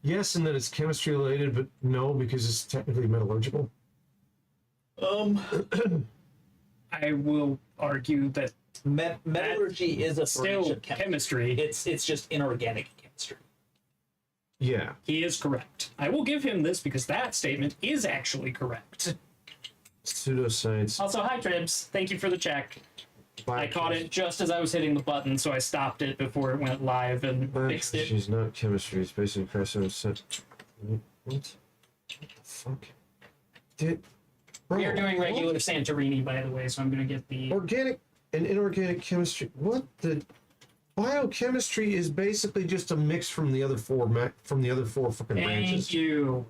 yes, and that it's chemistry related, but no, because it's technically metallurgical. I will argue that metallurgy is a still branch of chemistry. It's just inorganic chemistry. Yeah. He is correct. I will give him this because that statement is actually correct. Pseudoscience. Also, hi Tribs. Thank you for the check. I caught it just as I was hitting the button, so I stopped it before it went live and fixed it. She's not chemistry. It's basically crossover set. What? What the fuck? We are doing regular Santorini, by the way, so I'm going to get the... Organic and inorganic chemistry. What the... Biochemistry is basically just a mix from the other four fucking branches. Thank you.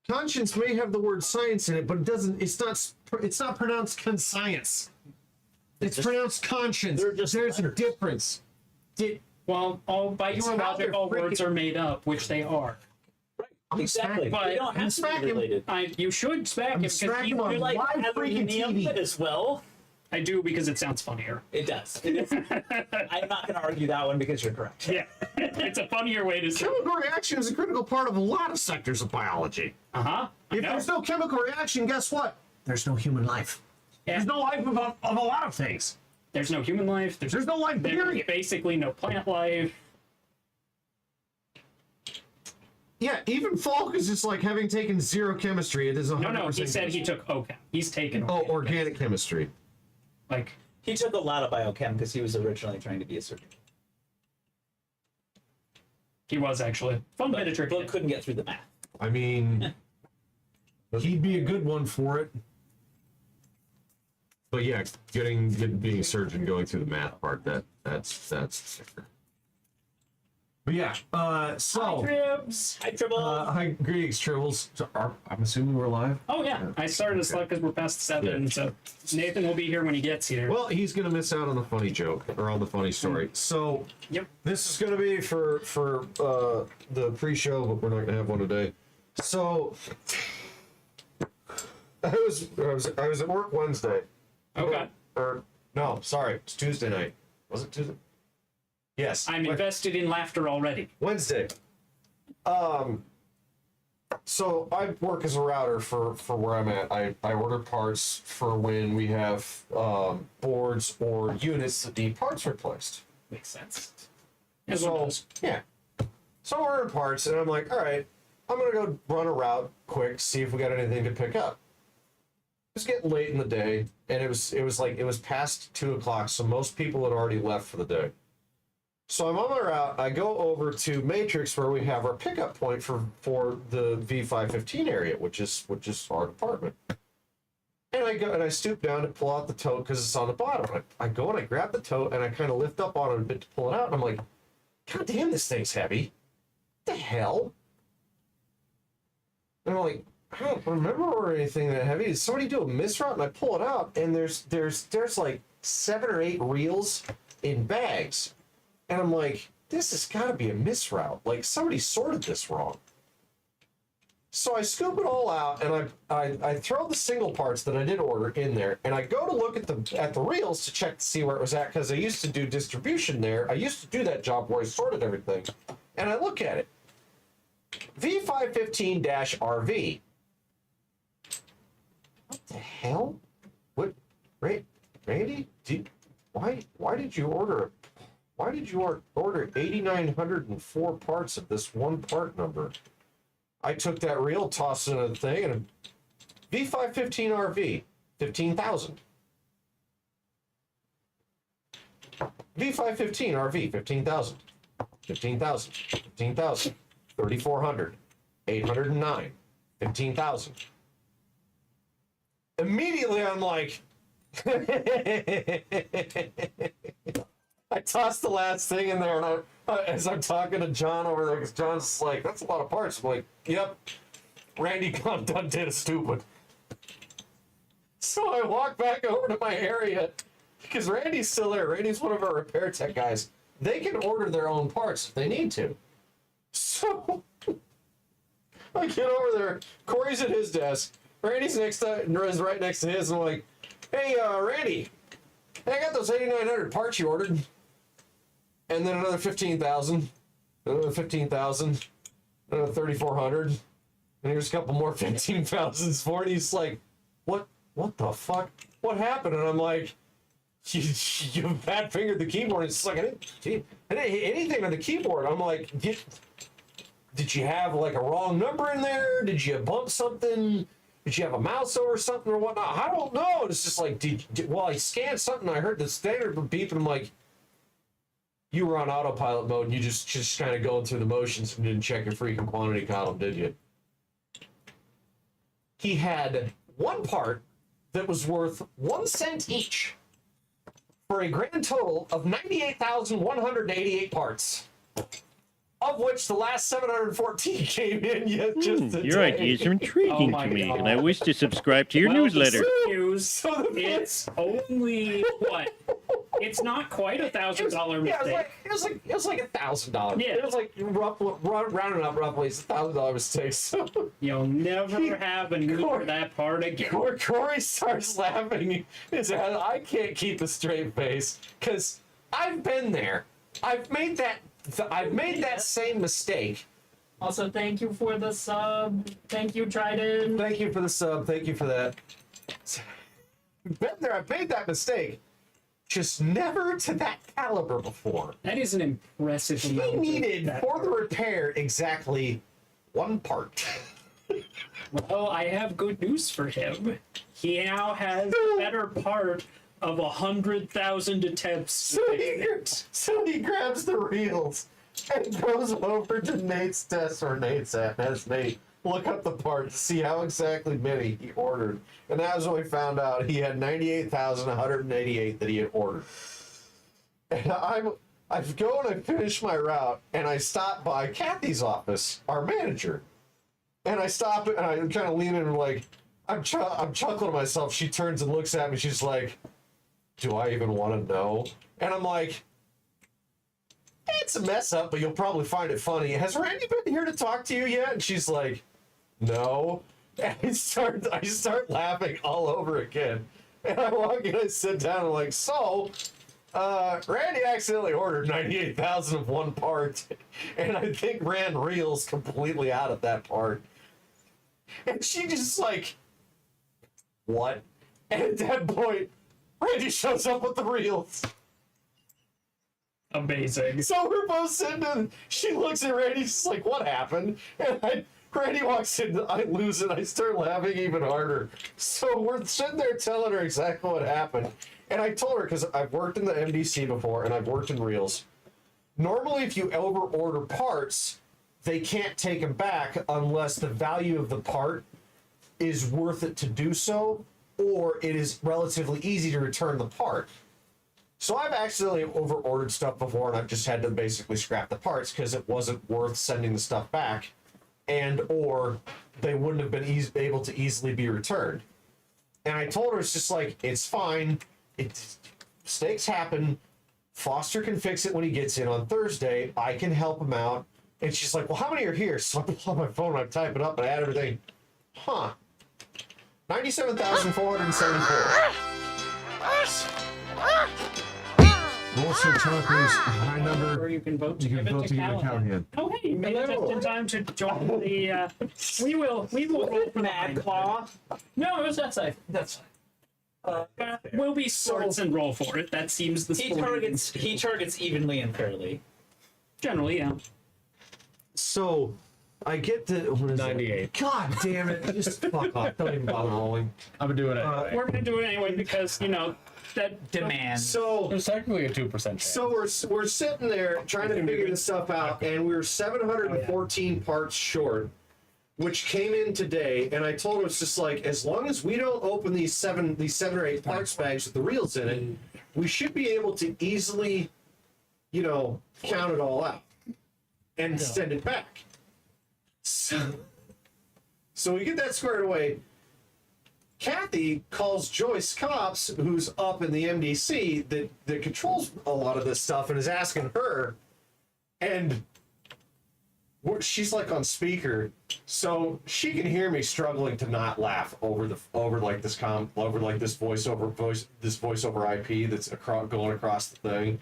Conscience may have the word science in it, but it doesn't. It's not pronounced conscience. It's pronounced conscience. There's letters. A difference. Well, by your logic, all words are made up, which they are. Exactly. But they don't have to be related. You should smack him because you like freaking TV as well. I do because it sounds funnier. It does. I'm not going to argue that one because you're correct. Yeah, it's a funnier way to say. Chemical reaction is a critical part of a lot of sectors of biology. If there's no chemical reaction, guess what? There's no human life. Yeah. There's no life of a lot of things. There's no human life. There's no life. There's basically no plant life. Yeah, even Falk is just like having taken zero chemistry. It is 100%. No, he said he took OChem. He's taken organic chemistry. Like, he took a lot of biochem because he was originally trying to be a surgeon. He was actually. Fun bit of trick. But couldn't get through the math. I mean, he'd be a good one for it. But yeah, being a surgeon, going through the math part, that's sicker. But yeah, so... Hi, Tribs! Hi, Tribbles! Hi, greetings, Tribbles. So I'm assuming we're live? Oh, yeah. I started us live because we're past 7, so Nathan will be here when he gets here. Well, he's going to miss out on the funny joke, or on the funny story. So, this is going to be for the pre-show, but we're not going to have one today. So, I was at work Wednesday. Okay. No, sorry, it's Tuesday night. Was it Tuesday? Yes. I'm invested in laughter already. Wednesday. So I work as a router for where I'm at. I order parts for when we have boards or units that need parts replaced. Makes sense. So I'm ordering parts, and I'm like, all right, I'm gonna go run a route quick, see if we got anything to pick up. It was getting late in the day, and it was past 2 o'clock, so most people had already left for the day. So I'm on my route. I go over to Matrix where we have our pickup point for the V515 area, which is our department. And I go and I stoop down to pull out the tote because it's on the bottom. I go and I grab the tote and I kind of lift up on it a bit to pull it out. And I'm like, God damn, this thing's heavy. What the hell? And I'm like, I don't remember ordering anything that heavy. Did somebody do a misroute? And I pull it out and there's like 7 or 8 reels in bags. And I'm like, this has got to be a misroute. Like, somebody sorted this wrong. So I scoop it all out, and I throw the single parts that I did order in there, and I go to look at the reels to check to see where it was at, because I used to do distribution there. I used to do that job where I sorted everything. And I look at it. V515-RV. What the hell? What? Randy? Why did you order 8,904 parts of this one part number? I took that reel, tossed it in a thing, and V515RV, 15,000. V515RV, 15,000. 15,000. 15,000. 3,400. 809. 15,000. Immediately, I'm like... I tossed the last thing in there, and as I'm talking to John over there, because John's like, that's a lot of parts. I'm like, yep, Randy done did a stupid. So I walk back over to my area, because Randy's still there. Randy's one of our repair tech guys. They can order their own parts if they need to. So I get over there. Corey's at his desk. Randy's is right next to his, and I'm like, hey, Randy, I got those 8,900 parts you ordered. And then another 15,000. another 15,000, another 3,400, and here's a couple more 15,000s for it. He's like, what the fuck? What happened? And I'm like, you bad fingered the keyboard. It's like, I didn't hit anything on the keyboard. I'm like, did you have like a wrong number in there? Did you bump something? Did you have a mouse over something or whatnot? I don't know. It's just like, well, I scanned something. I heard the standard beep, and I'm like, you were on autopilot mode, and you just kind of going through the motions and didn't check your freaking quantity column, did you? He had one part that was worth 1 cent each for a grand total of 98,188 parts, of which the last 714 came in yet just today. Your ideas are intriguing Oh my to me, God. and I wish to subscribe to your Well, newsletter. the news, it's only what? It's not quite $1,000 mistake. Yeah, it was like $1,000. Yeah. It was like rounding up roughly, it's $1,000 mistake. So You'll never have a need for that part again. Corey starts laughing. I can't keep a straight face because I've been there. I've made that same mistake. Also, thank you for the sub. Thank you, Trident. Thank you for the sub. Thank you for that. Been there. I've made that mistake. Just never to that caliber before. That is an impressive He amount. needed that for the part. repair exactly one part. Well, I have good news for him. He now has a better part of 100,000 attempts. So he grabs the reels and goes over to Nate's desk, or Nate's at, and has Nate look up the part to see how exactly many he ordered. And that was when we found out he had 98,188 that he had ordered. And I go and I finish my route, and I stop by Kathy's office, our manager. And I stop and I kind of lean in and like, I'm chuckling to myself. She turns and looks at me. She's like, do I even want to know? And I'm like, it's a mess up, but you'll probably find it funny. Has Randy been here to talk to you yet? And she's like, no. And I start laughing all over again. And I walk in, I sit down, and I'm like, so, Randy accidentally ordered 98,000 of one part, and I think ran reels completely out of that part. And she just like, what? And at that point, Randy shows up with the reels. Amazing. So we're both sitting and she looks at Randy, she's like, what happened? And Randy walks in, I lose it, I start laughing even harder. So we're sitting there telling her exactly what happened. And I told her, because I've worked in the MDC before and I've worked in reels. Normally, if you over order parts, they can't take them back unless the value of the part is worth it to do so, or it is relatively easy to return the part. So I've accidentally over-ordered stuff before, and I've just had to basically scrap the parts because it wasn't worth sending the stuff back, and or they wouldn't have been able to easily be returned. And I told her, it's just like, it's fine. Mistakes happen. Foster can fix it when he gets in on Thursday. I can help him out. And she's like, well, how many are here? So I pull out my phone and I type it up and I add everything. 97,474. Also, Chunker's high number. Or you can vote to You give can it vote to to give it to Callahan. Callahan. Oh, hey, you made it just in time to join the. We will roll for Mad Claw. No, it was that side. That's fine. We'll be sorts and roll for it. That seems the He sport. targets evenly and fairly. Generally, yeah. So I get to what is 98. It? God damn it! Just fuck off! Don't even bother rolling. I'm gonna do it anyway. We're gonna do it anyway because that Demand. So There's technically a 2% chance. So we're sitting there trying to figure this stuff out, and we were 714 parts short, which came in today. And I told him, it's just like, as long as we don't open these seven or eight parts bags with the reels in it, we should be able to easily, count it all out and send it back. So we get that squared away. Kathy calls Joyce Cops, who's up in the MDC that controls a lot of this stuff, and is asking her, and she's like on speaker, so she can hear me struggling to not laugh over this voice over IP that's going across the thing,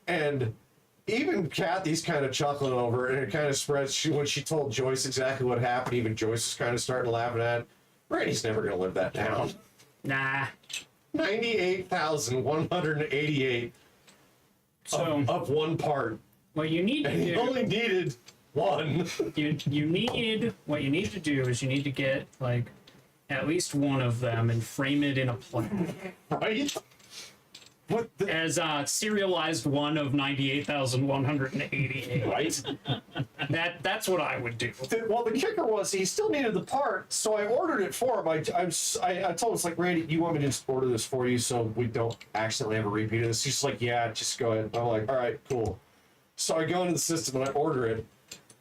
and even Kathy's kind of chuckling over it, and it kind of spreads. When she told Joyce exactly what happened, even Joyce was kind of starting to laugh at it. Randy's never going to live that down. Nah. 98,188 So of one part. what you need to And he do, only needed one. you need what you need to do is you need to get like at least one of them and frame it in a plaque Right? What the, as a serialized one of 98,188. right? That's what I would do. Well, the kicker was he still needed the part, so I ordered it for him. I told him, it's like, Randy, you want me to just order this for you so we don't accidentally have a repeat of this? He's like, yeah, just go ahead. I'm like, all right, cool. So I go into the system and I order it,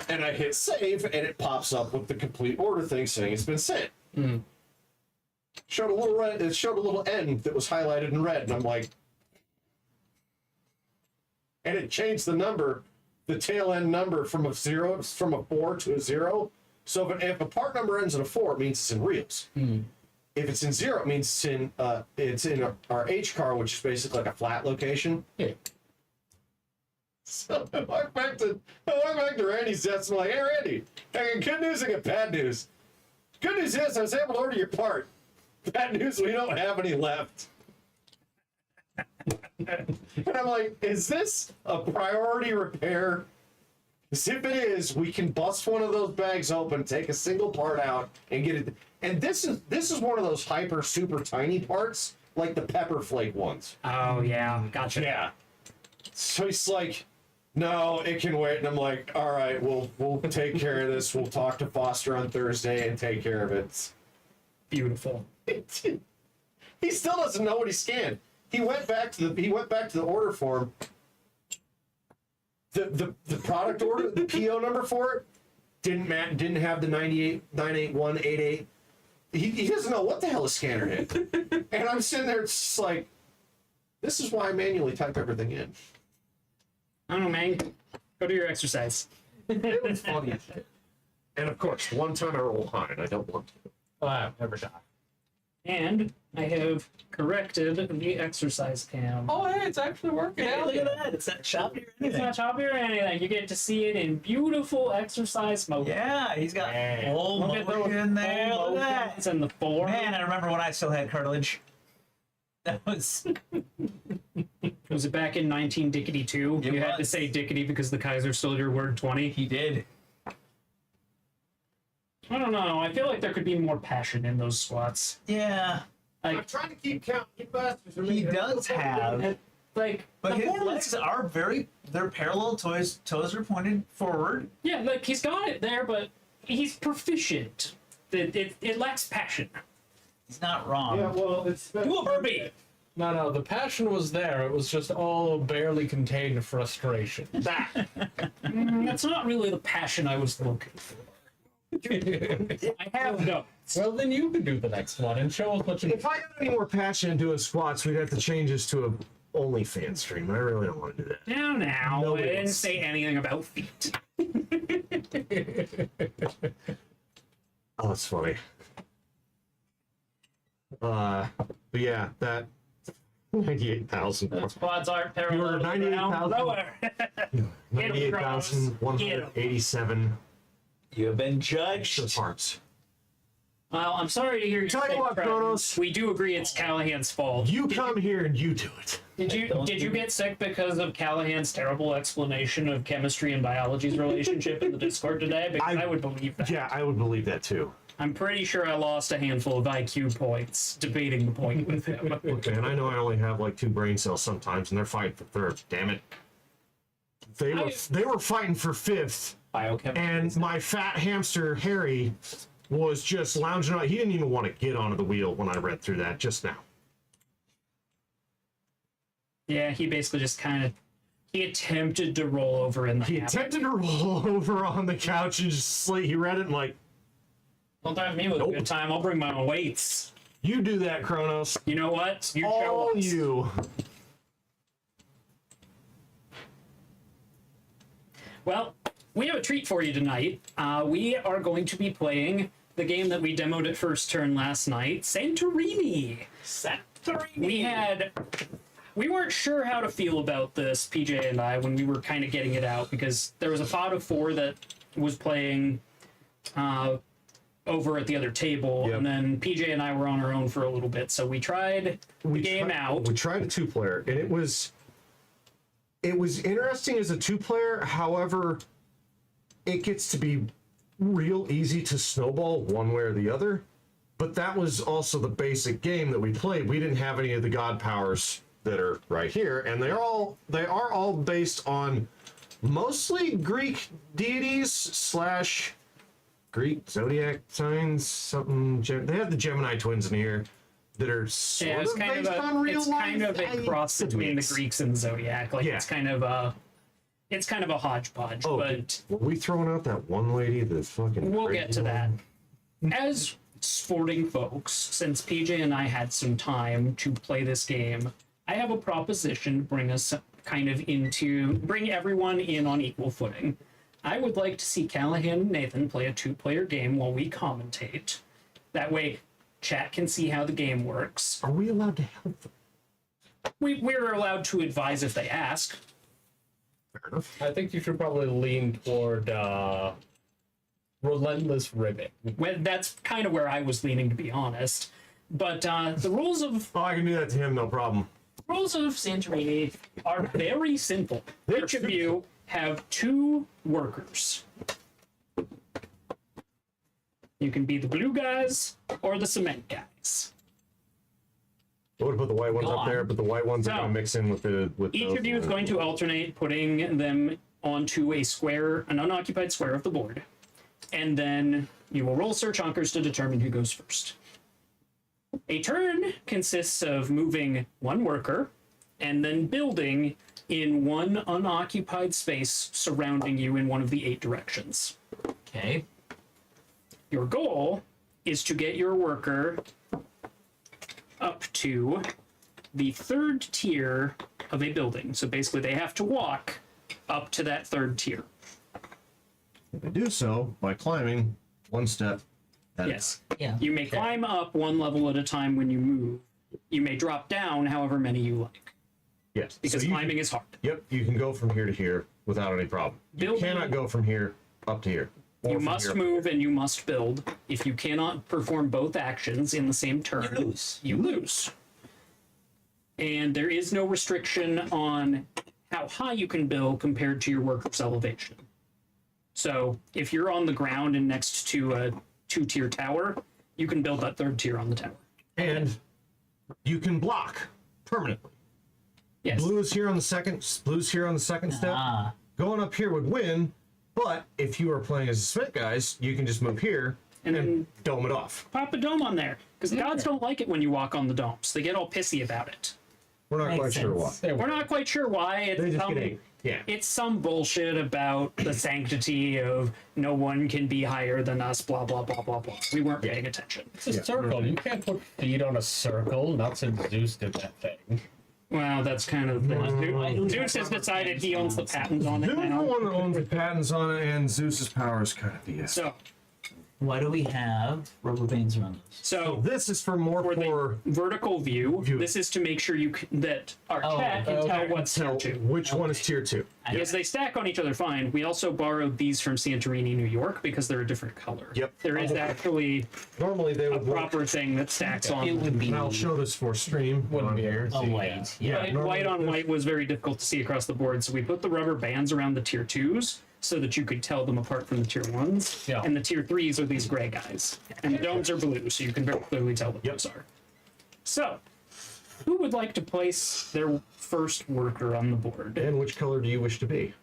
and I hit save, and it pops up with the complete order thing saying it's been sent. Showed a little red. It showed a little N that was highlighted in red, and I'm like, and it changed the number, the tail end number from a 4 to a 0. So if a part number ends in a 4, it means it's in reals. If it's in 0, it means it's in our H car, which is basically like a flat location. Yeah. So I walk back to Randy's desk. I'm like, hey Randy, I got good news, I got bad news. Good news is I was able to order your part. Bad news, we don't have any left. And I'm like, is this a priority repair? Because if it is, we can bust one of those bags open, take a single part out, and get it. And this is one of those hyper super tiny parts, like the pepper flake ones. Oh yeah, gotcha. Yeah. So he's like, no, it can wait. And I'm like, all right, we'll take care of this. We'll talk to Foster on Thursday and take care of it. Beautiful. He still doesn't know what he scanned. He went back to the order form. The product order, the PO number for it, didn't have the 98188. He doesn't know what the hell a scanner hit. And I'm sitting there just like, this is why I manually type everything in. I don't know, man. Go do your exercise. It was funny as shit. And of course, one time I roll high and I don't want to. Wow, never die. And I have corrected the exercise cam. Oh, hey, it's actually working. Hey, look at that. It's not choppy or It's anything. not choppy or anything. You get to see it in beautiful exercise mode. Yeah, he's got full Look at those motion there. full Look at motions that. and the form. Man, I remember when I still had cartilage. That was. Was it back in 19-dickety-2? It You had to was. say dickety because the Kaiser stole your word 20. He did. I don't know. I feel like there could be more passion in those squats. Yeah. I'm trying to keep count. You bastards are He making it does look have. And, like, But the his form legs is- are they're parallel. Toes are pointed forward. Yeah, like he's got it there, but he's proficient. It lacks passion. He's not wrong. Yeah, well, it's. Do a burpee. No, the passion was there. It was just all barely contained frustration. That's not really the passion I was looking for. I have no. Well, then you could do the next one and show us what you. If I got any more passion into his squats, we'd have to change this to a OnlyFans stream. I really don't want to do that. Now, I Nobody didn't wants- say anything about feet. Oh, that's funny. But yeah, that 98,000. Those quads aren't You parallel. were to the ground. 98,000. Lower. 98,187 You have been extra judged. parts. Well, I'm sorry to hear you. Tell you say, what, Fred, Kronos. we do agree it's Callahan's fault. You come here and you do it. Did you get sick because of Callahan's terrible explanation of chemistry and biology's relationship in the Discord today? Because I would believe that. Yeah, I would believe that too. I'm pretty sure I lost a handful of IQ points debating the point with him. Look, man, I know I only have like 2 brain cells sometimes, and they're fighting for 3rd. Damn it. They were fighting for 5th, Biochemistry. and my fat hamster Harry was just lounging out. He didn't even want to get onto the wheel when I read through that just now. Yeah, he basically just he attempted to roll over in the He hammock. attempted to roll over on the couch and just sleep. He read it and like, Don't threaten me with a good time. I'll bring my own weights. you do that, Kronos. You know what? You show All us. you. Well, we have a treat for you tonight. We are going to be playing the game that we demoed at First Turn last night, Santorini. Santorini. We had we weren't sure how to feel about this, PJ and I, when we were kind of getting it out, because there was a pod of 4 that was playing over at the other table, Yep. and then PJ and I were on our own for a little bit, so we tried the game out. We tried a 2-player, and it was interesting as a 2-player. However, it gets to be real easy to snowball one way or the other. But that was also the basic game that we played. We didn't have any of the god powers that are right here, and they are all based on mostly Greek deities / Greek zodiac signs. Something. They have the Gemini twins in here that are sort Yeah, it's of kind based of on a, real it's life. kind of a cross between the Greeks and Zodiac. Like Yeah. it's kind of a hodgepodge. Oh, but were we throwing out that one lady that's fucking? we'll crazy get to that. one? As sporting folks, since PJ and I had some time to play this game, I have a proposition to bring us bring everyone in on equal footing. I would like to see Callahan and Nathan play a 2-player game while we commentate. That way, chat can see how the game works. Are we allowed to help them? We're allowed to advise if they ask. Fair enough. I think you should probably lean toward relentless ribbing. Well, that's kind of where I was leaning, to be honest. But the rules of Oh, I can do that to him, no problem. Santorini are very simple. Each of you have 2 workers. You can be the blue guys or the cement guys. I would have put the white ones Go up there, on. but the white ones are So, going to mix in with the. Each of you is going to alternate putting them onto a square, an unoccupied square of the board. And then you will roll search honkers to determine who goes first. A turn consists of moving 1 worker and then building in 1 unoccupied space surrounding you in one of the 8 directions. Okay. Your goal is to get your worker up to the 3rd tier of a building. So basically they have to walk up to that 3rd tier. They do so by climbing 1 step at Yes. Yeah. You may climb up 1 level at a time when you move. You may drop down however many you like, Yes. because So you climbing is hard. Yep, you can go from here to here without any problem. You Building- cannot go from here up to here. or You from must here. move and you must build. If you cannot perform both actions in the same turn, You lose. you lose. And there is no restriction on how high you can build compared to your worker's elevation. So if you're on the ground and next to a 2-tier tower, you can build that 3rd tier on the tower. And you can block permanently. Yes. Blue is here on the second. Blue's here on the second step. Ah. Going up here would win, but if you are playing as a Smith guys, you can just move here And and, then- dome it off. Pop a dome on there, because the gods don't like it when you walk on the domes. They get all pissy about it. We're not Makes quite sure why. sense. There we We're go. not quite sure why. They It's just get angry. Yeah. it's some bullshit about the sanctity of no one can be higher than us, blah, blah, blah, blah, blah. We weren't paying attention. It's a circle. You can't put feet on a circle. Not since Zeus did that thing. Well, that's kind of the thing. Zeus has decided he owns the patent on it Zeus is the now. one that owns the patents on it, and Zeus's power is kind of BS. So, Why do we have rubber bands around those? so This is for more for the for vertical view, this is to make sure that our Oh, chat can okay. tell what's tier tell 2. which one is tier 2. Because they stack on each other fine. We also borrowed these from Santorini, New York, because they're a different color. Yep. There is actually Normally they a would work. proper thing that stacks on. It would be And I'll show this for stream. Wouldn't on be here. able to a see, white. Yeah. White, normally white on this- white was very difficult to see across the board, so we put the rubber bands around the tier 2s so that you could tell them apart from the tier 1s. Yeah. And the tier 3s are these gray guys. And the domes are blue, so you can very clearly tell what those are. So, who would like to place their first worker on the board? And which color do you wish to be?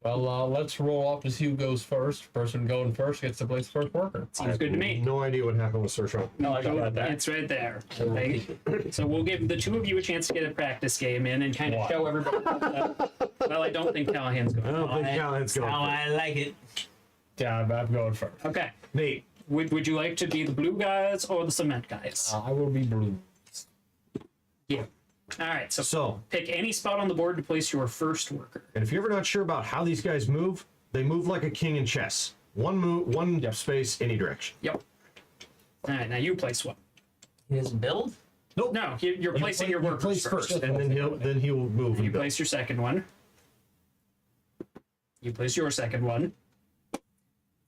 Well, let's roll off to see who goes first. Person going first gets to place first worker. Seems good to me. No idea what happened with Search Home. No, I got that. It's right there. Okay. So we'll give the 2 of you a chance to get a practice game in and kind of Why? show everybody. Well, I don't think Callahan's I going. don't think Callahan's going. How I like it. Yeah, I'm going first. Okay. Nate. Would you like to be the blue guys or the cement guys? I will be blue. Yeah. All right. So So, pick any spot on the board to place your first worker. and if you're ever not sure about how these guys move, they move like a king in chess. One move, one space, any direction. Yep. All right. Now you place one. He doesn't build? Nope. No, you're placing your You workers place first. and then he will move. You and build. place your second one. You place your second one.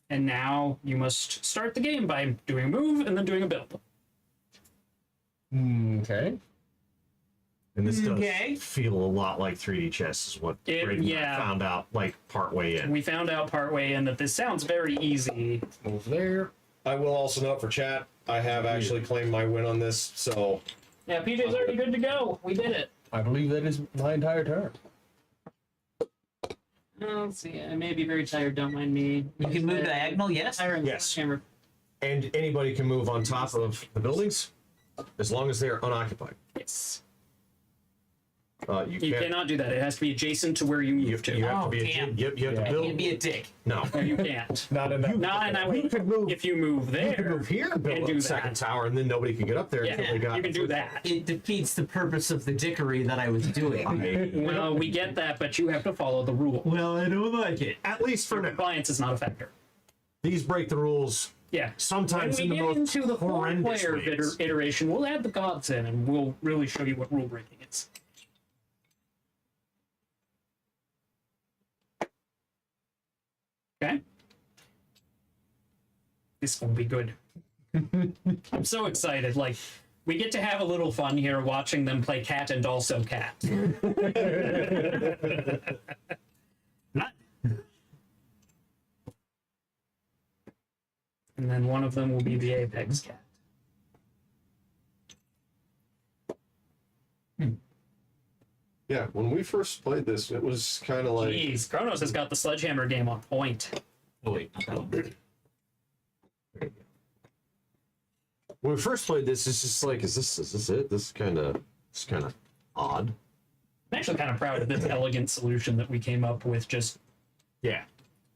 And now you must start the game by doing a move and then doing a build. Okay. And this does Okay. feel a lot like 3D chess, is what Braden and I found out like partway in. We found out partway in that this sounds very easy. Move there. I will also note for chat, I have actually claimed my win on this, so Yeah, PJ's already good to go. We did it. I believe that is my entire turn. Let's see. I may be very tired. Don't mind me. You can move diagonal, yes? Yes. Camera. and anybody can move on top of the buildings as long as they're unoccupied. Yes. You You can't. cannot do that. It has to be adjacent to where you You move have to. to be. damn. You have Yeah. to build. Can't be a dick. No. No, you can't. Not in that. Not in that way. You could move. If you move there, You could move here and build and a do second that. tower, and then nobody can get up there Yeah, until they got. you can do that. It defeats the purpose of the dickery that I was doing. Well, we get that, but you have to follow the rule. Well, I don't like it. At least for now. Compliance is not a factor. These break the rules. Yeah. Sometimes When in we the get most into the horrendous four-player ways. iteration, we'll add the gods in, and we'll really show you what rule breaking is. Okay. This will be good. I'm so excited. Like, we get to have a little fun here watching them play cat and also cat. And then one of them will be the apex cat. Yeah, when we first played this, it was kind of like. Jeez, Kronos has got the sledgehammer game on point. Oh, wait. When we first played this, it's just like, is this it? This is kind of odd. I'm actually kind of proud of this elegant solution that we came up with. Just, Yeah.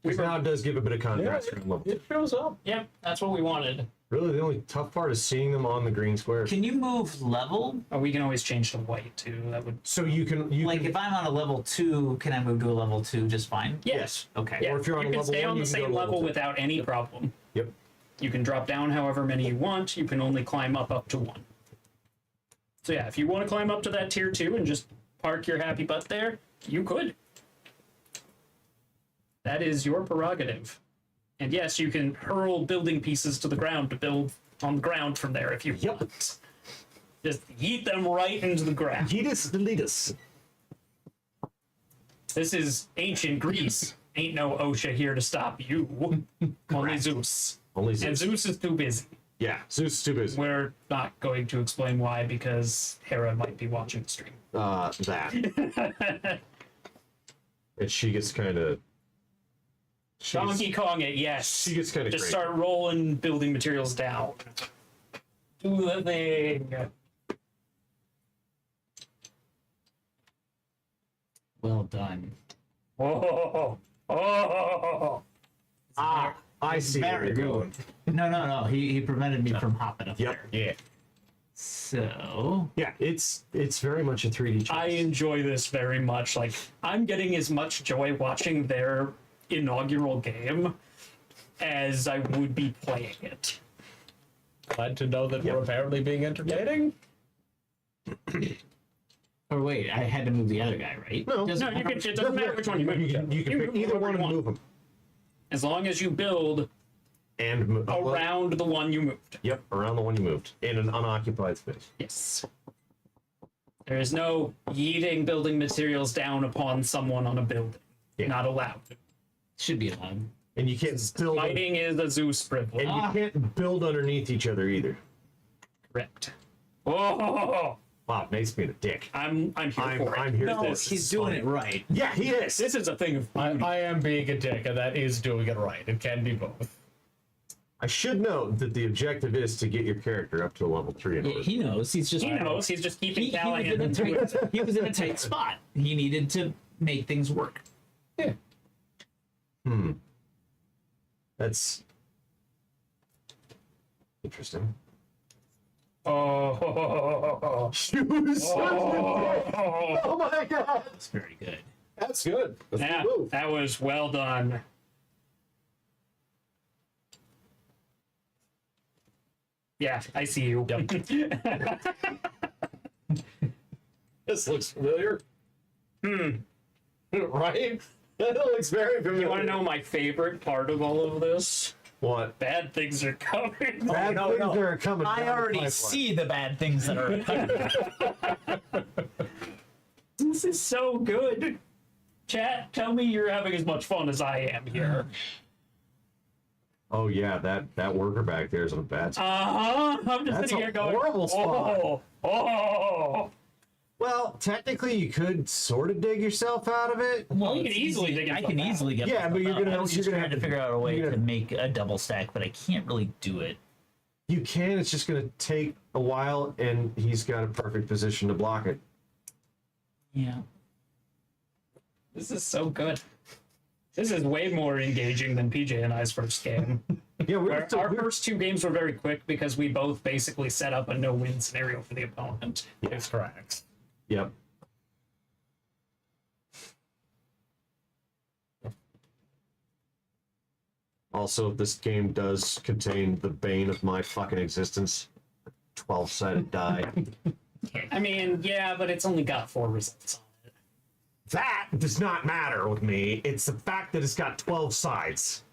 Because now it does give a bit of contrast. Yeah, from level two. It shows up. yep, that's what we wanted. Really, the only tough part is seeing them on the green square. Can you move level? Oh, we can always change to white too. That would. So you can Like, if I'm on a level 2, can I move to a level 2 just fine? yes. Okay. Yeah, Or if you're on you a can level stay one, on you the can go same to level level two. without any problem. Yep. You can drop down however many you want. You can only climb up to 1. So yeah, if you want to climb up to that tier 2 and just park your happy butt there, you could. That is your prerogative. And yes, you can hurl building pieces to the ground to build on the ground from there if you Yep. want. Just yeet them right into the ground. Yeetus deletus. This is ancient Greece. Ain't no OSHA here to stop you. Only Zeus. Only And Zeus. Zeus is too busy. Yeah, Zeus is too busy. We're not going to explain why because Hera might be watching the stream. That. And she gets kind of. Donkey Kong it, yes. She gets kind of Just crazy. start rolling building materials down. Do the thing. Well done. Oh, oh. Ah, I see where Very you're good. going. No. He prevented me from hopping up Yep. there. Yeah. So, Yeah, it's very much a 3D chess. I enjoy this very much. Like, I'm getting as much joy watching their inaugural game as I would be playing it. Glad to know that Yep. we're apparently being entertaining. or wait, I had to move the other guy, right? No. No, you can. It doesn't matter which one you move. You can pick either whoever one you and want. move them. As long as you build And move. around the one you moved. Yep, around the one you moved. In an unoccupied space. Yes. There is no yeeting building materials down upon someone on a building. Yeah. Not allowed. Should be allowed. And you can't build. Fighting is a Zeus privilege. And you can't build underneath each other either. Correct. Oh, Wow, Nate's being a dick. I'm here for it. I'm here for No, this. he's doing it right. Yeah, he is. This is a thing of I am being a dick, and that is doing it right. It can be both. I should note that the objective is to get your character up to a level 3 in Yeah, order. he knows. He's just he knows. He's just keeping he was Callahan in a into it. tight, he was in a tight spot. He needed to make things work. Yeah. That's interesting. Oh, Oh my god! It's very good. That's good. That's yeah, a good move. that was well done. Yeah, I see you. This looks familiar. Right? That looks very familiar. You want to know my favorite part of all of this? What? Bad things are coming. Bad no, things no. are coming. I down the already pipeline. see the bad things that are coming. This is so good. Chat, tell me you're having as much fun as I am here. Oh yeah, that worker back there is in a bad spot. I'm just That's sitting a here going, horrible spot. oh. Well, technically, you could sort of dig yourself out of it. Well, you can it's easily easy. dig I yourself can out. easily get. Yeah, myself but you're out. gonna- I was you're just gonna trying to have to- figure out a way you're to gonna- make a double stack, but I can't really do it. You can. It's just going to take a while, and he's got a perfect position to block it. Yeah. This is so good. This is way more engaging than PJ and I's first game. Yeah, Our first two games were very quick because we both basically set up a no-win scenario for the opponent. It's tracks. Yep. Also, this game does contain the bane of my fucking existence. 12-sided die. I mean, yeah, but it's only got 4 results on it. That does not matter with me. It's the fact that it's got 12 sides.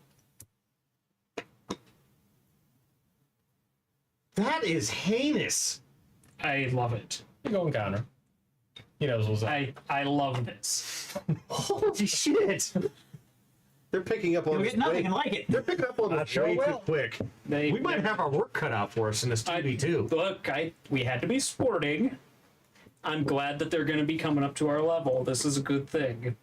That is heinous. I love it. You go and counter. He knows what's up. I love this. Holy shit. They're picking up on You'll this get nothing way- like it. They're picking up on this sure way too will. quick. They, We might have our work cut out for us in this I- 2v2. Look, we had to be sporting. I'm glad that they're going to be coming up to our level. This is a good thing.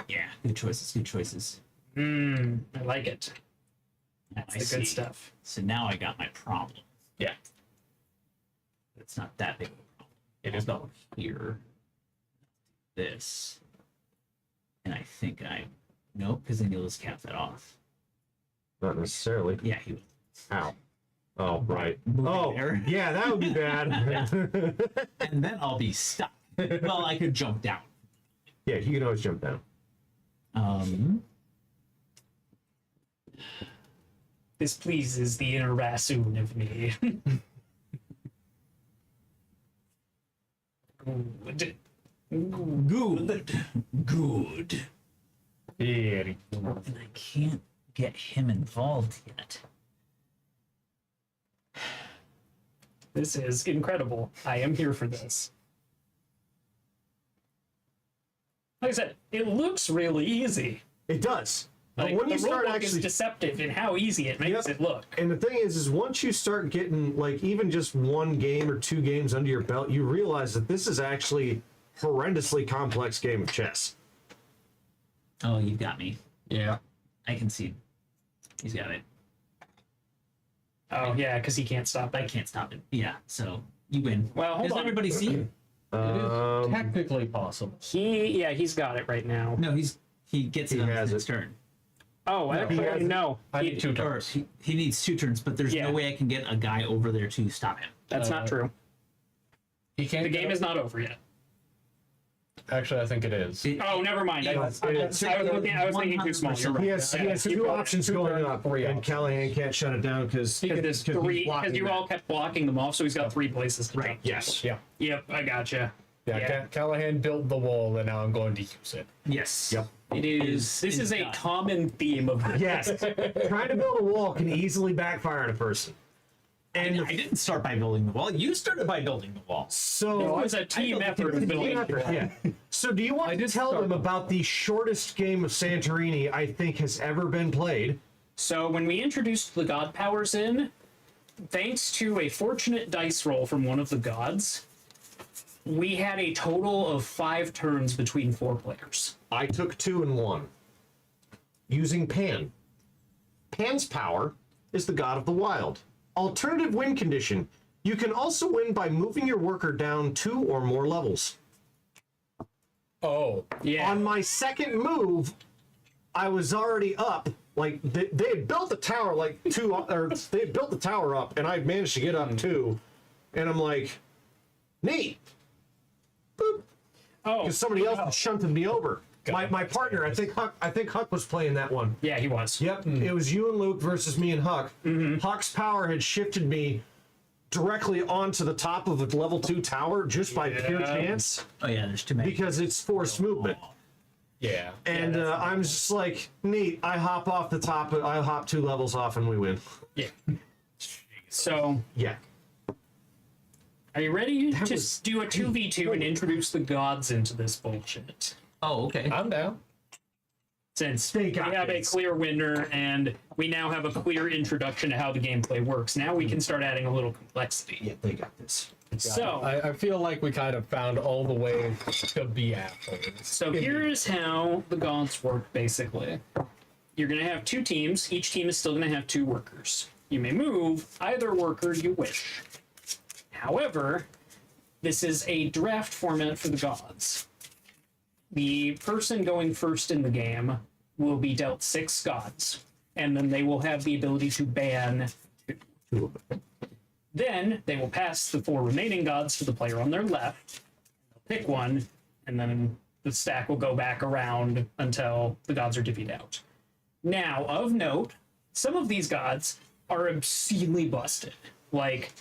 Yeah. Good choices. Good choices. I like it. That's It's the good stuff. So now I got my problem. Yeah. It's not that big of a problem. It is not. Here. This. And I think nope, because then you'll just cap that off. Not necessarily. Yeah, he will. Ow. Oh, right. Moving Oh, there. yeah, that would be bad. And then I'll be stuck. Well, I could jump down. Yeah, you can always jump down. This pleases the inner Rasoon of me. Good. Good. Very And I can't get him involved yet. This is incredible. I am here for this. Like I said, it looks really easy. It does. But Like, when you the start rulebook is actually... deceptive in how easy it makes Yep. it look. And the thing is once you start getting, like, even just one game or two games under your belt, you realize that this is actually horrendously complex game of chess. Oh, you've got me. Yeah. I can see. He's got it. Oh yeah, because he can't stop I it. can't stop it. Yeah, so you win. Well, hold Does on. everybody see? It is technically possible. He's got it right now. No, he gets it He on has his next it. turn. Oh, actually, has- no. I He- need 2 Or turns. he needs 2 turns, but there's Yeah. no way I can get a guy over there to stop him. That's not true. He can't. The game is not over yet. Actually, I think it is. Oh, never mind. I was thinking too small. You're He right. has two options going up, Three and options. Callahan can't shut it down because Because there's three. Because you all kept blocking them off, so he's got 3 places to jump. Yes. Yeah. Yep, I gotcha. Yeah. Yeah. Callahan built the wall, and now I'm going to use it. Yes. Yep. It is. This is a done. common theme of this. Yes. Trying to build a wall can easily backfire on a person. And I didn't start by building the wall. You started by building the wall. So It was a team built effort of building. Yeah. So do you want to tell them about the shortest game of Santorini I think has ever been played? So when we introduced the god powers in, thanks to a fortunate dice roll from one of the gods, we had a total of 5 turns between 4 players. I took 2 and 1. Using Pan. Pan's power is the god of the wild. Alternative win condition. You can also win by moving your worker down 2 or more levels. Oh. Yeah. On my second move, I was already up. Like they had built the tower like 2, or they had built the tower up, and I managed to get up 2, and I'm like, neat. Boop. Oh, Because somebody else had shunted me over. My partner, I think Huck was playing that one. yeah, he was. Yep, it was you and Luke versus me and Huck. Huck's power had shifted me directly onto the top of a level 2 tower just by pure chance Oh yeah, there's too many. because it's forced movement. Yeah. And I'm just like, neat. I hop off the top. I hop 2 levels off, and we win. Yeah. So, Yeah. are you ready to was do a 2v2 and introduce the gods into this bullshit? Oh, okay. I'm down. Since They we got have a this. clear winner and we now have a clear introduction to how the gameplay works, now we can start adding a little complexity. Yeah, they got this. So, I feel like we kind of found all the ways to be afterwards. So here's how the gods work, basically. You're going to have 2 teams. Each team is still going to have 2 workers. You may move either worker you wish. However, this is a draft format for the gods. The person going first in the game will be dealt 6 gods, and then they will have the ability to ban 2 of them. Then they will pass the 4 remaining gods to the player on their left. They'll pick one, and then the stack will go back around until the gods are divvied out. Now, of note, some of these gods are obscenely busted. Like,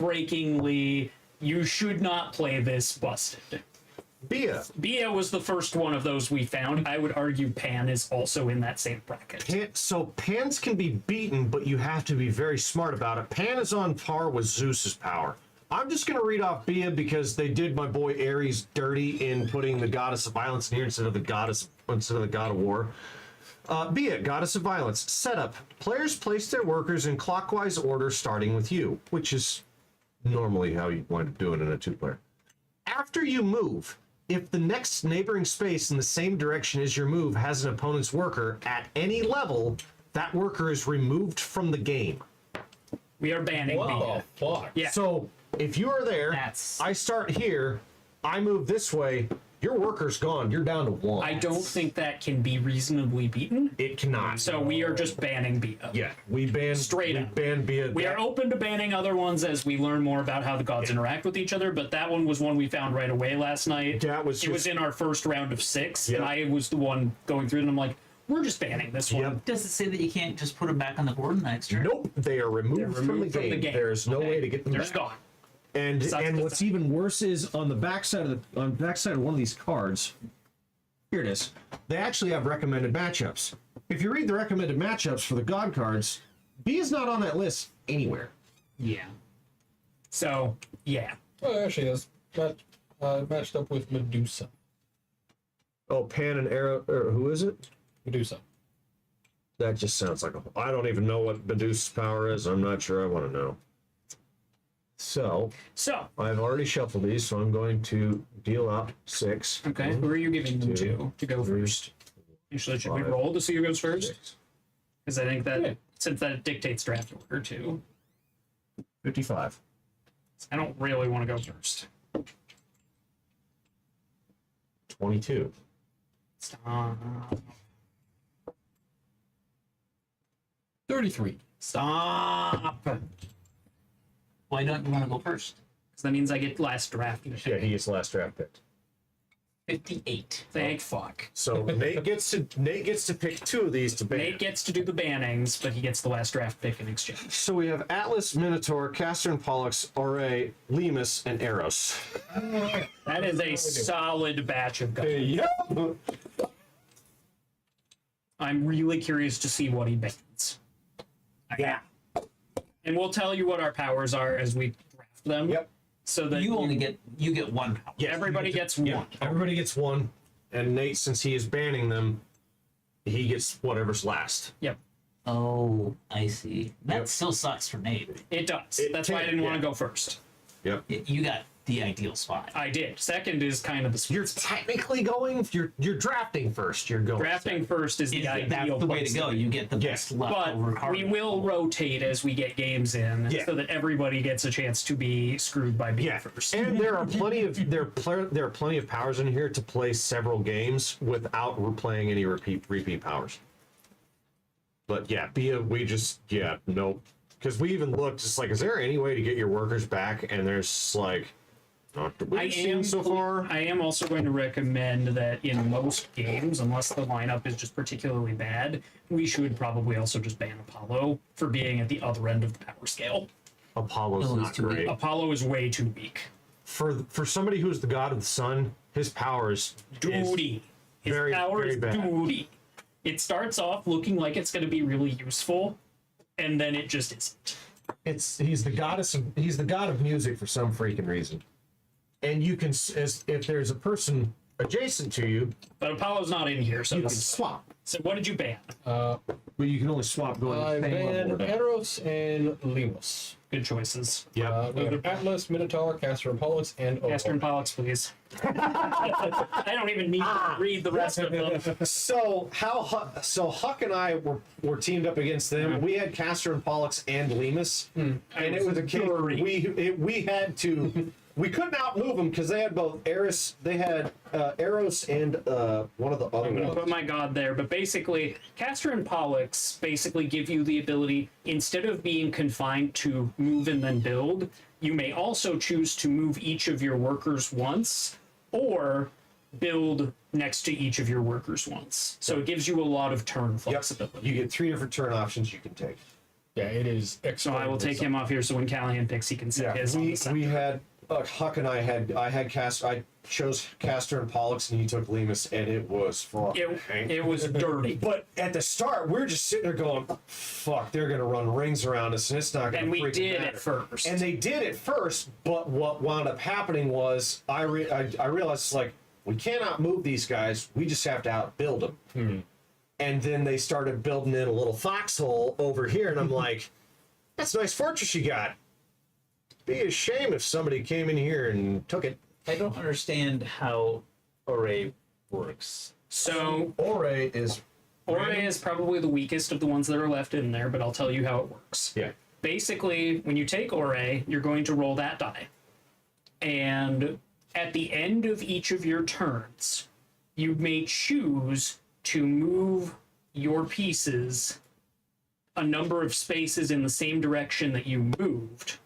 game-breakingly, you should not play this busted. Bia. Bia was the first one of those we found. I would argue Pan is also in that same bracket. So Pans can be beaten, but you have to be very smart about it. Pan is on par with Zeus's power. I'm just going to read off Bia because they did my boy Ares dirty in putting the goddess of violence in here instead of the god of war. Bia, goddess of violence. Setup. Players place their workers in clockwise order starting with you, which is normally how you want to do it in a 2-player. After you move, if the next neighboring space in the same direction as your move has an opponent's worker at any level, that worker is removed from the game. We are banning What Bia. the fuck? Yeah. So if you are there, That's- I start here, I move this way, your worker's gone. You're down to 1. I don't think that can be reasonably beaten. It cannot. So we are just banning Bia. Yeah, we ban Straight we up. ban Bia. We are open to banning other ones as we learn more about how the gods interact with each other, but that one was one we found right away last night. That was It was just- in our first round of 6, and Yep. I was the one going through it, and I'm like, we're just banning this one. Yep. Does it say that you can't just put them back on the board in the next turn? Nope, they are removed, from, the game. There's no Okay. way to get them They're back. gone. And Sucks to what's suck. even worse is on the backside of one of these cards. Here it is. They actually have recommended matchups. If you read the recommended matchups for the god cards, B is not on that list anywhere. Yeah. So, yeah. Well, actually, that's matched up with Medusa. Oh, Pan and Arrow, or who is it? Medusa. That just sounds like a. I don't even know what Medusa's power is. I'm not sure I want to know. So So, I've already shuffled these, so I'm going to deal out 6. okay, who are you giving them to go three, first? Usually, should we 5, roll to see who goes first? 6. Because I think that, Yeah. since that dictates draft order too, 55. I don't really want to go first. 22. Stop. 33. Stop. Because Why don't you want to go first? that means I get last draft. Yeah, he gets last draft pick. 58. Thank fuck. So Nate gets to pick 2 of these to ban. Nate gets to do the bannings, but he gets the last draft pick in exchange. So we have Atlas, Minotaur, Castor and Pollux, Ore, Lemus, and Eros. That is a solid batch of guys. Yep. I'm really curious to see what he bans. Yeah. And we'll tell you what our powers are as we draft them. Yep. So that You get 1 power. Yeah, everybody gets Yeah. one. Everybody gets 1, and Nate, since he is banning them, he gets whatever's last. Yep. Oh, I see. That Yep. still sucks for Nate. It does. It That's why I can- didn't want yeah. to go first. Yep. You got the ideal spot. I did. Second is kind of the sweet You're spot. technically going. You're drafting first. You're going. Drafting first is the That's ideal the way place to go. be. You get the Yeah. best But leftover card. we will rotate as we get games in, Yeah. so that everybody gets a chance to be screwed by being Yeah, first. and there are plenty of plenty of powers in here to play several games without playing any repeat powers. But yeah, nope. Because we even looked, just like, is there any way to get your workers back? And there's like, not that we've seen so far. I am also going to recommend that in most games, unless the lineup is just particularly bad, we should probably also just ban Apollo for being at the other end of the power scale. Apollo's Apollo's not too weak. great. Apollo is way too weak. For somebody who's the god of the sun, his powers Duty. His very, power very is bad. duty. It starts off looking like it's going to be really useful, and then it just isn't. he's the god of music for some freaking reason, and you can if there's a person adjacent to you, But Apollo's not in here, so you can this is- swap. So what did you ban? But you can only swap going I to the same banned level. Eros and Lemus. Good choices. Yep. We have Atlas, Minotaur, Castor and Pollux, and Castor and Pollux, please. I don't even need to read the rest of them. So Huck and I were teamed up against them. We had Castor and Pollux and Lemus, and it was a case where we had to. We couldn't outmove them because they had both Eros. They had Eros and one of the other I'm gonna ones. put my god there, but basically, Castor and Pollux basically give you the ability, instead of being confined to move and then build, you may also choose to move each of your workers once, or build next to each of your workers once. So it gives you a lot of turn flexibility. You get 3 different turn options you can take. Yeah, it is So excellent. I will take him off here, so when Callahan picks, he can set his on the center. we had Huck and I had Castor. I chose Castor and Pollux, and he took Lemus, and it was fucking. It was dirty. But at the start, we're just sitting there going, "Fuck, they're gonna run rings around us, and it's not gonna." And we freaking did matter. at first. And they did at first, but what wound up happening was I realized it's like we cannot move these guys. We just have to outbuild them. And then they started building in a little foxhole over here, and I'm like, "That's a nice fortress you got. Be a shame if somebody came in here and took it." I don't understand how array works. So Ore is Ore is probably the weakest of the ones that are left in there, but I'll tell you how it works. yeah. Basically, when you take Ore, you're going to roll that die. And at the end of each of your turns, you may choose to move your pieces a number of spaces in the same direction that you moved,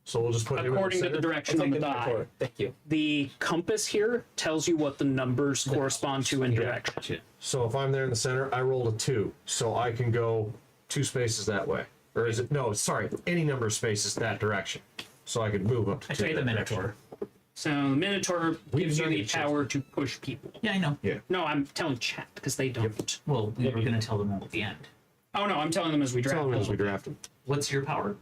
So we'll just put him in according to the center. direction on the die. Thank you. The compass here tells you what the numbers correspond to in direction. Gotcha. So if I'm there in the center, I rolled a 2, so I can go 2 spaces that way. Or is it? No, sorry, any number of spaces that direction. So I could move up to I 2. tried the that Minotaur. So the Minotaur gives you done the it, power to push people. Yeah, I know. direction. No, I'm telling chat because they don't. Well, we were gonna tell them all at the end. Oh no, I'm telling them as we Yeah. draft. Tell them as them. we draft them. What's your power?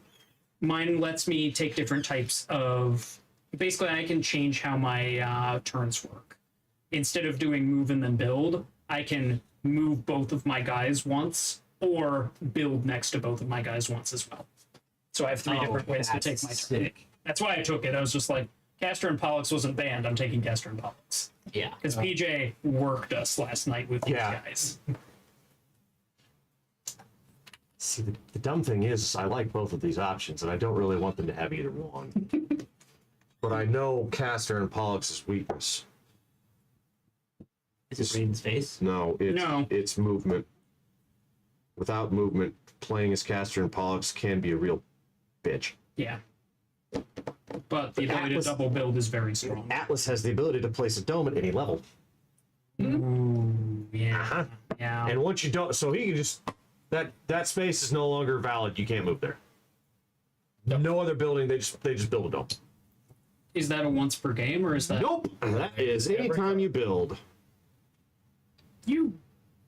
Mine lets me take different types of. Basically, I can change how my turns work. Instead of doing move and then build, I can move both of my guys once, or build next to both of my guys once as well. So I have 3 different ways to take my turn. Sick. That's why I took it. I was just like, Castor and Pollux wasn't banned. I'm taking Castor and Pollux. Yeah. Because PJ worked us last night with these Yeah. guys. See, the dumb thing is, I like both of these options, and I don't really want them to have either one. But I know Castor and Pollux's weakness. Is it Raiden's face? No, No. it's movement. Without movement, playing as Castor and Pollux can be a real bitch. Yeah. But the ability Atlas- to double build is very strong. Atlas has the ability to place a dome at any level. Ooh, yeah. Uh-huh. Yeah. And once you don't, so he can just that space is no longer valid. You can't move there. No other building. They just build a dome. Is that a once per game or is that Nope. That is anytime you build. you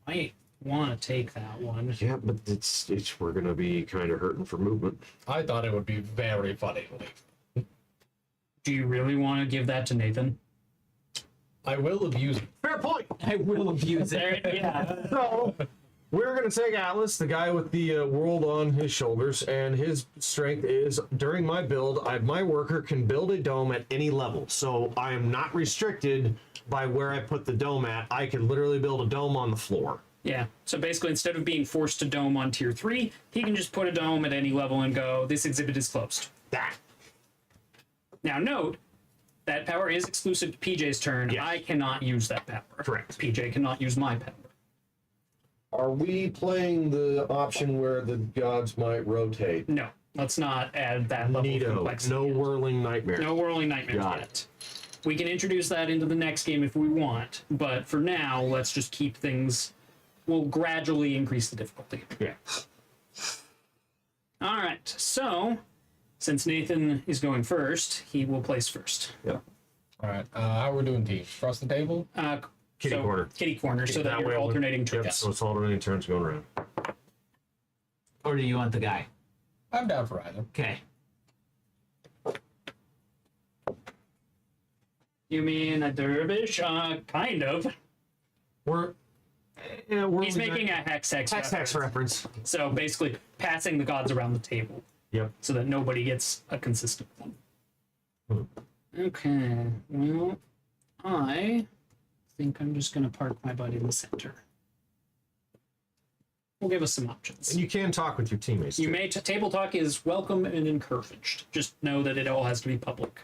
might want to take that one? Yeah, but it's we're gonna be kind of hurting for movement. I thought it would be very funny. Do you really want to give that to Nathan? I will abuse it. Fair point. I will abuse There, it. yeah. So we're gonna take Atlas, the guy with the world on his shoulders, and his strength is during my build, my worker can build a dome at any level. So I am not restricted by where I put the dome at. I can literally build a dome on the floor. Yeah. So basically, instead of being forced to dome on tier 3, he can just put a dome at any level and go, this exhibit is closed. That. Now, note, that power is exclusive to PJ's turn. Yes. I cannot use that power. Correct. PJ cannot use my power. Are we playing the option where the gods might rotate? No, let's not add that level of Neato. complexity. No yet. whirling nightmare. No whirling nightmares Got yet. We can introduce that into the next game if we want, but for now, let's just keep things. We'll gradually increase the difficulty. Yeah. All right, so Since Nathan is going first, he will place first. Yep. All right. How are we doing, teams? Across the table? Kitty corner. Kitty corner, so that way you're it would- alternating turns. Yep, so it's alternating turns going around. Or do you want the guy? I'm down for either. Okay. You mean a dervish? Kind of. We're He's making a hex hex reference. So basically, passing the gods around the table Yep. so that nobody gets a consistent one. Hmm. Okay. Well, I think I'm just gonna park my buddy in the center. We'll give us some options. And you can talk with your teammates. You too. may table talk is welcome and encouraged. Just know that it all has to be public.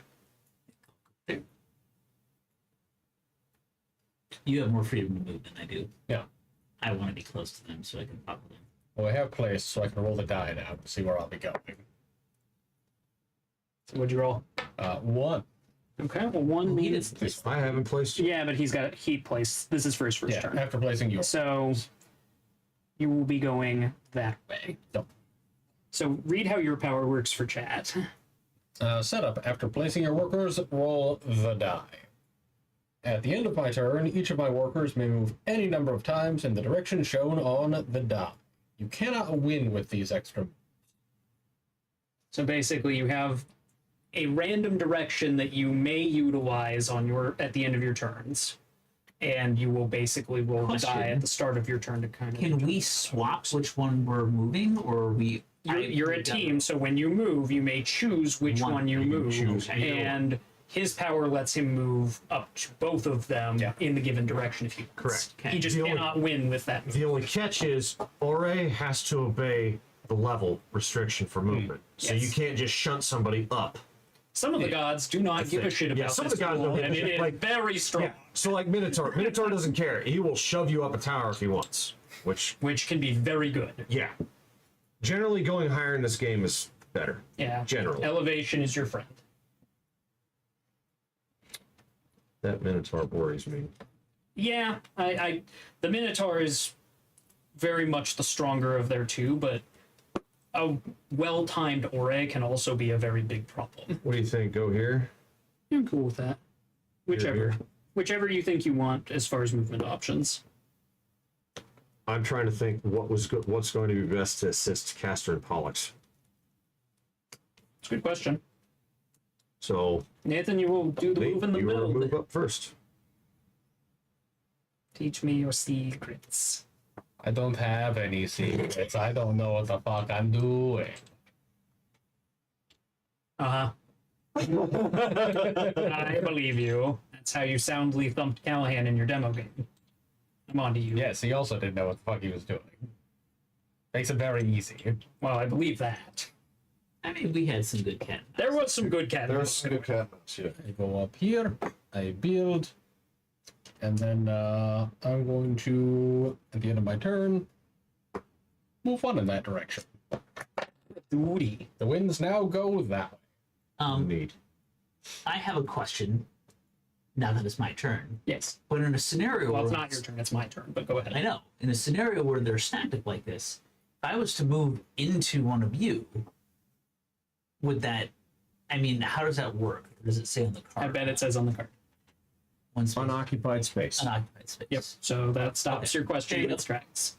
You have more freedom to move than I do. Yeah. I want to be close to them so I can talk with them. Well, I have placed, so I can roll the die now to see where I'll be going. So what'd you roll? 1. Okay, well one He means didn't place I haven't placed you. yeah, but he's got heat place. This is for his first Yeah, turn. after placing yours. So you will be going that way. Yep. So read how your power works for chat. Setup. After placing your workers, roll the die. At the end of my turn, each of my workers may move any number of times in the direction shown on the die. You cannot win with these extra. So basically you have a random direction that you may utilize on your at the end of your turns. And you will basically roll the Question. die at the start of your turn to kind of Can we swap which one we're moving, or are we? You're a team, so when you move, you may choose which one you move, choose either and his power lets him move up to both of them in the given direction if he wants. Correct. He just The only- cannot win with that. The only catch is Ore has to obey the level restriction for movement. So Yes. you can't just shunt somebody up. Some of the gods do not give a think. shit about Yeah, some of this the gods rule, don't give a and it shit, is like- very strong, So like Minotaur. Minotaur doesn't care. He will shove you up a tower if he wants. Which, which can be very good. yeah. Generally going higher in this game is better. Yeah, Generally. elevation is your friend. That Minotaur worries me. Yeah, the Minotaur is very much the stronger of their two, but a well-timed Ore can also be a very big problem. What do you think? Go here? I'm cool with that. Whichever. Here. Whichever you think you want as far as movement options. I'm trying to think what's going to be best to assist Castor and Pollux. It's a good question. So Nathan, you will do the Nate, move in the you will build. move up first. Teach me your secrets. I don't have any secrets. I don't know what the fuck I'm doing. Uh-huh. I believe you. That's how you soundly thumped Callahan in your demo game. I'm on to you. Yes, he also didn't know what the fuck he was doing. Makes it very easy. Well, I believe that. I mean, we had some good cat. There was some good cat. There's some good cabinets, yeah. I go up here, I build, and then I'm going to, at the end of my turn, move on in that direction. Duty. The winds now go that way. Neat. I have a question. Now that it's my turn, Yes. but in a scenario Well, it's where not your turn. It's my turn. But go ahead. I know, in a scenario where they're stacked up like this, if I was to move into one of you, would that? I mean, how does that work? Does it say on the card? I bet it says on the card. one space, Unoccupied space. unoccupied space. Yep. So that stops Okay. your question There you and go. distracts.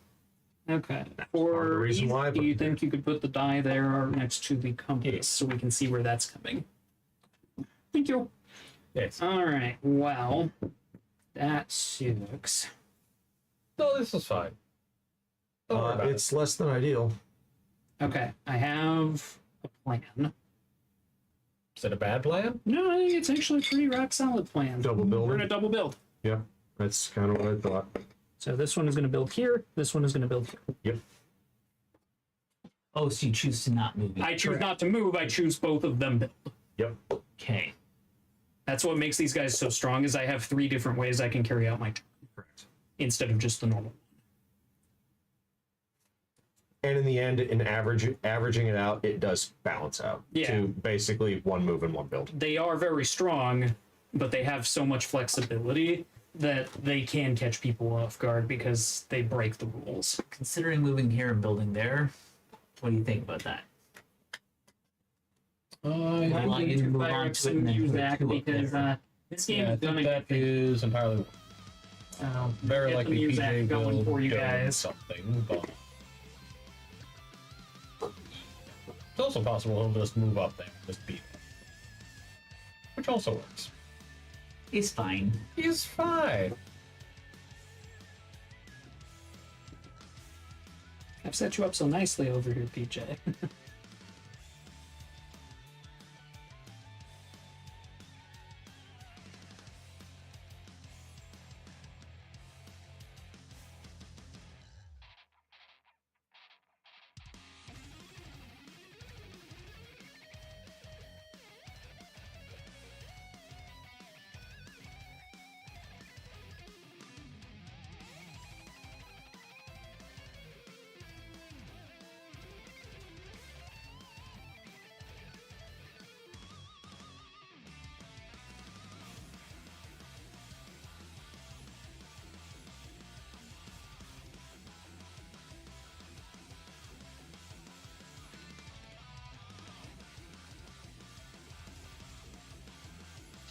Okay. part of the For reason Eve, why I do put you it there. think you could put the die there next to the compass so we can see where that's coming? Thank you. Yes. All right. Well, that sucks. No, this is fine. Don't worry about It's less than ideal. Okay. I have a plan. Is it a bad plan? No, I think it's actually a pretty rock solid plan. Double We're building? gonna double build. Yeah, that's kind of what I thought. So this one is gonna build here. This one is gonna build here. Yep. Oh, so you choose to not move. I choose not to move. I choose both of them build. Yep. Okay. That's what makes these guys so strong. Is I have 3 different ways I can carry out my turn Correct. instead of just the normal. And in the end, in averaging it out, it does balance out Yeah. to basically one move and one build. They are very strong, but they have so much flexibility that they can catch people off guard because they break the rules. Considering moving here and building there, what do you think about that? I I'm want going you to to move fire on up to it some and then put music two up because there. this game Yeah, I is gonna think that get is entirely very get the likely music PJ going will for you go guys. something, but it's also possible he'll just move up there and just be there. Which also works. He's fine. He's fine. I've set you up so nicely over here, PJ.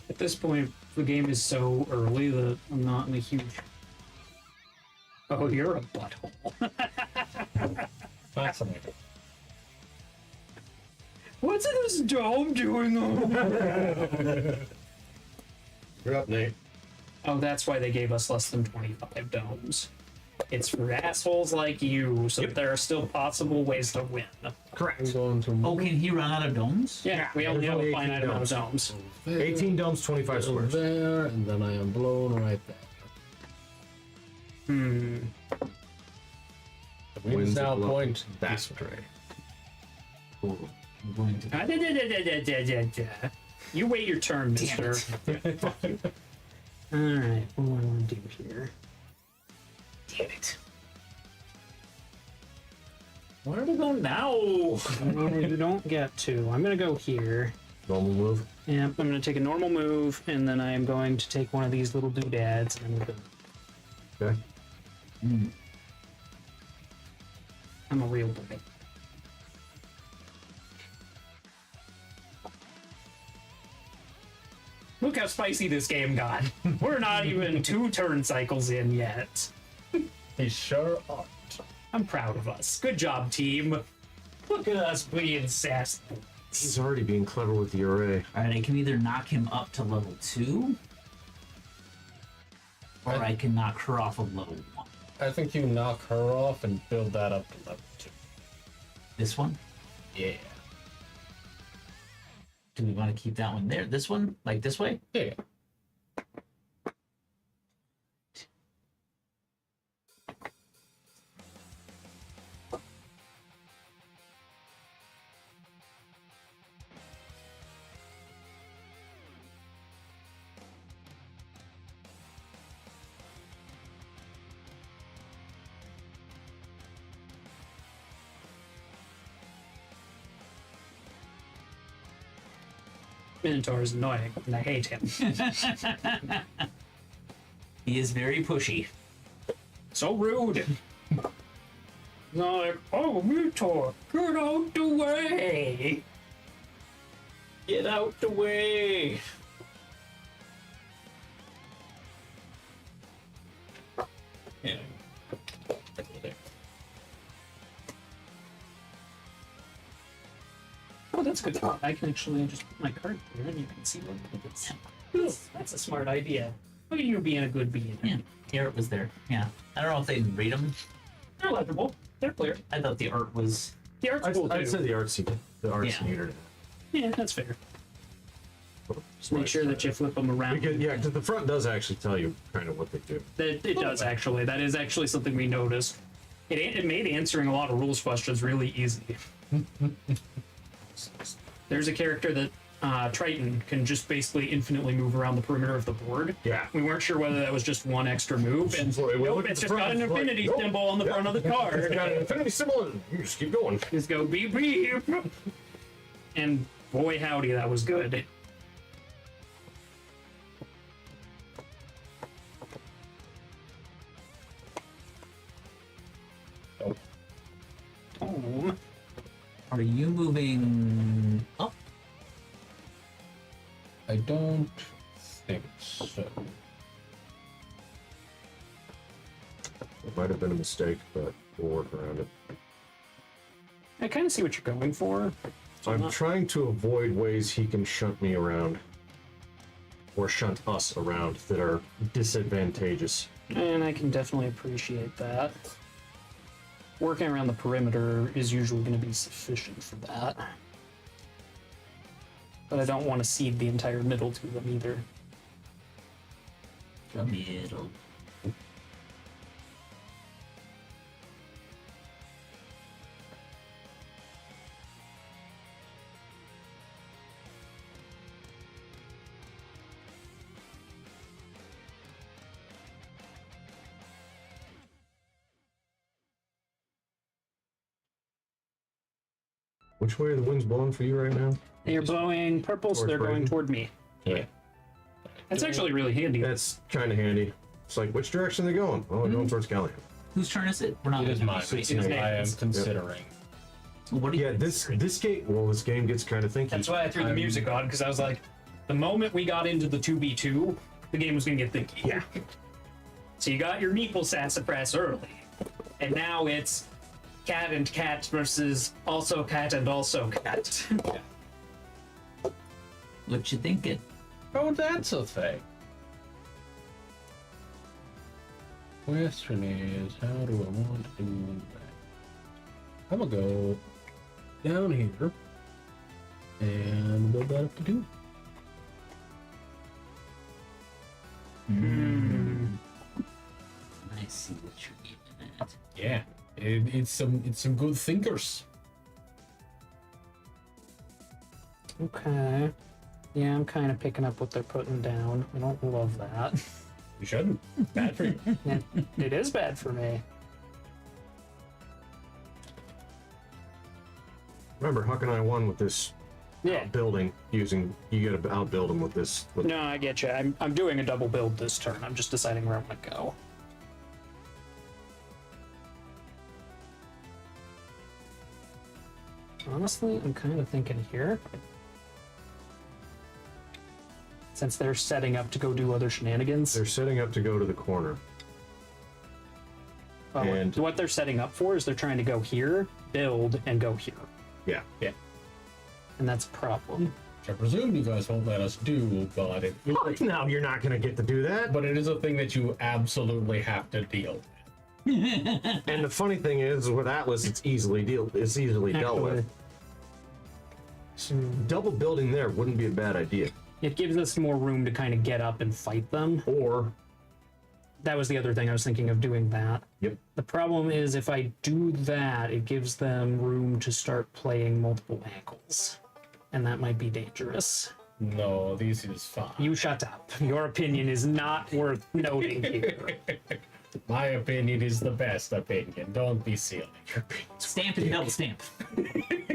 At this point, the game is so early that I'm not in a huge. Oh, you're a butthole. Fascinating. What's this dome doing over? You're up, Nate. Oh, that's why they gave us less than 25 domes. It's for assholes like you, so that there are still possible ways to win. I'm going to Oh, move can he run out of domes? Yeah, we only there's have only a 18 finite amount of domes. domes. there, 18 domes, 25 over squares. there, and then I am blown right there. Hmm. The winds now point That's this way. Cool. I'm going to. You wait your turn, Damn mister. it. Alright, what do I want to do here? Damn it. Where do we go now? You don't get to. I'm gonna go here. Normal move. Yep, I'm gonna take a normal move, and then I am going to take one of these little doodads, and I'm gonna. Okay. I'm a real boy. Look how spicy this game got. We're not even 2 turn cycles in yet. He sure are. I'm proud of us. Good job, team. Look at us being sassy. He's already being clever with the array. Alright, I can either knock him up to level 2, or I can knock her off of level 1. I think you knock her off and build that up to level 2. This one? Yeah. Do we want to keep that one there? This one? Like this way? Yeah. Minotaur is annoying, and I hate him. He is very pushy. So rude. Like, oh, Minotaur, get out the way. Get out the way. Yeah. Oh, that's good. I can actually just put my card here and you can see what it is. That's a smart idea. Look at you being a good being. Yeah, the art was there. Yeah. I don't know if they read them. They're legible. They're clear. I thought the art was. The art's cool I'd too. say the art's Yeah. neater. Yeah, that's fair. Just make sure that you flip them around. Because, yeah, because the front does actually tell you kind of what they do. It does actually. That is actually something we noticed. It made answering a lot of rules questions really easy. There's a character that Triton can just basically infinitely move around the perimeter of the board. Yeah. We weren't sure whether that was just one extra move, and So we nope, look at it's the just got front, an it's like, infinity nope, symbol on the front of the card. It's got an infinity symbol, and you just keep going. Just go beep beep. And boy howdy, that was good. Are you moving up? I don't think so. It might have been a mistake, but we'll work around it. I kind of see what you're going for. I'm trying to avoid ways he can shunt me around. Or shunt us around that are disadvantageous. And I can definitely appreciate that. Working around the perimeter is usually going to be sufficient for that. But I don't want to cede the entire middle to them either. The middle. Which way are the winds blowing for you right now? They're blowing purple, so Towards they're going Brighton? toward me. Yeah. That's actually really handy. That's kind of handy. It's like, which direction are they going? Oh, they're going towards Callahan. Whose turn is it? We're not. It is mine. It is I am Nathan's. considering. What do you Yeah, think? this game. Well, this game gets kind of thinky. That's why I threw the music on, because I was like, the moment we got into the 2v2, the game was going to get thinky. Yeah. So you got your meeple sassafras early. And now it's cat and cat versus also cat and also cat. What you thinking? Oh, that's a thing. Question is, how do I want to do that? I'm gonna go down here and build that up to 2. I see what you're getting at. Yeah, it's some good thinkers. Okay. Yeah, I'm kind of picking up what they're putting down. I don't love that. You shouldn't. Bad for you. It is bad for me. Remember, Huck and I won with this Yeah. building using. You got to outbuild him with this. With, No, I get you. I'm doing a double build this turn. I'm just deciding where I'm going to go. Honestly, I'm kind of thinking here. Since they're setting up to go do other shenanigans. They're setting up to go to the corner. and- What they're setting up for is they're trying to go here, build, and go here. Yeah. Yeah. And that's a problem. Which I presume you guys won't let us do, but No, you're not going to get to do that. but it is a thing that you absolutely have to deal with. And the funny thing is, with Atlas, it's easily dealt with. Double building there wouldn't be a bad idea. It gives us more room to kind of get up and fight them. Or, That was the other thing I was thinking of doing that. yep, The problem is if I do that, it gives them room to start playing multiple ankles. And that might be dangerous. No, this is fine. You shut up. Your opinion is not worth noting here. My opinion is the best opinion. Don't be silly. Stamp and double stamp.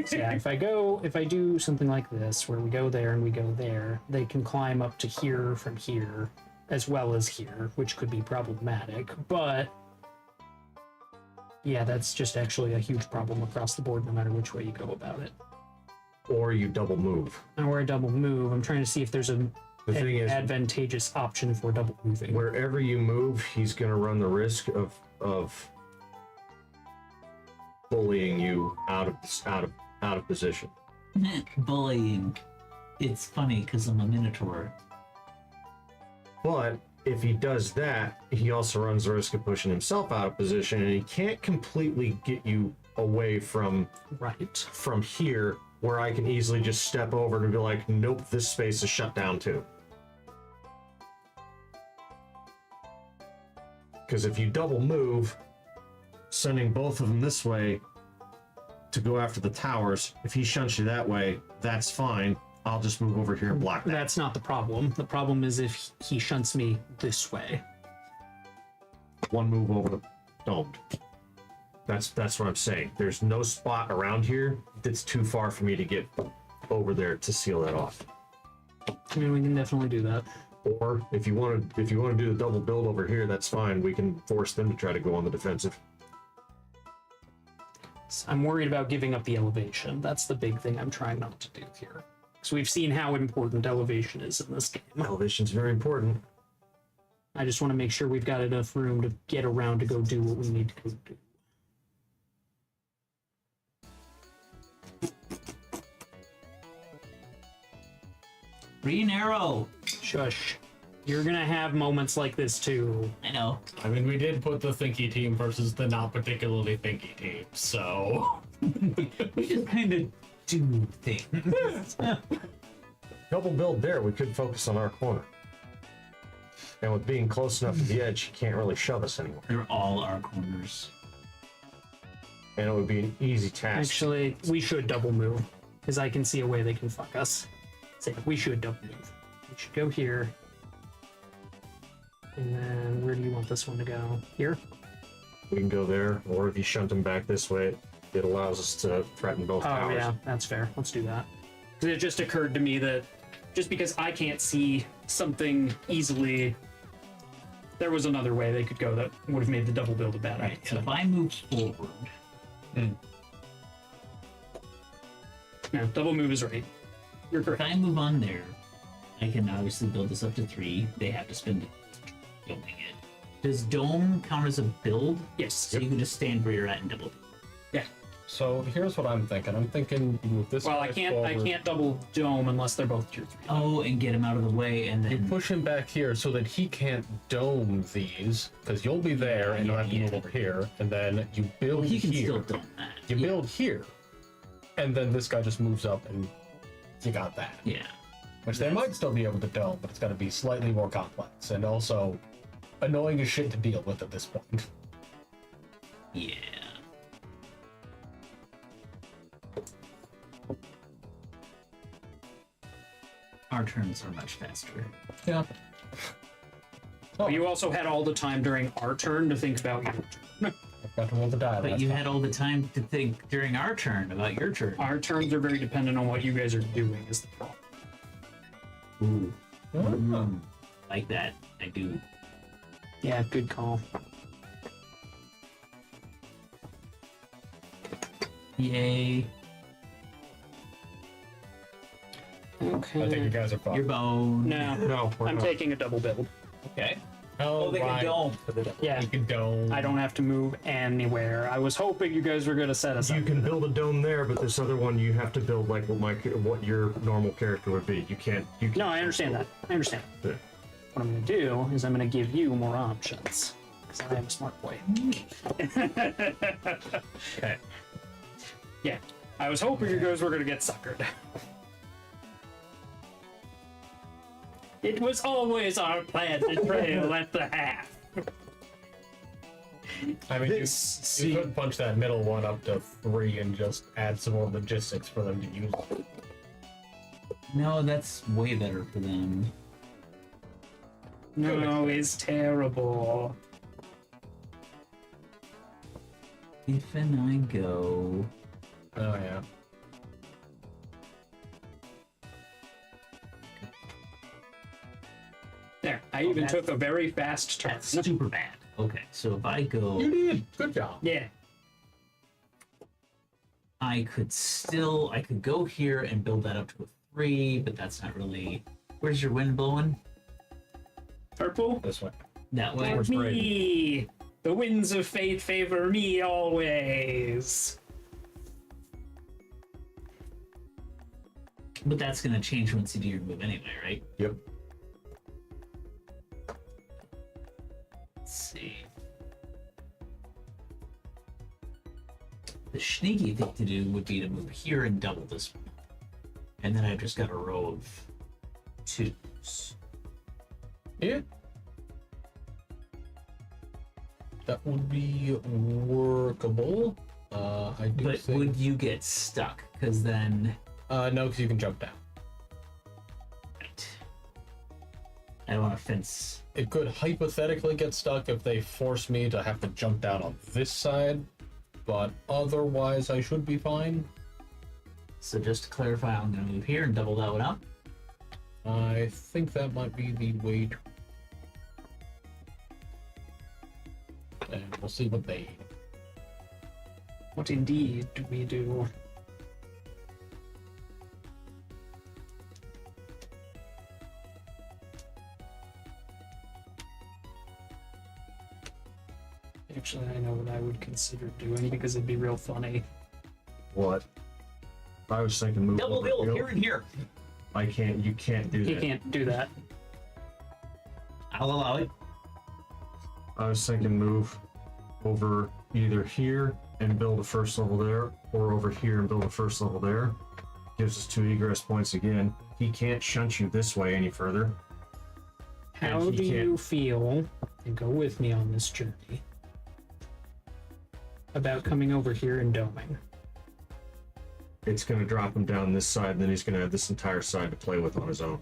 So yeah, if I do something like this, where we go there and we go there, they can climb up to here from here, as well as here, which could be problematic, but yeah, that's just actually a huge problem across the board, no matter which way you go about it. or you double move. Now we're a double move. I'm trying to see if there's an The thing is, advantageous option for double moving. wherever you move, he's going to run the risk of bullying you out of position. Bullying. It's funny because I'm a minotaur. But if he does that, he also runs the risk of pushing himself out of position, and he can't completely get you away from Right. here, where I can easily just step over and be like, nope, this space is shut down too. Because if you double move, sending both of them this way to go after the towers, if he shunts you that way, that's fine. I'll just move over here and block that. That's not the problem. The problem is if he shunts me this way. One move over the domed. That's what I'm saying. There's no spot around here that's too far for me to get over there to seal that off. I mean, we can definitely do that. Or if you want to do the double build over here, that's fine. We can force them to try to go on the defensive. I'm worried about giving up the elevation. That's the big thing I'm trying not to do here. because we've seen how important elevation is in this game. Elevation's very important. I just want to make sure we've got enough room to get around to go do what we need to go do. Green arrow. Shush. You're gonna have moments like this too. I know. I mean, we did put the thinky team versus the not particularly thinky team, so. We just kind of do things. Double build there, we could focus on our corner. And with being close enough to the edge, you can't really shove us anymore. They're all our corners. And it would be an easy task. Actually, we should double move, because I can see a way they can fuck us. So we should double move. We should go here. And then where do you want this one to go? Here? We can go there, or if you shunt them back this way, it allows us to threaten both Oh towers. yeah, that's fair. Let's do that. 'Cause it just occurred to me that just because I can't see something easily, there was another way they could go that would have made the double build a bad Right. So idea. if I move forward, No, double move is right. You're if correct. I move on there, I can obviously build this up to 3. They have to spend it building it. Does dome count as a build? Yes. So you can just stand where you're at and double. Yeah. So here's what I'm thinking. I'm thinking you move this Well, I guy can't. I forward. can't double dome unless they're both tier 3. Oh, and get him out of the way, and You then push him back here so that he can't dome these, because you'll be there and you'll have to move over here, and then you build he can here. still dome that. You Yeah. build here, and then this guy just moves up, and you got that. Yeah. Which they might still be able to dome, but it's going to be slightly more complex, and also annoying as shit to deal with at this point. Yeah. Our turns are much faster. Yeah. But you also had all the time during our turn to think about your turn. I've got to roll the die. But last you time. had all the time to think during our turn about your turn. Our turns are very dependent on what you guys are doing. Is the problem? Ooh. Oh. Like that. I do. Yeah, good call. Yay. Okay. I think you guys are Your fine. bone. No, No, we're I'm not. taking a double build. Okay. Oh, they can right. dome. Yeah, You can dome. I don't have to move anywhere. I was hoping you guys were going to set us You up. can build a dome there, but this other one you have to build like what your normal character would be. You can't. No, I understand that. I understand. Yeah. What I'm going to do is I'm going to give you more options. Because I am a smart boy. Okay. Yeah. I was hoping you guys were going to get suckered. It was always our plan to trail at the half. I mean, This- you could punch that middle one up to 3 and just add some more logistics for them to use. No, that's way better for them. No, it's terrible. If and I go. Oh, yeah. There, I even that's- took a very fast turn. That's super bad. Okay, so if I go, You did. Good job. Yeah. I could go here and build that up to a 3, but that's not really. Where's your wind blowing? Purple? This way. That way. Towards Me! The winds of fate favor me always. But that's gonna change once you do your move anyway, right? Yep. Let's see. The sneaky thing to do would be to move here and double this one. And then I've just got a row of 2s. Yeah. That would be workable. I do But think. would you get stuck? Because then. No, because you can jump down. Right. I don't want to fence. It could hypothetically get stuck if they force me to have to jump down on this side, but otherwise I should be fine. So just to clarify, I'm going to move here and double that one up. I think that might be the way to... And we'll see what they... What indeed do we do? would consider doing because it'd be real funny. What? I was thinking move Double over bill here. here and here. I can't. You can't do You that. can't do that. I'll allow it. I was thinking move over either here and build a first level there, or over here and build a first level there. Gives us 2 egress points again. He can't shunt you this way any further. How And do he you can't- feel, and go with me on this journey, about coming over here and doming? It's going to drop him down this side, and then he's going to have this entire side to play with on his own.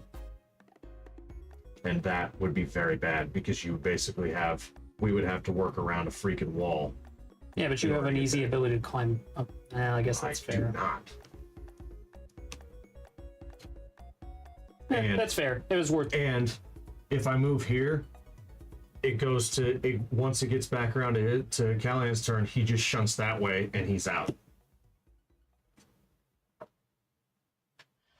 And that would be very bad because you basically have. We would have to work around a freaking wall. Yeah, but you You have an already easy did. ability to climb up. I guess that's I fair. do not. Yeah, And- that's fair. It was worth. And if I move here, it goes to it, once it gets back around to Callahan's turn, he just shunts that way and he's out.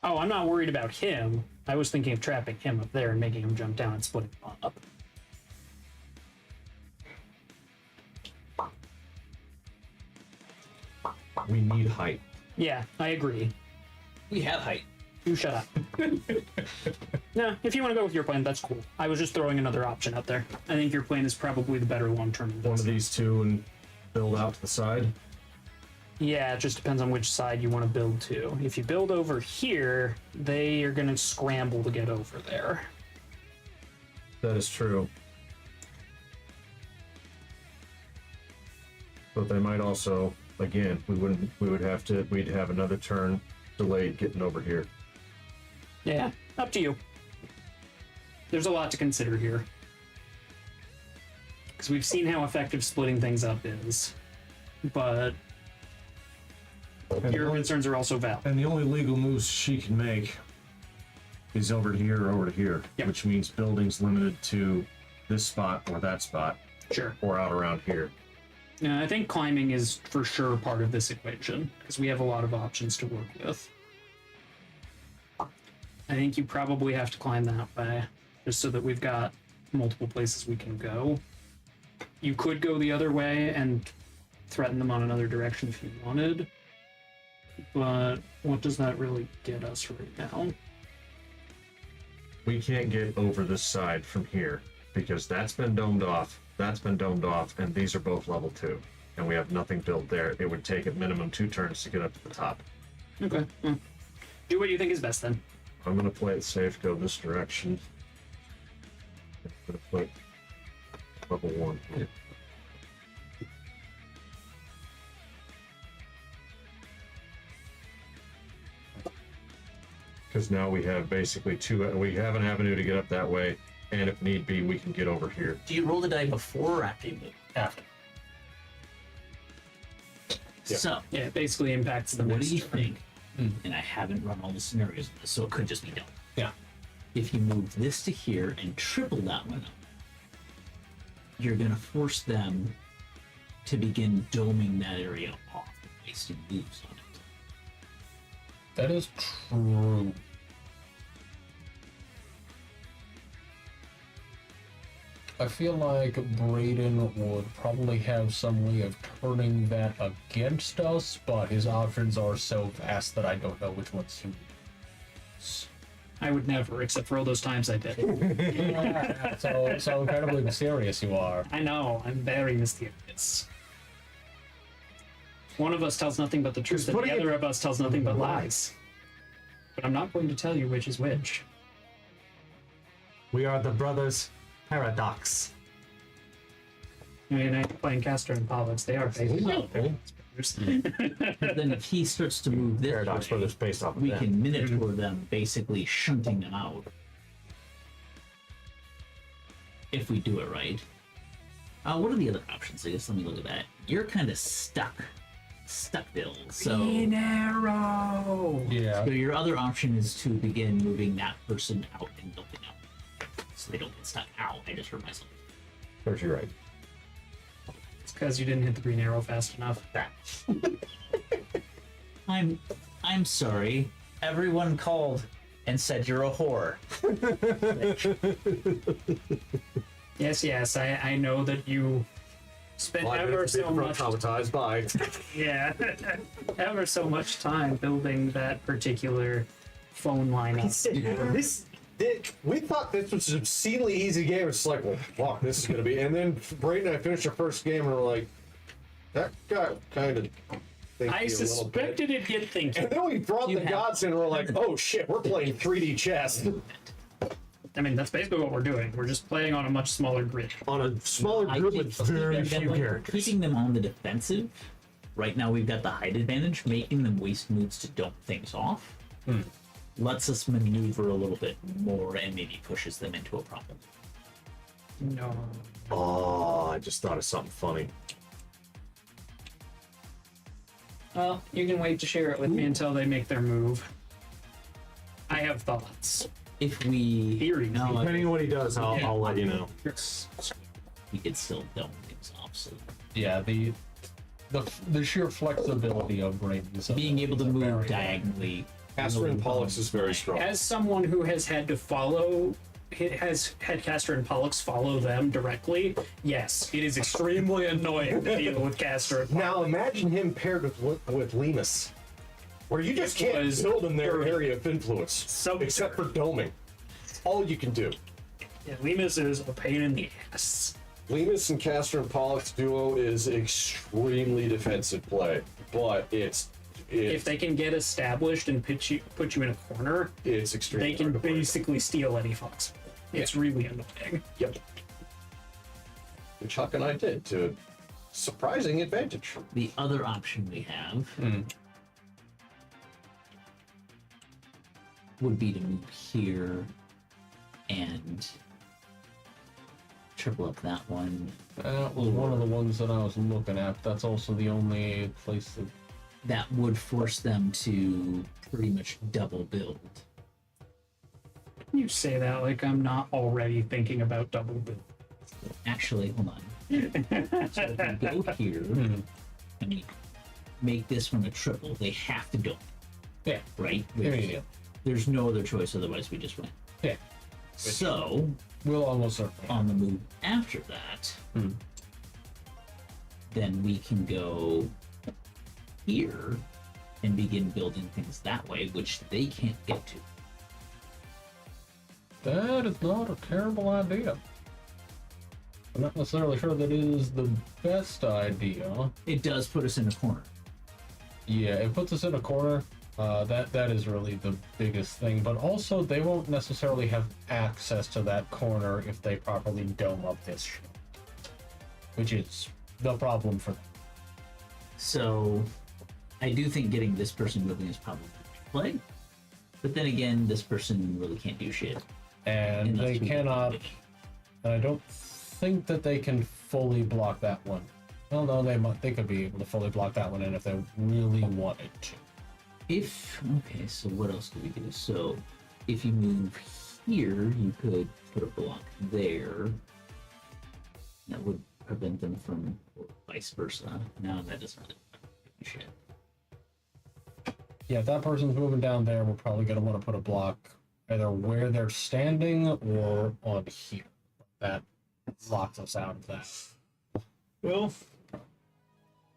Oh, I'm not worried about him. I was thinking of trapping him up there and making him jump down and splitting him up. We need height. Yeah, I agree. We have height. You shut up. No, if you want to go with your plan, that's cool. I was just throwing another option out there. I think your plan is probably the better long-term One of investment. these two and build out to the side. Yeah, it just depends on which side you want to build to. If you build over here, they are going to scramble to get over there. That is true. But they might also, again, we'd have another turn delayed getting over here. Yeah, up to you. There's a lot to consider here. Because we've seen how effective splitting things up is. But your concerns are also valid. And the only legal moves she can make is over to here or over to here, Yep. which means buildings limited to this spot or that spot Sure. or out around here. I think climbing is for sure part of this equation, because we have a lot of options to work with. I think you probably have to climb that way, just so that we've got multiple places we can go. You could go the other way and threaten them on another direction if you wanted, but what does that really get us right now? We can't get over this side from here because that's been domed off, and these are both level 2. And we have nothing built there. It would take at minimum 2 turns to get up to the top. Okay. Well, do what you think is best then. I'm gonna play it safe, go this direction. I'm gonna put level 1 here. Because now we have basically we have an avenue to get up that way, and if need be, we can get over here. Do you roll the die before or after you move? After. Yeah. So, Yeah, it basically impacts the what next do you turn. think? And I haven't run all the scenarios of this, so it could just be done. Yeah. If you move this to here and triple that one up, you're going to force them to begin doming that area off and wasting moves on it. That is true. I feel like Brayden would probably have some way of turning that against us, but his options are so vast that I don't know which ones he would use. I would never, except for all those times I did. So incredibly mysterious you are. I know, I'm very mysterious. One of us tells nothing but the truth, and the putting other of us tells nothing but lies. But I'm not going to tell you which is which. We are the brothers Paradox. I mean, I'm playing Castor and Pollux, they are basically But then if he starts to move this Paradox way, Brothers based off of we that. can minotaur them, basically shunting them out. If we do it right. What are the other options? I guess let me look at that. You're kind of stuck. Bill. So, arrow! Yeah. so your other option is to begin moving that person out and building up. So they don't get stuck. Ow, I just hurt myself. Serves you right. It's because you didn't hit the green arrow fast enough. I'm sorry. Everyone called and said you're a whore. Yes, I know that you spent Well, ever so much. traumatized by. Yeah, ever so much time building that particular phone lineup. We thought this was an obscenely easy game. It's like, well, fuck, this is gonna be. And then Braden and I finished our first game, and we're like, that got kind of. I suspected it'd get thinking. And then we brought the gods in, and we're like, oh shit, we're playing 3D chess I mean, that's basically what we're doing. We're just playing on a much smaller grid. on a smaller I group think with very few characters. keeping them on the defensive. Right now, we've got the height advantage, making them waste moves to dump things off. Lets us maneuver a little bit more and maybe pushes them into a problem. No. Oh, I just thought of something funny. Well, you can wait to share it with me until they make their move. I have thoughts. If we Theory. no, Depending on what he does, I'll let you know. we could still dump things off. So Yeah, the sheer flexibility of Braden's being able to abilities are move very good. diagonally. Castor and Pollux is very strong. As someone who has had to has had Castor and Pollux follow them directly, yes, it is extremely annoying to deal with Castor and Pollux. Now imagine him paired with Lemus, where you just It can't was build in their perfect. area of influence, So except for doming. It's all you can do. Yeah, Lemus is a pain in the ass. Lemus and Castor and Pollux duo is extremely defensive play, but If they can get established and put you in a corner, it's extremely they can hard to play. basically steal any fox. It's really annoying. Yep. Which Huck and I did to surprising advantage. The other option we have would be to move here and triple up that one. That was one of the ones that I was looking at. That's also the only place that. That would force them to pretty much double build. You say that like I'm not already thinking about double build. Actually, hold on. So if we go here and we make this one a triple, they have to go, Yeah, right? immediate. There's no other choice, otherwise we just win. Yeah, So, we'll almost certainly. on the move after that, then we can go here and begin building things that way, which they can't get to. That is not a terrible idea. I'm not necessarily sure that is the best idea. It does put us in a corner. Yeah, it puts us in a corner. That is really the biggest thing. But also, they won't necessarily have access to that corner if they properly dome up this shit. Which is the problem for them. So, I do think getting this person moving is probably the play. But then again, this person really can't do shit. And unless they we- cannot. And I don't think that they can fully block that one. Well, no, they could be able to fully block that one in if they really wanted to. Okay, so what else do we do? So, if you move here, you could put a block there. That would prevent them from, or vice versa. No, that doesn't really do shit. Yeah, if that person's moving down there, we're probably going to want to put a block either where they're standing or on here. That locks us out of that. Well,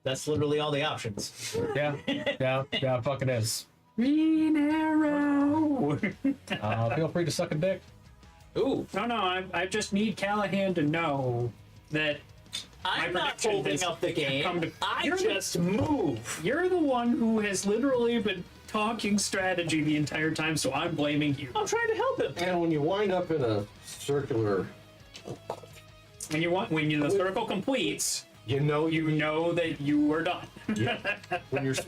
that's literally all the options. Yeah, fuck it is. Green arrow. Feel free to suck a dick. Ooh, No, I just need Callahan to know that I'm My not prediction holding is up the game. come to- I You're the- just move. you're the one who has literally been talking strategy the entire time, so I'm blaming you. I'm trying to help him. And when you wind up in a circular, When the circle completes, you know that you are done.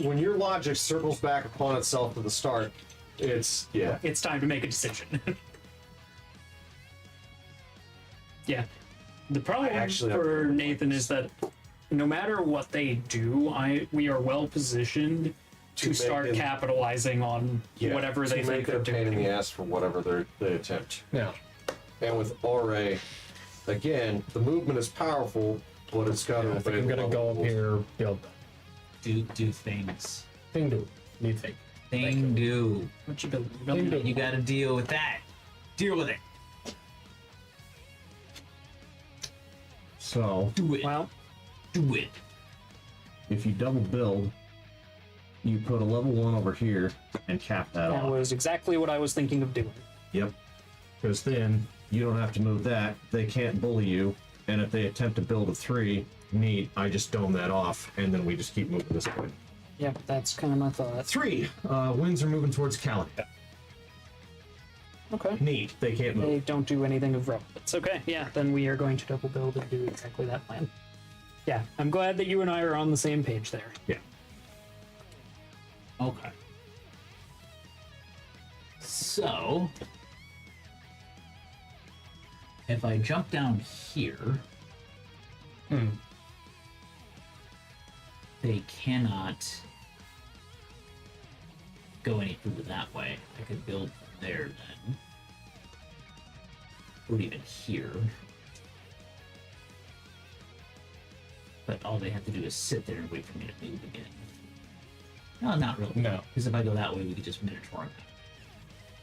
when your logic circles back upon itself to the start, it's It's time to make a decision. Yeah. The problem actually have for a good Nathan is that no matter what they do, we are well positioned to make start it- capitalizing on whatever they to think make it they're a pain in doing. the ass for whatever they attempt. Yeah. And with RA, again, the movement is powerful, but it's got to I think I'm going to go up here, build that. Do things. Thing do. Need thing. Thing do. What you building? You Thing building do. You gotta deal with that. Deal with it. So, Do it. Well, Do it. If you double build, you put a level 1 over here and cap that That off. was exactly what I was thinking of doing. Yep. Because then you don't have to move that. They can't bully you. And if they attempt to build a 3, neat, I just dome that off, and then we just keep moving this way. Yep, that's kind of my thought. 3, winds are moving towards Cali. Okay. Neat, they can't They move. don't do anything of relevance. Okay, yeah, then we are going to double build and do exactly that plan. Yeah, I'm glad that you and I are on the same page there. Yeah. Okay. So, if I jump down here, they cannot go any further that way. I could build from there then. Or even here. But all they have to do is sit there and wait for me to move again. No, not really. No. Because if I go that way, we could just Minotaur them.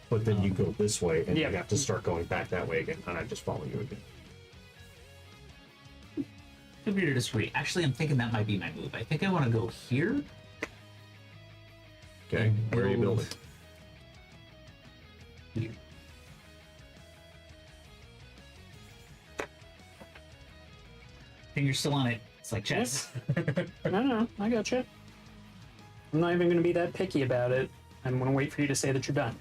But then you go this way, and Yeah. you have to start going back that way again, and I just follow you again. Agree to disagree. Actually, I'm thinking that might be my move. I think I want to go here. Okay, And where are you build building? Here. Finger's still on it. It's like chess. No, I gotcha. I'm not even going to be that picky about it. I'm going to wait for you to say that you're done.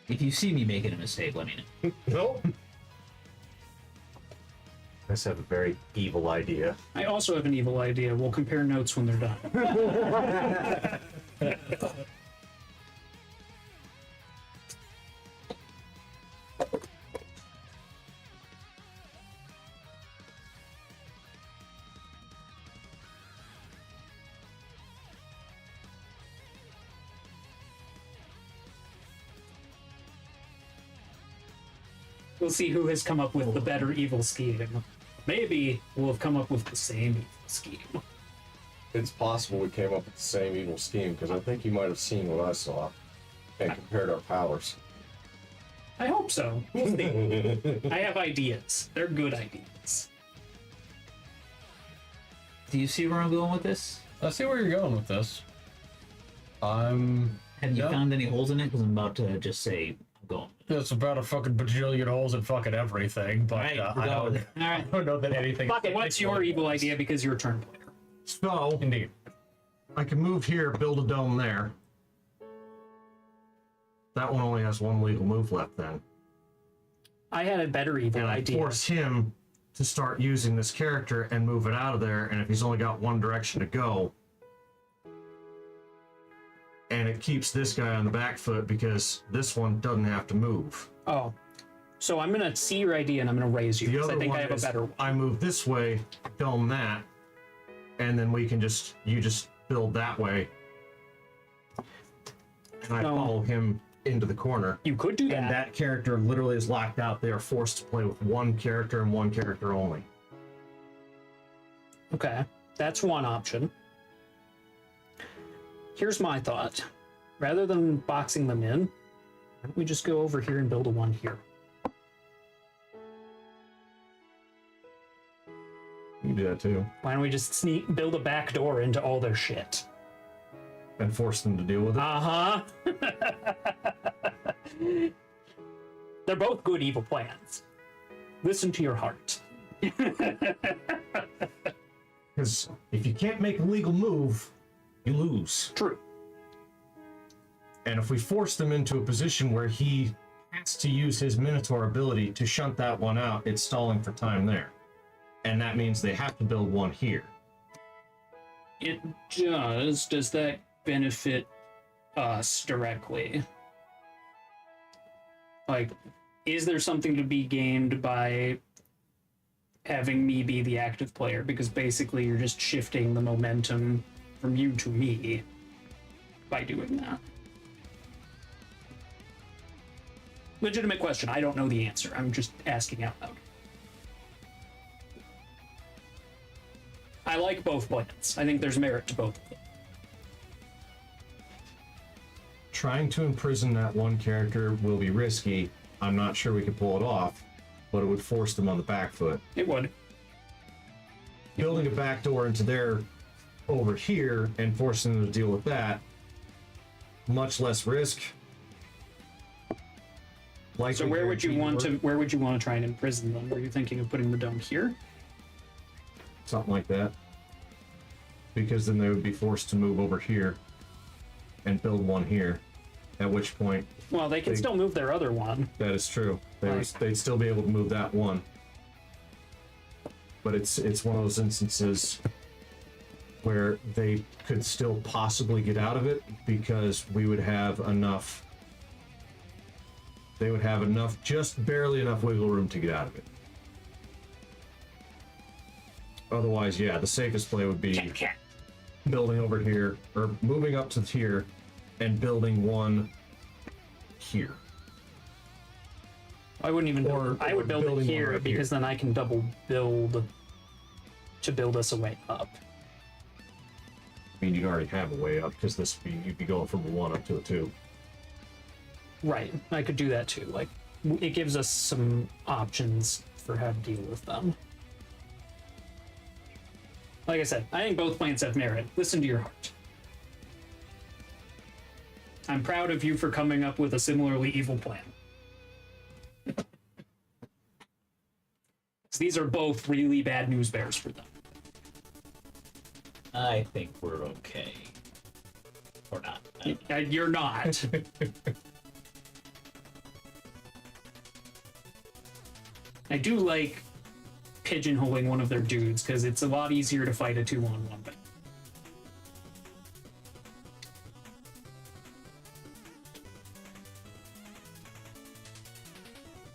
If you see me making a mistake, let me know. No. I just have a very evil idea. I also have an evil idea. We'll compare notes when they're done. We'll see who has come up with the better evil scheme. Maybe we'll have come up with the same evil scheme. It's possible we came up with the same evil scheme because I think you might have seen what I saw and compared our powers. I hope so. We'll see. I have ideas. They're good ideas. Do you see where I'm going with this? I see where you're going with this. I'm. Have you Yeah. found any holes in it? Because I'm about to just say I'm going. It's about a fucking bajillion holes in fucking everything, but Alright, I we're going with don't, it. Alright. I don't know that anything. Fuck it. What's your evil idea because you're a turn player? So, indeed. I can move here, build a dome there. That one only has one legal move left then. I had a better evil And I idea. force him to start using this character and move it out of there, and if he's only got one direction to go, and it keeps this guy on the back foot because this one doesn't have to move. Oh. So I'm going to see your idea and I'm going to raise you The because other I think one I have a is better one. I move this way, dome that, and then we can you just build that way. And I No. follow him into the corner. You could do And that. that character literally is locked out. They are forced to play with one character and one character only. Okay. That's one option. Here's my thought. Rather than boxing them in, why don't we just go over here and build a one here? You can do that too. Why don't we just build a back door into all their shit? And force them to deal with it. Uh-huh. They're both good evil plans. Listen to your heart. Because if you can't make a legal move, you lose. True. And if we force them into a position where he has to use his Minotaur ability to shunt that one out, it's stalling for time there. And that means they have to build one here. It does. Does that benefit us directly? Like, is there something to be gained by having me be the active player? Because basically you're just shifting the momentum from you to me by doing that. Legitimate question. I don't know the answer. I'm just asking out loud. I like both plans. I think there's merit to both of them. trying to imprison that one character will be risky. I'm not sure we could pull it off, but it would force them on the back foot. It would. Building a back door into their over here and forcing them to deal with that, much less risk. So where would you want to try and imprison them? Were you thinking of putting the dome here? Something like that. Because then they would be forced to move over here and build one here. At which point... Well, they can still move their other one. That is true. They'd still be able to move that one. But it's one of those instances where they could still possibly get out of it because we would have enough... They would have enough, just barely enough wiggle room to get out of it. Otherwise, yeah, the safest play would be building over here, or moving up to here, and building one here. I wouldn't even. I would build it here because then I can double build to build us a way up. I mean, you'd already have a way up because you'd be going from a 1 up to a 2. Right, I could do that too. Like, it gives us some options for how to deal with them. Like I said, I think both plans have merit. Listen to your heart. I'm proud of you for coming up with a similarly evil plan. These are both really bad news bears for them. I think we're okay. Or not. You're not. I do like pigeonholing one of their dudes because it's a lot easier to fight a 2-on-1.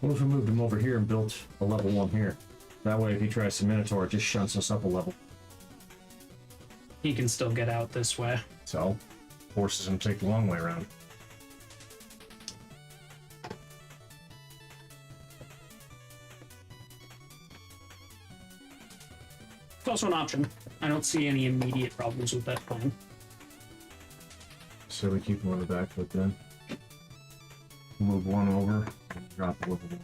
What if we moved him over here and built a level 1 here? That way, if he tries to Minotaur, it just shunts us up a level. He can still get out this way. So, forces him to take the long way around. It's also an option. I don't see any immediate problems with that plan. So we keep him on the back foot then. Move one over, and drop a level 1.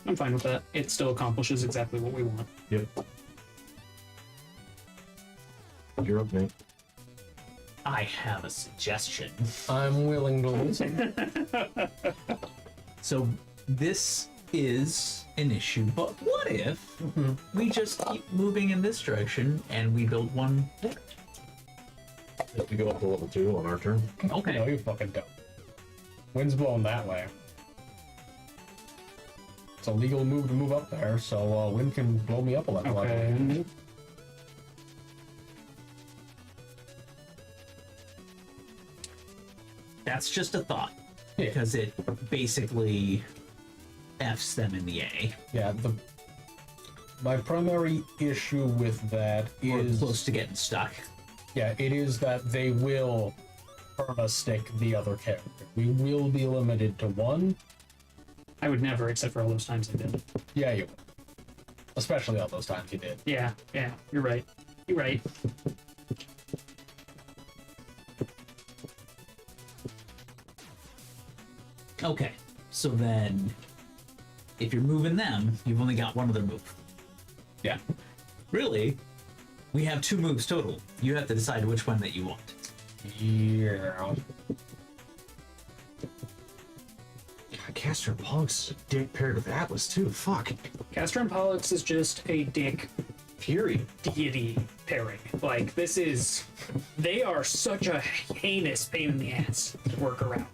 I'm fine with that. It still accomplishes exactly what we want. Yep. You're up, Nate. I have a suggestion. I'm willing to listen. So this is an issue, but what if we just keep moving in this direction and we build one there? If we go up to level 2 on our turn. Okay. No, you fucking don't. Wind's blowing that way. It's a legal move to move up there, so wind can blow me up a level. Okay. That's just a thought. Yeah. Because it basically F's them in the A. Yeah, my primary issue with that We're is close to getting stuck. yeah, it is that they will perma stick the other character. We will be limited to one. I would never, except for all those times I did. Yeah, you will. Especially all those times you did. Yeah, you're right. You're right. Okay, so then if you're moving them, you've only got one other move. Yeah. Really, we have 2 moves total. You have to decide which one that you want. Yeah. God, Castor and Pollux is a dick paired with Atlas too. Fuck. Castor and Pollux is just a dick Fury. deity pairing. Like, this is... They are such a heinous pain in the ass to work around.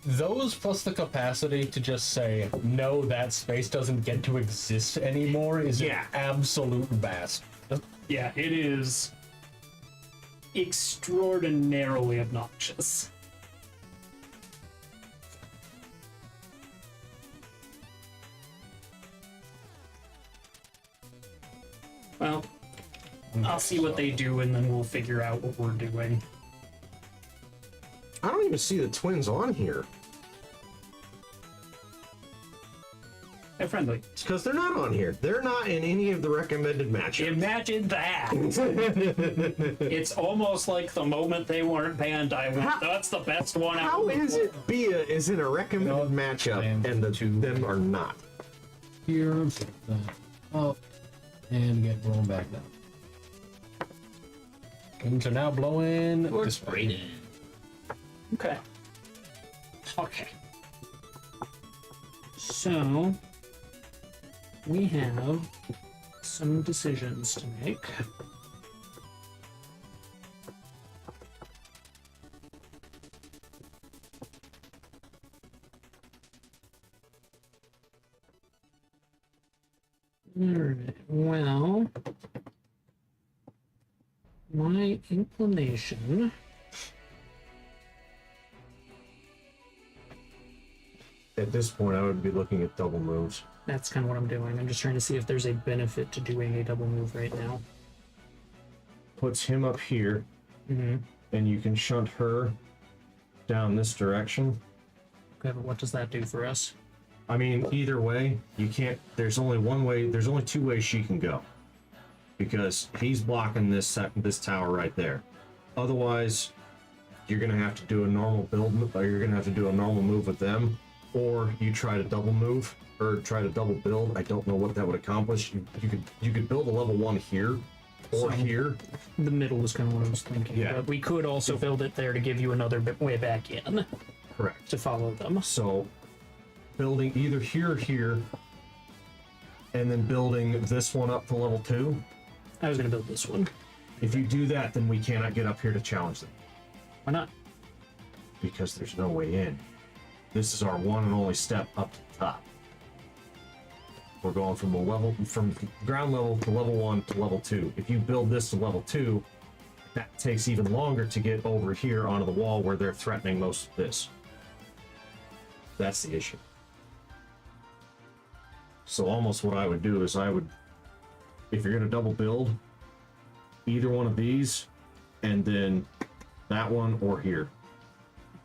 Those plus the capacity to just say, no, that space doesn't get to exist anymore is Yeah. an absolute bastard. Yeah, it is extraordinarily obnoxious. Well, I'll see what they do and then we'll figure out what we're doing. I don't even see the twins on here. They're friendly. It's because they're not on here. They're not in any of the recommended matchups. Imagine that. It's almost like the moment they weren't banned, I went, that's the best one out. How is it Bia is in a recommended matchup and the two them are not? Here, pick that up, and get blown back down. Winds are now blowing this way. Brayden. Okay. Okay. So, we have some decisions to make. Alright, well, my inclination. At this point, I would be looking at double moves. That's kind of what I'm doing. I'm just trying to see if there's a benefit to doing a double move right now. Puts him up here, Mm-hmm. and you can shunt her down this direction. Okay, but what does that do for us? I mean, either way, you can't. There's only one way. There's only two ways she can go, because he's blocking this tower right there. Otherwise, you're gonna have to do a normal build, or you're gonna have to do a normal move with them, or you try to double move or try to double build. I don't know what that would accomplish. You could build a level 1 here or here. The middle was kind of what I was thinking. Yeah. But we could also build it there to give you another way back in Correct. to follow them. So, building either here or here, and then building this one up to level 2. I was going to build this one. If you do that, then we cannot get up here to challenge them, Why not? because there's no way in. This is our one and only step up to the top. We're going from ground level to level 1 to level 2. If you build this to level 2, that takes even longer to get over here onto the wall where they're threatening most of this. That's the issue. So almost what I would do is if you're gonna double build, either one of these, and then that one or here.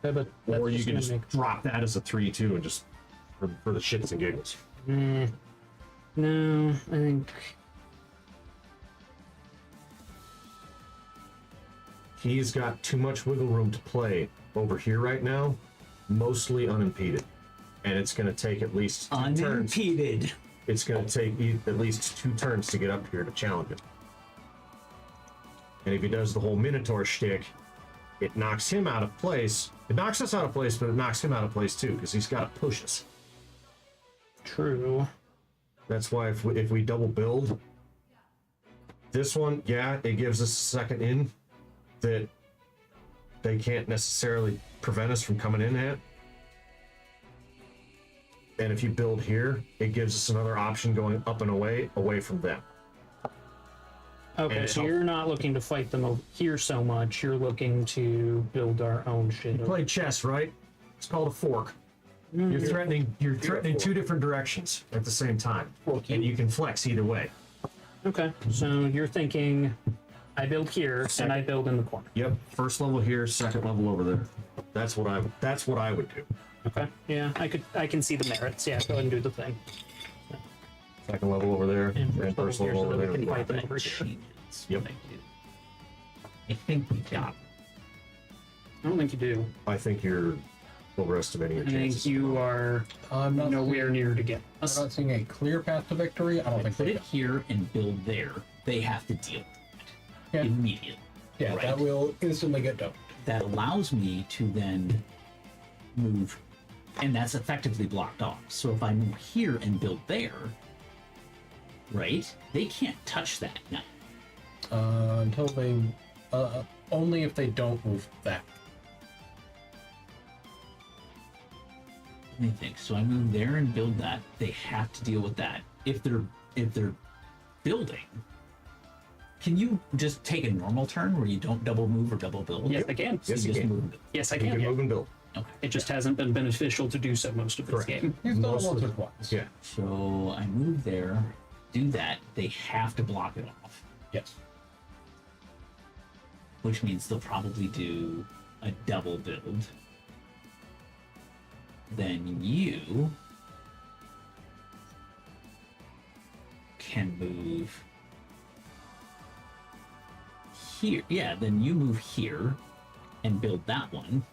Okay, but that's Or you just can gonna just make... drop that as a 3-2 and just for the shits and giggles. No, I think... He's got too much wiggle room to play over here right now, mostly unimpeded. And it's going to take at least 2 turns. Unimpeded. It's going to take at least 2 turns to get up here to challenge him. And if he does the whole Minotaur shtick, it knocks him out of place. It knocks us out of place, but it knocks him out of place too, because he's got to push us. True. That's why if we double build, this one, yeah, it gives us a second in that they can't necessarily prevent us from coming in at. And if you build here, it gives us another option going up and away from them. Okay, And so so- you're not looking to fight them over here so much. You're looking to build our own shit. Play chess, right? It's called a fork. You're threatening 2 different directions at the same time. And you can flex either way. Okay, so you're thinking I build here and I build in the corner. Yep. First level here, second level over there. That's what I would do. Okay. Yeah, I can see the merits. Yeah, go ahead and do the thing. Second level over there, and first here level so over that we can there. fight them over here. Changes. Yep. what I do. I think we got it. I don't think you do. I think you're overestimating your I think chances. you are I'm not, nowhere near to get I'm us. not seeing a clear path to victory. I don't think Put they it here and build there. They have to deal with Yeah. it immediately. Yeah, right? that will instantly get done. That allows me to then move, and that's effectively blocked off. So if I move here and build there, right, they can't touch that now. Until they, only if they don't move that. Let me think. So I move there and build that. They have to deal with that. If they're building, can you just take a normal turn where you don't double move or double build? Yes, I can. So Yes, you you just can. move and build. Yes, I You can. can Yeah. move and build. Okay. It just hasn't been beneficial to do so most of this Correct. game. He's done it Most once of or twice. Yeah. So I move there, do that. They have to block it off, Yes. which means they'll probably do a double build. Then you can move here. Yeah, then you move here and build that one,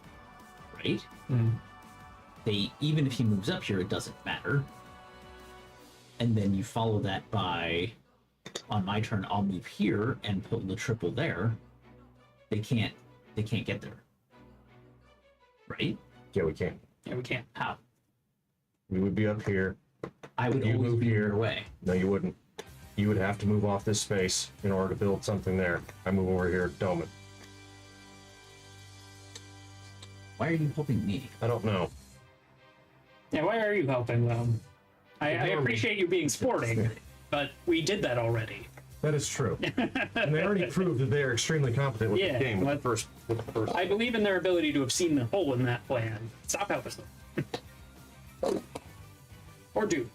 right? Even if he moves up here, it doesn't matter. And then you follow that by, on my turn, I'll move here and put the triple there. They can't get there, right? Yeah, we can't. Yeah, we can't. How? We would be up here. I would You always move be in here. your way. No, you wouldn't. You would have to move off this space in order to build something there. I move over here, dome it. Why are you helping me? I don't know. Yeah, why are you helping them? I Ignore me. appreciate you being sporting, but we did that already. That is true. And they already proved that they are extremely competent with Yeah, the game. but- With the first. I believe in their ability to have seen the hole in that plan. Stop helping them. Or do.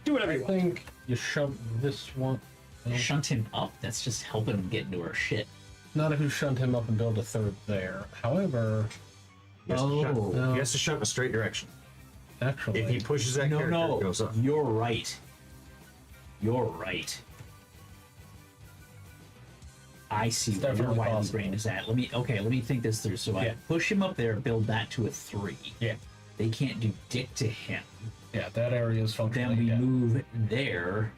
Do whatever I you want. think you shove this one. Shunt him up. That's just helping him get into our shit. Not if you shunt him up and build a third there. However, He has to shut- Oh. he has to shut in a straight direction. actually, If he pushes that No, character, no, it goes up. you're right. You're right. I see It's where your definitely wily possible. brain is at. Let me think this through. So I Yeah. push him up there, build that to a 3. yeah, They can't do dick to him. yeah, that area is Then functionally we dead. move there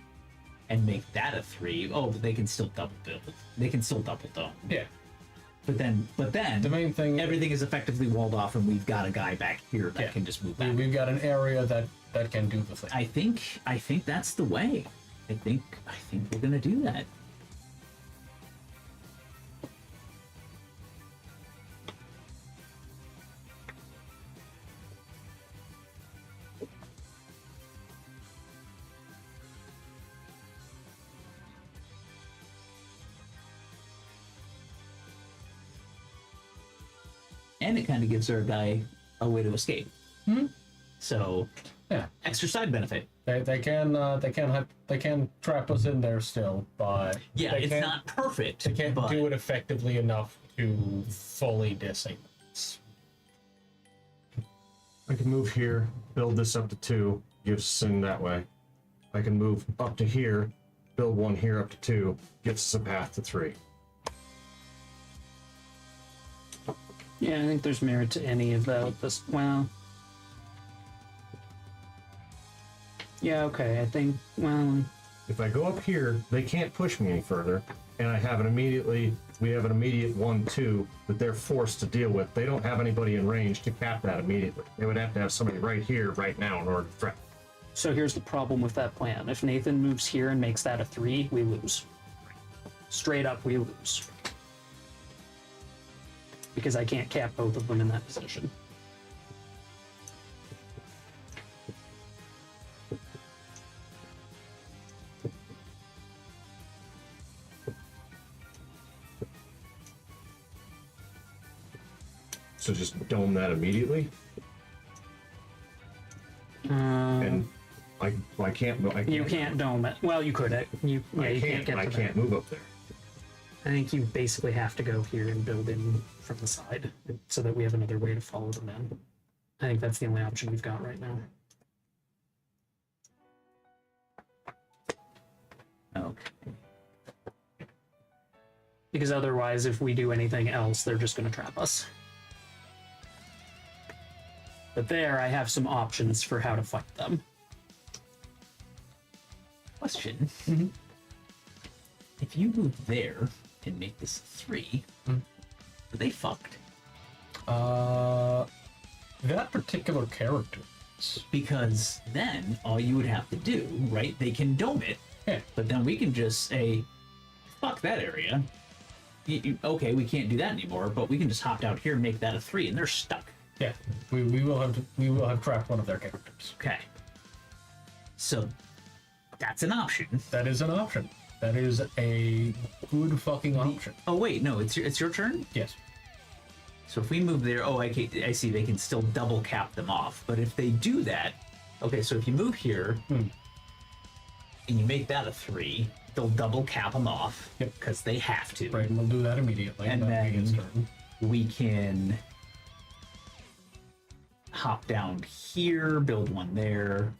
and make that a 3. Oh, but they can still double build. They can still double dome. Yeah, But then the main thing. everything is effectively walled off, and we've got a guy back here that Yeah. can just move we- back. we've got an area that can do the thing. I think that's the way. I think we're gonna do that. And it kind of gives our guy a way to escape. So, Yeah. extra side benefit. They can trap us in there still, but Yeah, they it's can't, not perfect. they can't but do it effectively enough to fully disable us. I can move here, build this up to 2, gives us in that way. I can move up to here, build one here up to 2, gives us a path to 3. Yeah, I think there's merit to any of that. This, well, yeah, okay. I think, well, If I go up here, they can't push me any further, and we have an immediate 1-2 that they're forced to deal with. They don't have anybody in range to cap that immediately. They would have to have somebody right here, right now, in order to threaten. so here's the problem with that plan. If Nathan moves here and makes that a 3, we lose. Straight up, we lose. Because I can't cap both of them in that position. So just dome that immediately, and I can't. You can't dome it. Well, you could. You can't get I to can't that. move up there. I think you basically have to go here and build in from the side so that we have another way to follow them in. I think that's the only option we've got right now. Okay. Because otherwise, if we do anything else, they're just going to trap us. But there, I have some options for how to fight them. Question. If you move there and make this 3, are they fucked? That particular character. Because then all you would have to do, right? They can dome it, Yeah. but then we can just say, fuck that area. Okay, we can't do that anymore, but we can just hop out here and make that a 3, and they're stuck. Yeah, we will have trapped one of their characters. Okay. So that's an option. That is an option. That is a good fucking option. Oh wait, no, it's your turn. Yes. So if we move there, I see they can still double cap them off. But if they do that, okay, so if you move here and you make that a 3, they'll double cap them off because they have to. Right, and we'll do that immediately. And that'll be his then turn. we can hop down here, build one there.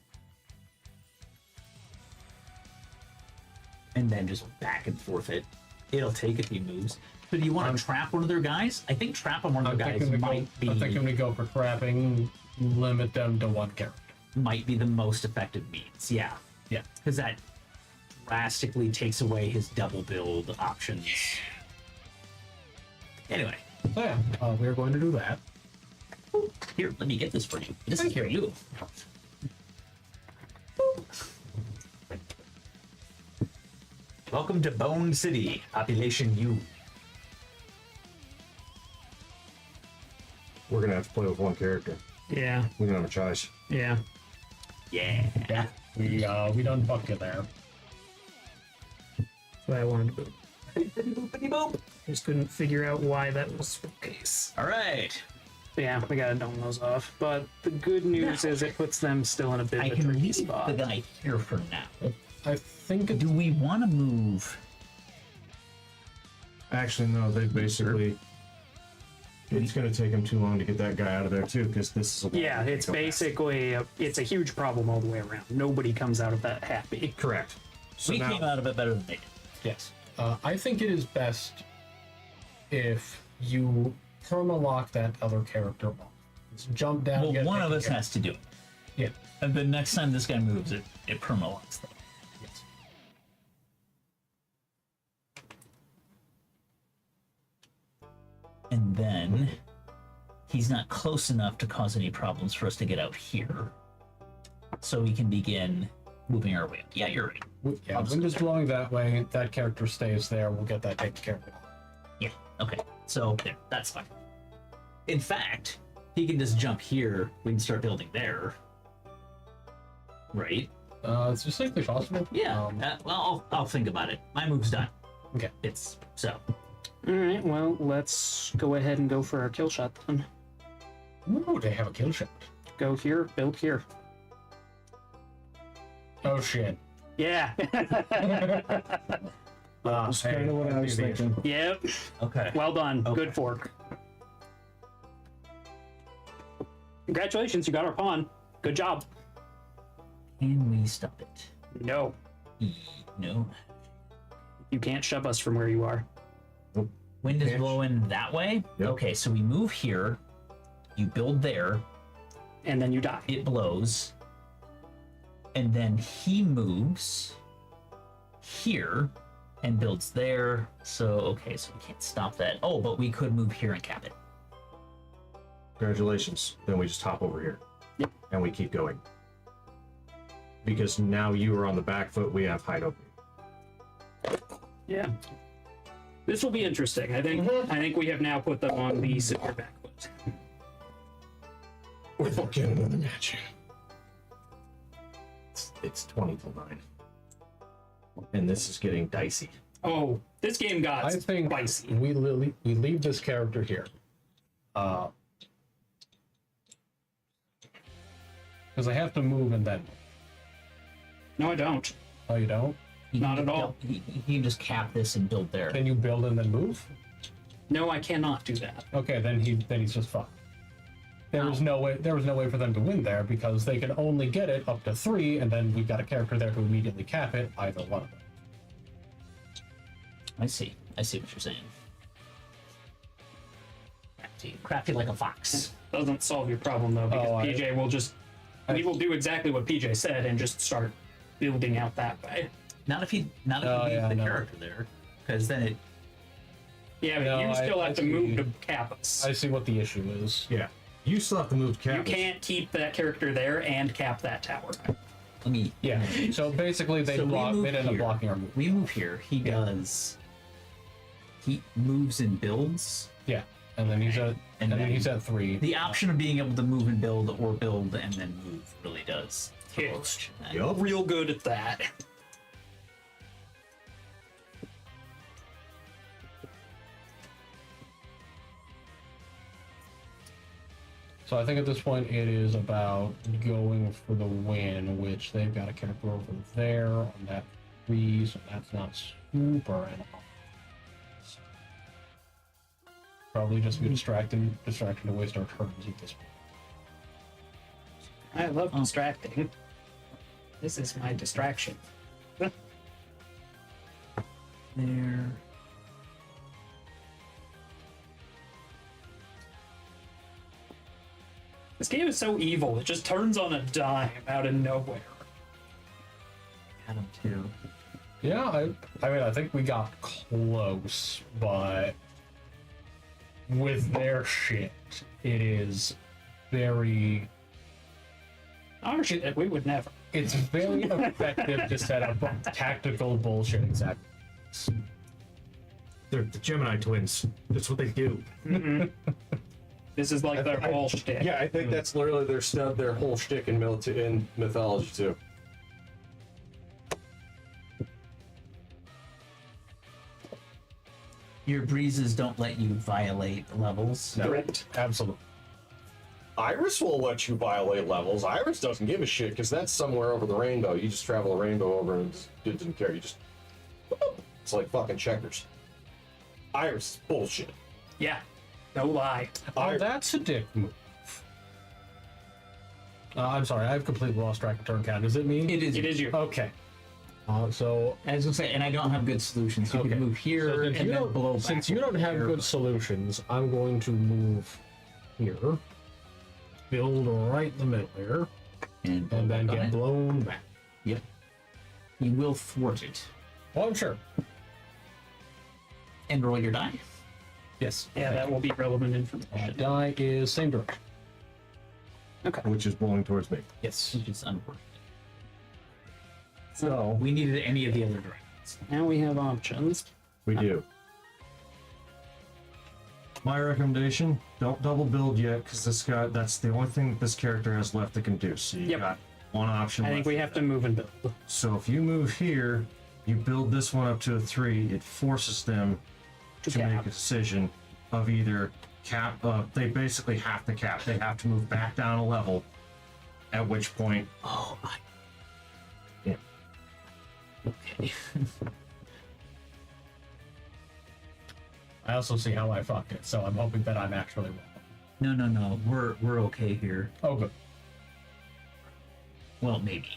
and then just back and forth it. It'll take a few moves. So do you want to trap one of their guys? I think trap on one of their guys I'm thinking we go for trapping, limit them to one character. Might be the most effective means. Yeah. Yeah. Because that drastically takes away his double build options. Anyway, So yeah, we're going to do that. here, let me get this for you. This Thank is for you. Welcome to Bone City, population U. We're gonna have to play with one character. Yeah, We don't have a choice. yeah. Yeah. Yeah, we done fucked you there. That's what I wanted to do. Just couldn't figure out why that was the case. All right. Yeah, we gotta dome those off. But the good news is it puts them still in a bit I of a can tricky leave spot. the guy here for now. I think it, Do we want to move? Actually, no. They basically. It's gonna take them too long to get that guy out of there too, because this is. Yeah, it's basically it's a huge problem all the way around. Nobody comes out of that happy. Correct. So We now, came out of it better than they did. yes. I think it is best if you perma-lock that other character off. Just jump down. Well, get one of taken us care has to do it. Yeah. And the next time this guy moves, it perma-locks them. Yes. And then he's not close enough to cause any problems for us to get out here. So we can begin moving our way up. Yeah, you're right. Yeah, wind is blowing that way. That character stays there. We'll get that taken care of. Yeah, okay. So there, that's fine. In fact, he can just jump here. We can start building there. Right? It's distinctly possible. Yeah. Well, I'll think about it. My move's done. Okay. It's so. All right, well, let's go ahead and go for our kill shot then. Ooh, they have a kill shot. Go here, build here. Oh shit. Yeah. That's kind of what I was thinking. Yep. Okay. Well done. Okay. Good fork. Congratulations, you got our pawn. Good job. Can we stop it? No, No. you can't shove us from where you are. Wind is Can't. blowing that way? Yep. Okay, so we move here. You build there. And then you die. It blows. And then he moves here and builds there. So, okay, so we can't stop that. Oh, but we could move here and cap it. Congratulations. Then we just hop over here. Yep. And we keep going. Because now you are on the back foot, we have hide open. Yeah. This will be interesting. I think we have now put them on the severe back foot. We're looking at another match. It's 20 till 9. And this is getting dicey. Oh, this game got I think spicy. we leave this character here. Because I have to move and then. No, I don't. Oh, you don't? Not at all. He can just cap this and build there. Can you build and then move? No, I cannot do that. Okay, then he's just fucked. There was no way for them to win there because they can only get it up to 3, and then we've got a character there to immediately cap it, either one of them. I see what you're saying. Crafty like a fox. Doesn't solve your problem though, because Oh, PJ will just we will do exactly what PJ said and just start building out that way. Not if you leave the character there, because then it. Yeah, but No, you still I have to see. move to cap us. I see what the issue is. Yeah. You still have to move to You cap. can't keep that character there and cap that tower. Let me. Yeah. So basically, they So we block. move They end up here. blocking our move. We move here. He does. He moves and builds. Yeah. And then he's at. And then he's at 3. The option of being able to move and build, or build and then move, really does. It's Yup. real good at that. So I think at this point it is about going for the win, which they've got a character over there on that 3, so that's not super enough. Probably just be distracting to waste our turns at this point. I love distracting. This is my distraction. there. This game is so evil. It just turns on a dime out of nowhere. Got him too. Yeah, I mean, I think we got close, but with their shit, it is very. Our shit, we would never. It's very effective to set up tactical bullshit exactly. They're the Gemini twins. That's what they do. This is like their whole shtick. Yeah, I think that's literally their whole shtick in mythology too. Your breezes don't let you violate levels. Correct. Absolutely. Iris will let you violate levels. Iris doesn't give a shit because that's somewhere over the rainbow. You just travel a rainbow over and it doesn't care. You just it's like fucking checkers. Iris is bullshit. Yeah. No lie. Oh, that's a dick move. I'm sorry, I've completely lost track of turn count. Does it mean? It is. It is you. Okay. So I was gonna say, and I don't have good solutions. You Okay. can move here So and then blow back. since you don't have here. good solutions, I'm going to move here, build right in the middle here, and and then blow back on get it. blown back. Yep. You will thwart it Oh, I'm sure. and roll your die. Yes. Yeah, that will be relevant That information. die is same direction. Which is blowing towards me. Yes. Which is unfortunate. So We needed any of the other directions. Now we have options. we do. My recommendation: don't double build yet, because that's the only thing that this character has left that can do. So you Yep. got one option. I think left. we have to move and build. So if you move here, you build this one up to a 3. It forces them to make a cap. decision of either cap. They basically have to cap. They have to move back down a level. At which point, Oh, yeah. okay. I also see how I fucked it, so I'm hoping that I'm actually wrong. No. We're okay here. Oh, good. Well, maybe.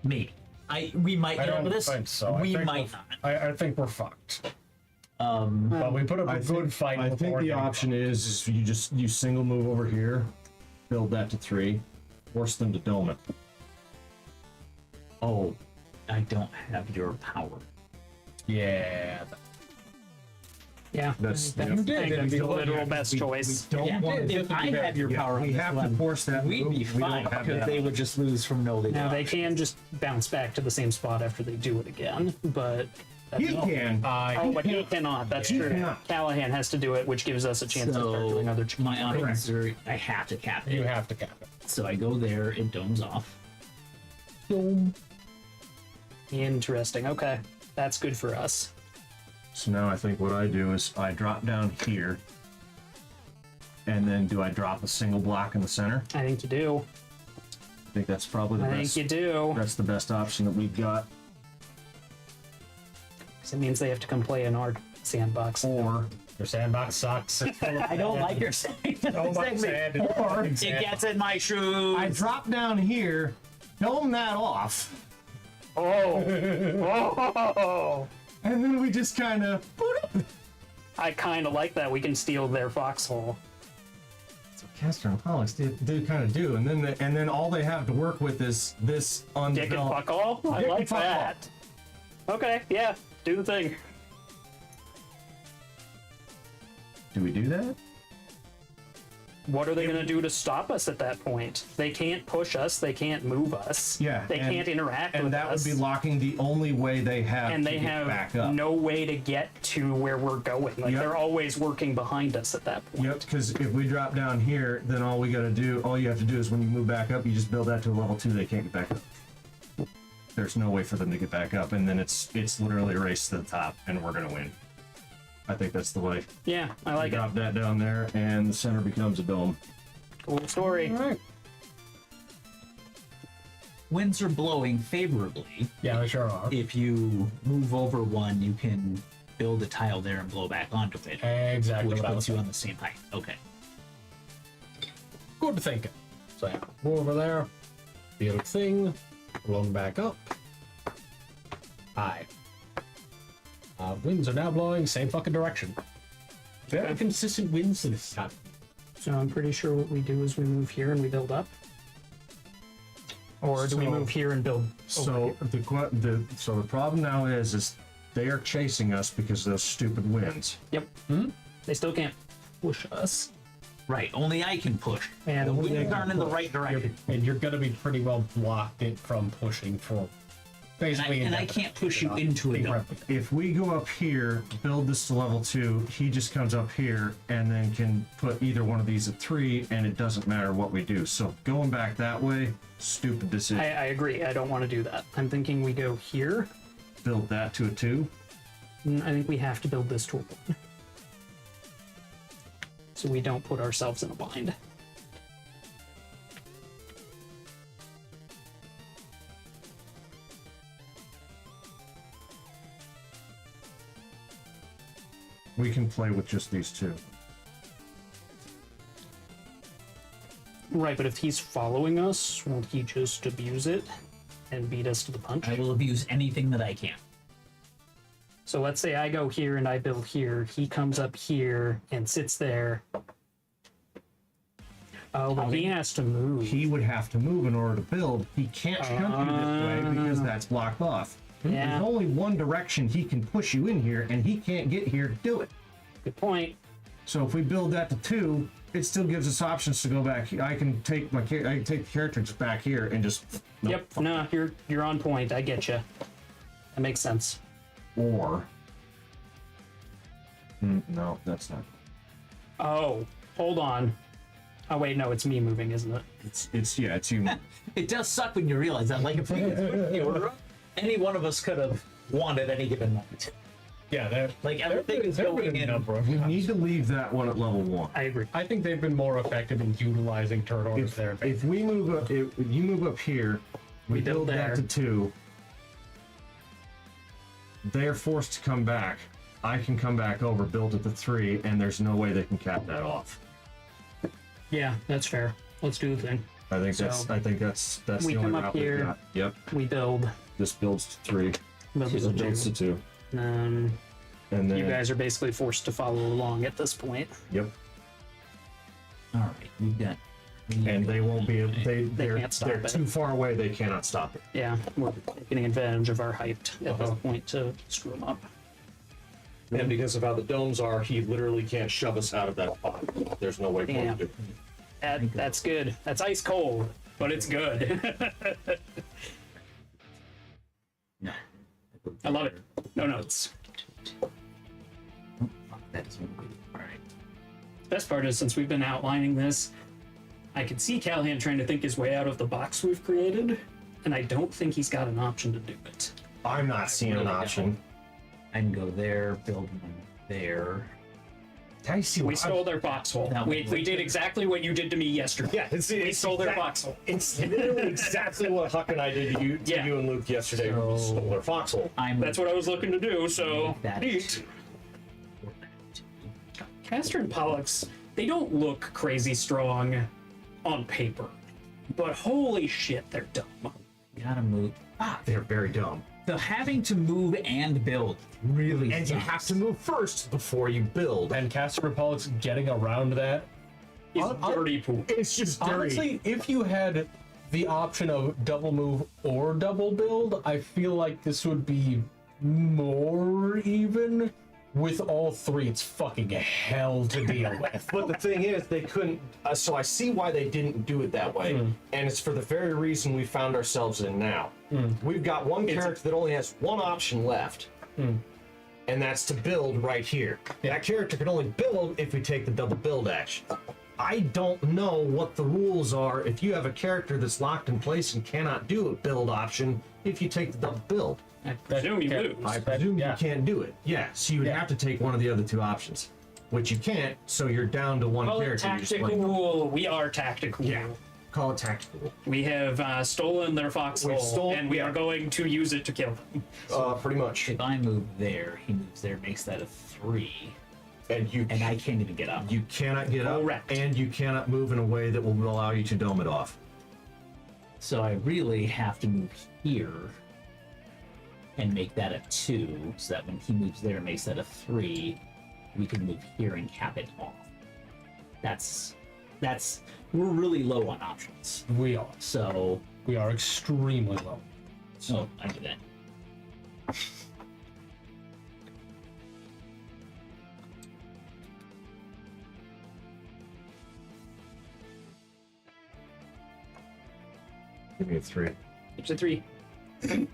We might I get out don't of this. think so. We I think might I think we're fucked. not. But we put up a I good think, fight. I think before the getting option is you single move over here, build that to 3, force them to dome it. Oh, I don't have your power. Yeah. Yeah. That's- I you think did, that's and the we- literal best choice. Don't Yeah, want if I had your power, on we this have to one, force that. we'd move. be We don't fine have because that they would just lose from no. They Now don't. they can just bounce back to the same spot after they do it again, but He can. Oh, but he cannot. That's He true. cannot. Callahan has to do it, which gives us a chance to start doing other. my options are I have to cap You it. have to cap it. So I go there, it domes off. Interesting. Okay, that's good for us. So now I think what I do is I drop down here, and then do I drop a single block in the center? I think you do. I think that's probably the I think best. you do. That's the best option that we've got. 'Cause it means they have to come play in our sandbox. Or Your sandbox sucks. I don't like your saying. So much sand. It gets in my shoes. I drop down here, dome that off, Oh, and then we just kind of. I kind of like that. We can steal their foxhole. That's what Castor and Pollux do kind of do, and then all they have to work with is this Dick and undeveloped. fuck all. I Dick and like fuck all. that. Okay, yeah, do the thing. Do we do that? What are they going to do to stop us at that point? They can't push us. They can't move us. Yeah, They and- can't interact And with that us. would be locking the only way they have and to they get back have up. no way to get to where we're going. Like Yep. they're always working behind us at that point. Yep, because if we drop down here, then all you have to do is when you move back up, you just build that to a level 2. They can't get back up. There's no way for them to get back up, and then it's literally a race to the top, and we're gonna win. I think that's the way. Yeah, I like it. Drop that down there, and the center becomes a dome. Cool story. Winds are blowing favorably. Yeah, they sure are. If you move over one, you can build a tile there and blow back onto it, Exactly which what I was puts you saying. on the same height. Okay. Good thinking. So yeah, move over there, build thing, blown back up. Aye. Winds are now blowing same fucking direction. Very consistent winds this time. So I'm pretty sure what we do is we move here and we build up. Or do we So- move here and build? So the problem now is they are chasing us because of those stupid winds. Yep. They still can't push us. Right, only I can push. And the we- winds aren't in the right direction. And you're gonna be pretty well blocked it from pushing for basically. And I indefinite. can't push you into it. If we go up here, build this to level 2, he just comes up here and then can put either one of these at 3, and it doesn't matter what we do. So going back that way, stupid decision. I agree. I don't want to do that. I'm thinking we go here. Build that to a 2. I think we have to build this to a 1. So we don't put ourselves in a bind. We can play with just these 2. Right, but if he's following us, won't he just abuse it and beat us to the punch? I will abuse anything that I can. So let's say I go here and I build here. He comes up here and sits there. Oh, but he has to move. He would have to move in order to build. He can't chunk you this way because that's blocked off. Yeah. There's only one direction he can push you in here, and he can't get here to do it. Good point. So if we build that to 2, it still gives us options to go back. I can take I can take the character just back here and just. Nope, Yep. fuck No, you're on point. I get you. That makes sense. Or. No, that's not. Oh, hold on. Oh wait, no, it's me moving, isn't it? It's you. It does suck when you realize that. Like, if we any one of us could have won at any given moment. Yeah, they're Like, everything is going in. We need to leave that one at level 1. I agree. I think they've been more effective in utilizing turn orders there. If we move up, if you move up here, we build that to 2. They're forced to come back. I can come back over, build it to 3, and there's no way they can cap that off. Yeah, that's fair. Let's do the thing. I think So, that's we the only come up route we've here. got. Yep. We build. This builds to 3. Build This to builds to 2. And And then you guys are basically forced to follow along at this point. Yep. All right, we've got. And they won't be able they're can't stop they're it. too far away, they cannot stop it. Yeah, we're taking advantage of our height at this point to screw them up. And because of how the domes are, he literally can't shove us out of that spot. There's no way for him to do. That's good. That's ice cold, but it's good. No. I love it. No notes. Oh, fuck, that's one good. All right. Best part is, since we've been outlining this, I can see Callahan trying to think his way out of the box we've created, and I don't think he's got an option to do it. I'm not seeing an really option. I can go there, build one there. I see We stole their foxhole. That We was- did exactly what you did to me yesterday. Yeah, We stole their foxhole. It's literally exactly what Huck and I did to you, Yeah. and Luke yesterday. So- We stole their foxhole. I'm That's what I was looking to do, so. that. Neat. Castor and Pollux, they don't look crazy strong on paper, but holy shit, they're dumb. Gotta move. Ah, They're very dumb. the having to move and build really. And you sucks. have to move first before you build. And Castor Pollux getting around that. It's dirty poop. It's just dirty. Honestly, if you had the option of double move or double build, I feel like this would be more even. With all 3, it's fucking hell to deal with. But the thing is, they couldn't. So I see why they didn't do it that way, and it's for the very reason we found ourselves in now. We've got one character that only has one option left, and that's to build right here. That character can only build if we take the double build action. I don't know what the rules are if you have a character that's locked in place and cannot do a build option if you take the double build. I presume you lose. I presume yeah. you can't do it. Yeah, so you would have to take one of the other 2 options, which you can't. So you're down to one Call it character. You just tactical. We are tactical. Yeah. Call it tactical. We have stolen their foxhole, and we are going to use it to kill them. Pretty much. If I move there, he moves there, makes that a 3, And you and I can't even get up. you cannot get up, Correct. and you cannot move in a way that will allow you to dome it off. So I really have to move here. and make that a 2, so that when he moves there and makes that a 3, we can move here and cap it off. That's we're really low on options. We are. So We are extremely low. oh, I do that. Give me a 3. It's a 3. And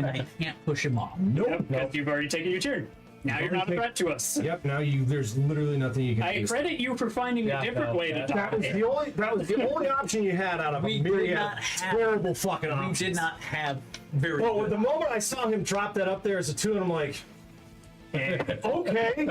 I can't push him off. Yep, because you've already taken your turn. Now you're not a threat to us. Yep. Now there's literally nothing you can I do. credit you for finding a different way to That was die. the only option you had out of We a did myriad not of have- terrible fucking We options. did not have very Well, good. the moment I saw him drop that up there as a 2, and I'm like, okay,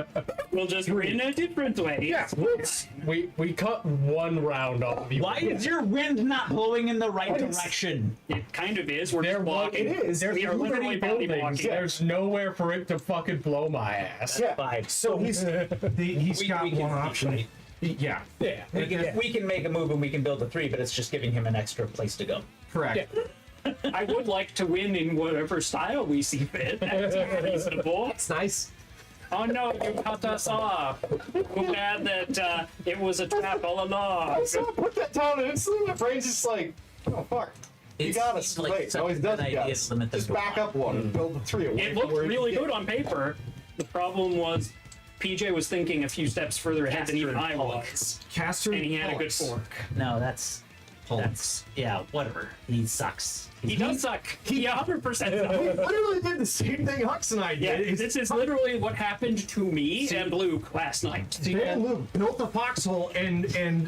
We'll just win a different way. yeah, let's. We cut one round off. Why is your wind not blowing in the right direction? It kind of is. We're There just was- blocking. it is. There's We are too many literally body buildings. blocking. There's nowhere for it to fucking blow my ass. Yeah. Fine. So he's got we can one see, option. right? Yeah, Yeah. We can make a move and we can build a 3, but it's just giving him an extra place to go. correct. I would like to win in whatever style we see fit. That's reasonable. It's nice. Oh no, you cut us off. Too bad that it was a trap all I along. saw him put that down, and instantly my brain's just like, oh fuck. You It got us. seems like Wait, such no, a he good doesn't idea got to us. limit the Just back block. up one and build the 3 away It from looked where he really did. good on paper. The problem was PJ was thinking a few steps further ahead than even I was. Caster And he had a good Pollux. fork. No, that's yeah, whatever. He sucks. He does suck. He 100% We sucks. literally did the same thing Hux and I Yeah, did. this is literally what happened to me and Luke last night. Ben and Luke built the foxhole, and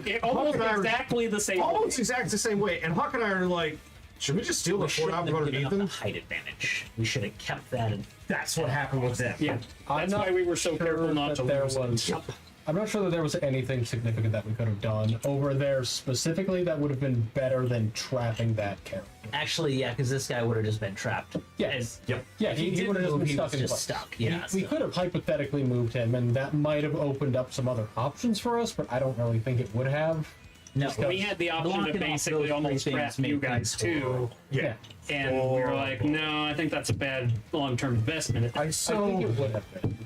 It Huck almost and I are exactly the same. almost exactly the same way. And Huck and I are like, should we just steal the We fort shouldn't out from have given underneath up the them? height advantage. We should have kept that. And That's what happened with them. Yeah, that's why we were so careful not to there lose it. was. I'm not sure that there was anything significant that we could have done over there specifically that would have been better than trapping that character. actually, yeah, because this guy would have just been trapped. Yes. Yep. Yeah, If he he did would have just move, been he stuck was in just place. stuck, yeah, We so- could have hypothetically moved him, and that might have opened up some other options for us, but I don't really think it would have. No, We had the option Blocking to off basically those almost three trap things you made guys things too. horrible. Yeah. And we were like, no, I think that's a bad long-term investment. I think it would have been.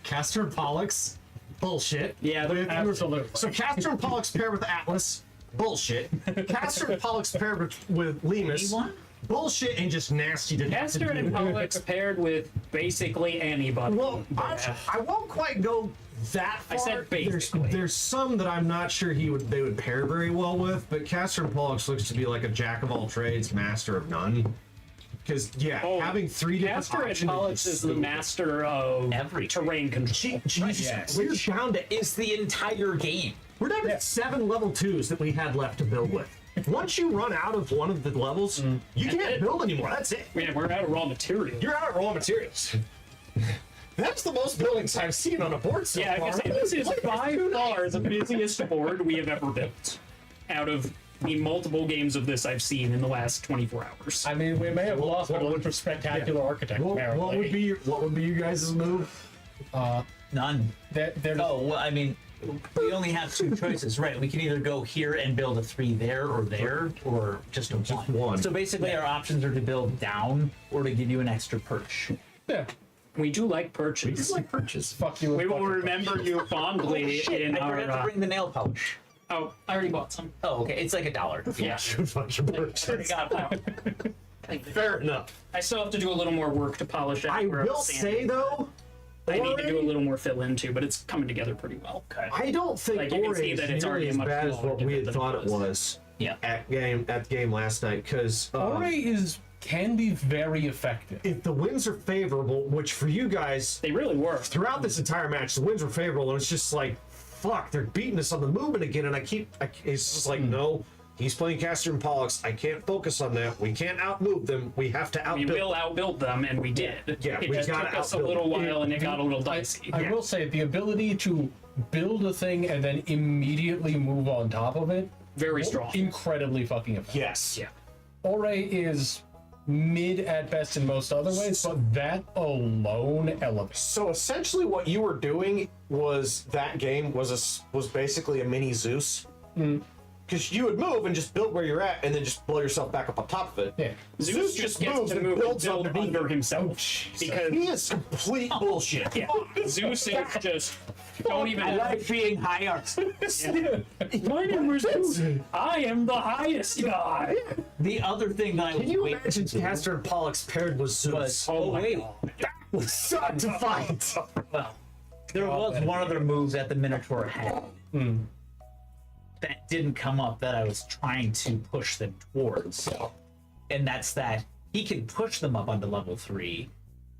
Caster and Pollux, bullshit. Yeah, they're Absolutely. So Caster and Pollux paired with Atlas, bullshit. Caster and Pollux paired with Lemus, Anyone? bullshit and just nasty to Castor and Pollux paired with basically anybody. Well, I won't quite go that far. I said basically. There's some that I'm not sure they would pair very well with, but Caster and Pollux looks to be like a jack of all trades, master of none. Because having 3 different Castor and options Pollux is the stupid. master of Everything. terrain control. Jesus, Yes. we're down to It's the entire game. We're down to 7 level 2s that we had left to build with. Once you run out of one of the levels, you can't it. build anymore. That's it. Yeah, we're out of raw material. You're out of raw materials. That's the most buildings I've seen on a board so Yeah, I far. was gonna say, this is by far the busiest board we have ever built. Out of the multiple games of this I've seen in the last 24 hours. I mean, we may have lost one with spectacular architect, apparently. What would be your guys' move? None. There's Oh, well, I mean, we only have 2 choices, right? We can either go here and build a 3 there, or just a 1. one. So basically, our options are to build down or to give you an extra perch. yeah. We do like perches. purchase. Fuck you. We will remember you fondly in I our. forgot to bring the nail polish. Oh, I already bought some. Oh, okay. It's like $1. Yeah. Already got one. Fair enough. I still have to do a little more work to polish it. I will say though, I need to do a Ori, little more fill in too, but it's coming together pretty well. Okay. I don't think Like, you can Ori see is that it's nearly already as much bad as smaller what we had than thought it it was. was Yeah. at the game last night. Because Ori can be very effective. if the winds are favorable, which for you guys They really were. throughout this entire match, the winds were favorable, and it's just like, fuck, they're beating us on the movement again, and it's just like, no, he's playing Caster and Pollux. I can't focus on that. We can't outmove them. We have to We outbuild. will outbuild them, and we did. Yeah, it we just gotta took us a outbuild little them. while, and it got a little dicey. I will say the ability to build a thing and then immediately move on top of it, Very strong. incredibly fucking effective. Yes. Yeah. Ore is mid at best in most other ways, but that alone elevates. So essentially, what you were doing was that game was basically a mini Zeus. because you would move and just build where you're at, and then just blow yourself back up on top of it. Yeah. Zeus just gets moves to and move and builds build underneath under it. himself because He is complete bullshit. yeah, Zeus is just don't even. I like being higher. My name is Zeus. I am the highest guy. The other thing that I Can was you waiting imagine to do Castor and Pollux paired with Zeus? was, Oh my wait, god. was such a fight. well, there was one other move that the Minotaur had that didn't come up that I was trying to push them towards, and that's that he can push them up onto level 3,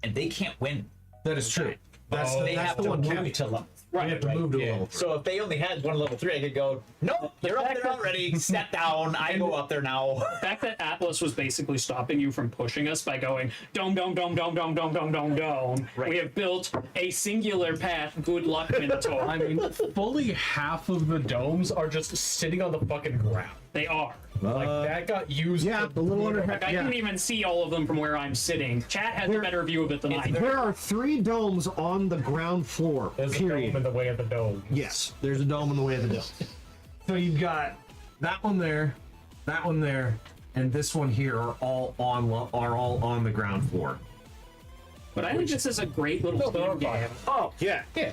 and they can't win. That is true. That's They have to move to level. You have to move to Yeah. level 3. So if they only had one level 3, I could go, nope, you're up there already. Step down. I go up there now. The fact that Atlas was basically stopping you from pushing us by going dome, dome, dome, dome, dome, dome, dome, dome, dome. Right. We have built a singular path. Good luck, Minotaur. I mean, fully half of the domes are just sitting on the fucking ground. They are. Like that got used. Yeah, to the little under Like, I yeah. can even see all of them from where I'm sitting. Chat has a better view of it than I do. There are 3 domes on the ground floor. There's a dome Period. in the way of the dome. Yes, there's a dome in the way of the dome. So you've got that one there, and this one here are all on the ground floor. But I think this is a great little they're team game. Oh, yeah. Yeah.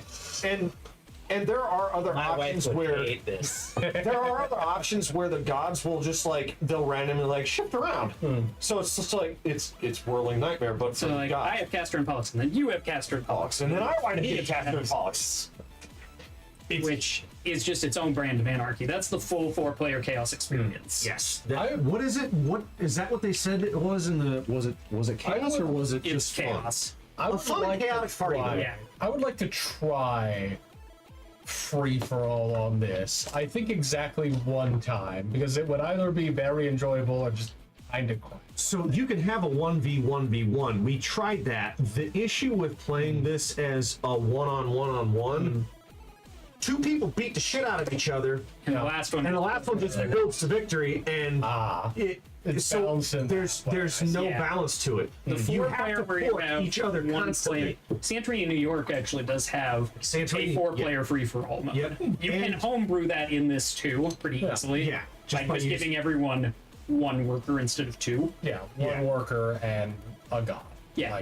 And there are other My wife options would where hate this. there are other options where the gods will just like they'll randomly like shift around. So it's just like it's whirling nightmare, but So for like, gods. I have Castor and Pollux, and then you have Castor and Pollux, And then I want to He get Castor and has- Pollux. which is just its own brand of anarchy. That's the full 4-player chaos experience. Yes. I- What is it? What is that? What they said it was in the? Was it chaos or was it It's just fun? chaos. I would fun like to chaotic party, try- though. Yeah. I would like to try free for all on this. I think exactly one time because it would either be very enjoyable or just kind of quiet. So you can have a 1v1v1. We tried that. The issue with playing this as a one-on-one-on-one, 2 people beat the shit out of each other, And the last one. and the last one just builds to victory, and It's so balanced in there's that way. no Yeah. balance to it. the You have 4-player to where you support have each other one constantly. player. Santorini, New York actually does have Santorini, a 4-player free-for-all mode. Yep. You can And- homebrew that in this too, pretty easily. Yeah, By just giving everyone 1 worker instead of 2. Yeah, one worker and a god. Yeah.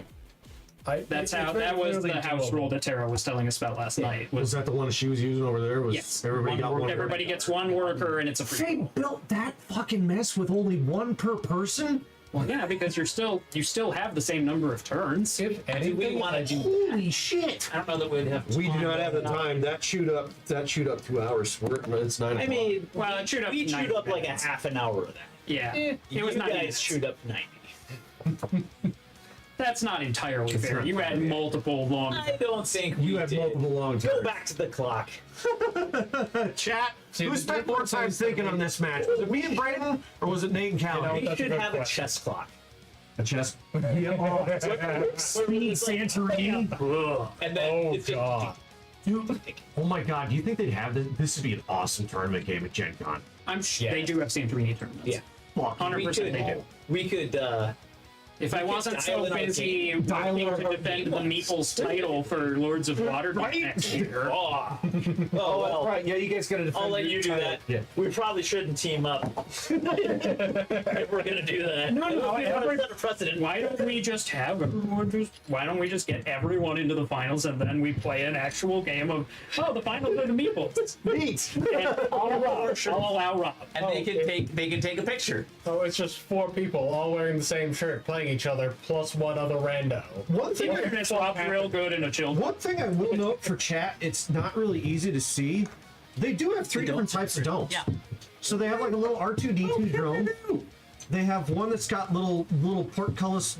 Like, That's it's how very that was clearly the house doable. rule that Tara was telling us about last night. Was Was that the one she was using over there? Was yes, everybody got one? everybody gets 1 worker and it's a free. They built that fucking mess with only 1 per person? Well, yeah, because you still have the same number of turns. If Do we anything, want to do? Holy shit! I don't know that we'd have. We do time. not have the time. That chewed up 2 hours. It's 9 I o'clock. mean, Well, it chewed up we 90 chewed up like a minutes. half an hour of that. Yeah, it was you not. guys chewed up 90. That's not entirely fair. not You had multiple long. I don't think we You have did. multiple long Go turns. back to the clock. Chat, See, who the spent more difference time is- thinking on this match? Was it me and Brayden, or was it Nate and Callie? We That's a should good have a question. chess clock. A chest. Yeah, Speed Santorini. And then Oh if it- god. Oh my god, do you think they'd have this? This would be an awesome tournament game at Gen Con. I'm sure Yeah. they do have Santorini tournaments. Yeah. Fuck. 100% they do. We could If I wasn't dial so in our busy game. Dial in working to our defend game the once. Meeples title for Lords of Waterdeep Right? next year. Oh, Oh, well, right. Yeah, you guys got to defend. I'll let your you do title. that. Yeah. We probably shouldn't team up. If we're gonna do that. No, We don't every- set a precedent. Why don't we just have everyone just? Why don't we just get everyone into the finals and then we play an actual game of the finals are the Meeples? Neat. And I'll allow Rob. And they can take a picture. So it's just 4 people all wearing the same shirt playing each other plus one other rando. One thing. Fairness, Rob's real good in a chill. One thing I will note for chat, It's not really easy to see. They do have 3 different types of domes. Yeah. So they have like a little R2D2 drone. They have one that's got little portcullis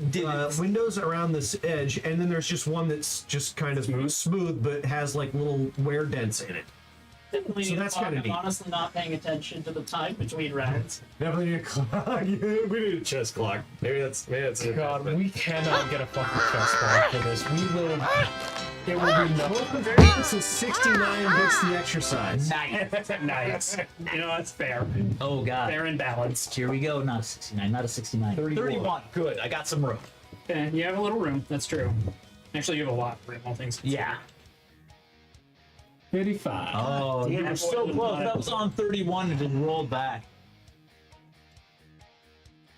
windows around this edge, and then there's just one that's just kind of smooth but has like little wear dents in it. Definitely So need a that's clock. kinda I'm neat. honestly not paying attention to the time between rounds. Definitely need a clock. we need a chess clock. Maybe that's it. God, we cannot get a fucking chess clock for this. We will. It will be nothing. This is 69 bits the exercise. Nice. Nice. You know, that's fair. Oh god. Fair and balanced. Here we go. Not a 69. Not a 69. 31. Good. I got some room. You have a little room. That's true. Actually, you have a lot of room, all things considered. Yeah. 55. Oh, you Yeah, were so boy, close. That was on 31 and just rolled back.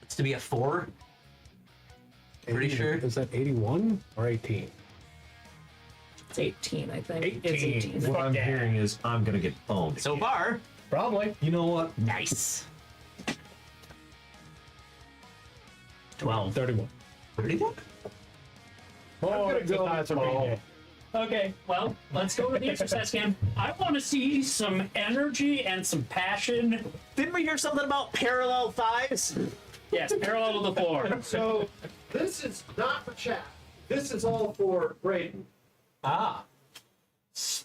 It's to be a 4. Pretty sure. Is that 81 or 18? It's 18, I think. 18. It's 18. What I'm hearing is I'm gonna get owned. So far, Probably. You know what? nice. 12. 31. 31? Oh, gonna go that's a all- big Okay, well, let's go with the exercise cam. I want to see some energy and some passion. Didn't we hear something about parallel thighs? Yes, parallel to the floor. So this is not for chat. This is all for Braden. Ah.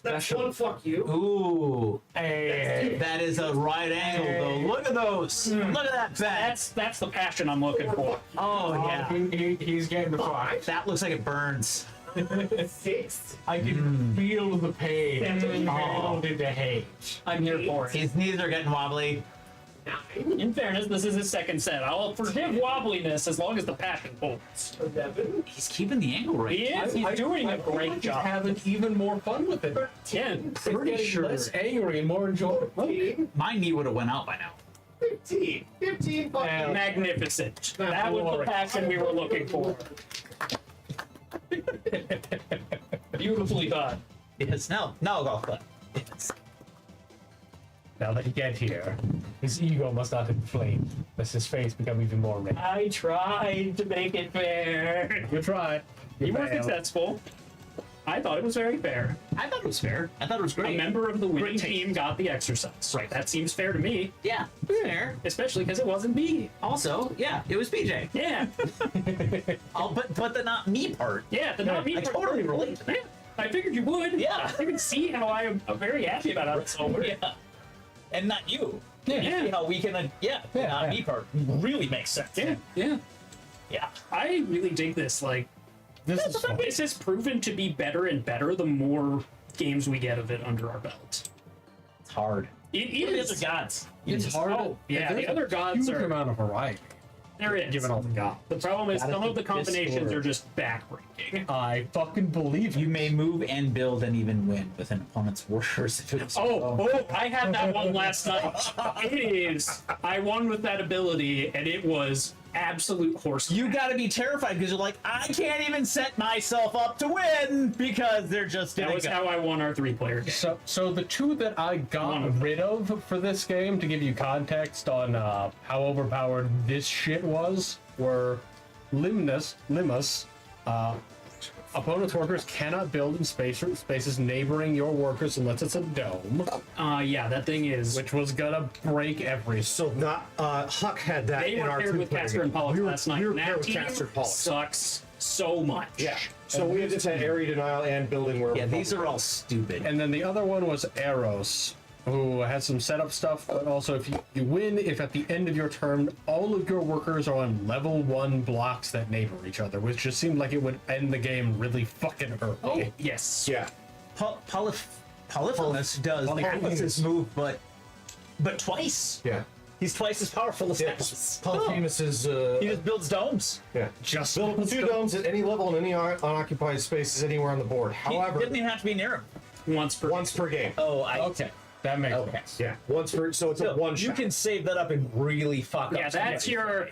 That's one fuck you. Ooh. Hey. That is a right angle, though. Look at those. Look at that back. That's the passion I'm looking for. Oh, yeah. He's getting the five. That looks like it burns. 6. I can feel the pain. Oh. The hate. I'm here for it. His knees are getting wobbly. 9. In fairness, this is his second set. I'll forgive wobbliness as long as the passion holds. 11. He's keeping the angle right. He is. He's doing a great job. Having even more fun with it. 10. Pretty sure. Less angry and more enjoyable. 15. My knee would have went out by now. 15. 15. Fuck Yeah. you. Magnificent. That was the passion we were looking for. Beautifully done. Yes, no golf club. Yes. Now that he get here, his ego must not inflame. Lest his face become even more red. I tried to make it fair. You tried. You were failed. successful. I thought it was very fair. I thought it was fair. I thought it was A great. member of the winning taste. team got the exercise. Right. That seems fair to me, Yeah, fair. especially because it wasn't me. Also, yeah, it was BJ. Yeah. Oh, but the not me part. Yeah, the not me. I totally relate to that. Yeah, I figured you would. Yeah. You can see how I'm very happy about how it's over. Yeah. And not you. Yeah. You see how we can, the not me part really makes sense. Yeah, yeah. Yeah. I really dig this. Like, This is fun. this has proven to be better and better the more games we get of it under our belt. It's hard. It What are the is. other gods? It's hard. Oh, yeah, There's the other a gods huge are- amount of variety. There is. Given all the gods. The problem is Gotta some of keep the this combinations order. are just backbreaking. I fucking believe You may move and build and even win with an opponent's workers if it's Oh, I had that one last night. It is. I won with that ability, and it was absolute horse. You gotta be terrified because you're like, I can't even set myself up to win because they're just That gonna was go. how I won our 3-player game. So the two that I One got of them. rid of for this game, to give you context on how overpowered this shit was, were Limus. Opponent's workers cannot build in spaces neighboring your workers unless it's a dome, Yeah, that thing is. which was gonna break every. So not Huck had that They in were our paired with two-player Casper game. and Pollux We were- last night. We were and paired that with team Casper and Pollux. sucks so much. Yeah. So we just had area denial and building where Yeah, these are all stupid. And then the other one was Eros, who has some setup stuff, but also if you win, if at the end of your turn all of your workers are on level 1 blocks that neighbor each other, which just seemed like it would end the game really fucking early. Oh, yes. Yeah. Polyphemus does Polyphemus move, but twice. Yeah. He's twice as powerful as Yeah. us. Polyphemus is He just builds domes. yeah. Just Build 2 domes at any level in any unoccupied spaces anywhere on the board. He However, didn't even have to be near him. Once per once per game. Oh, okay, that makes Okay. sense. Yeah. Once per. So it's a one you shot. can save that up and really fuck Yeah, up. that's somebody. your.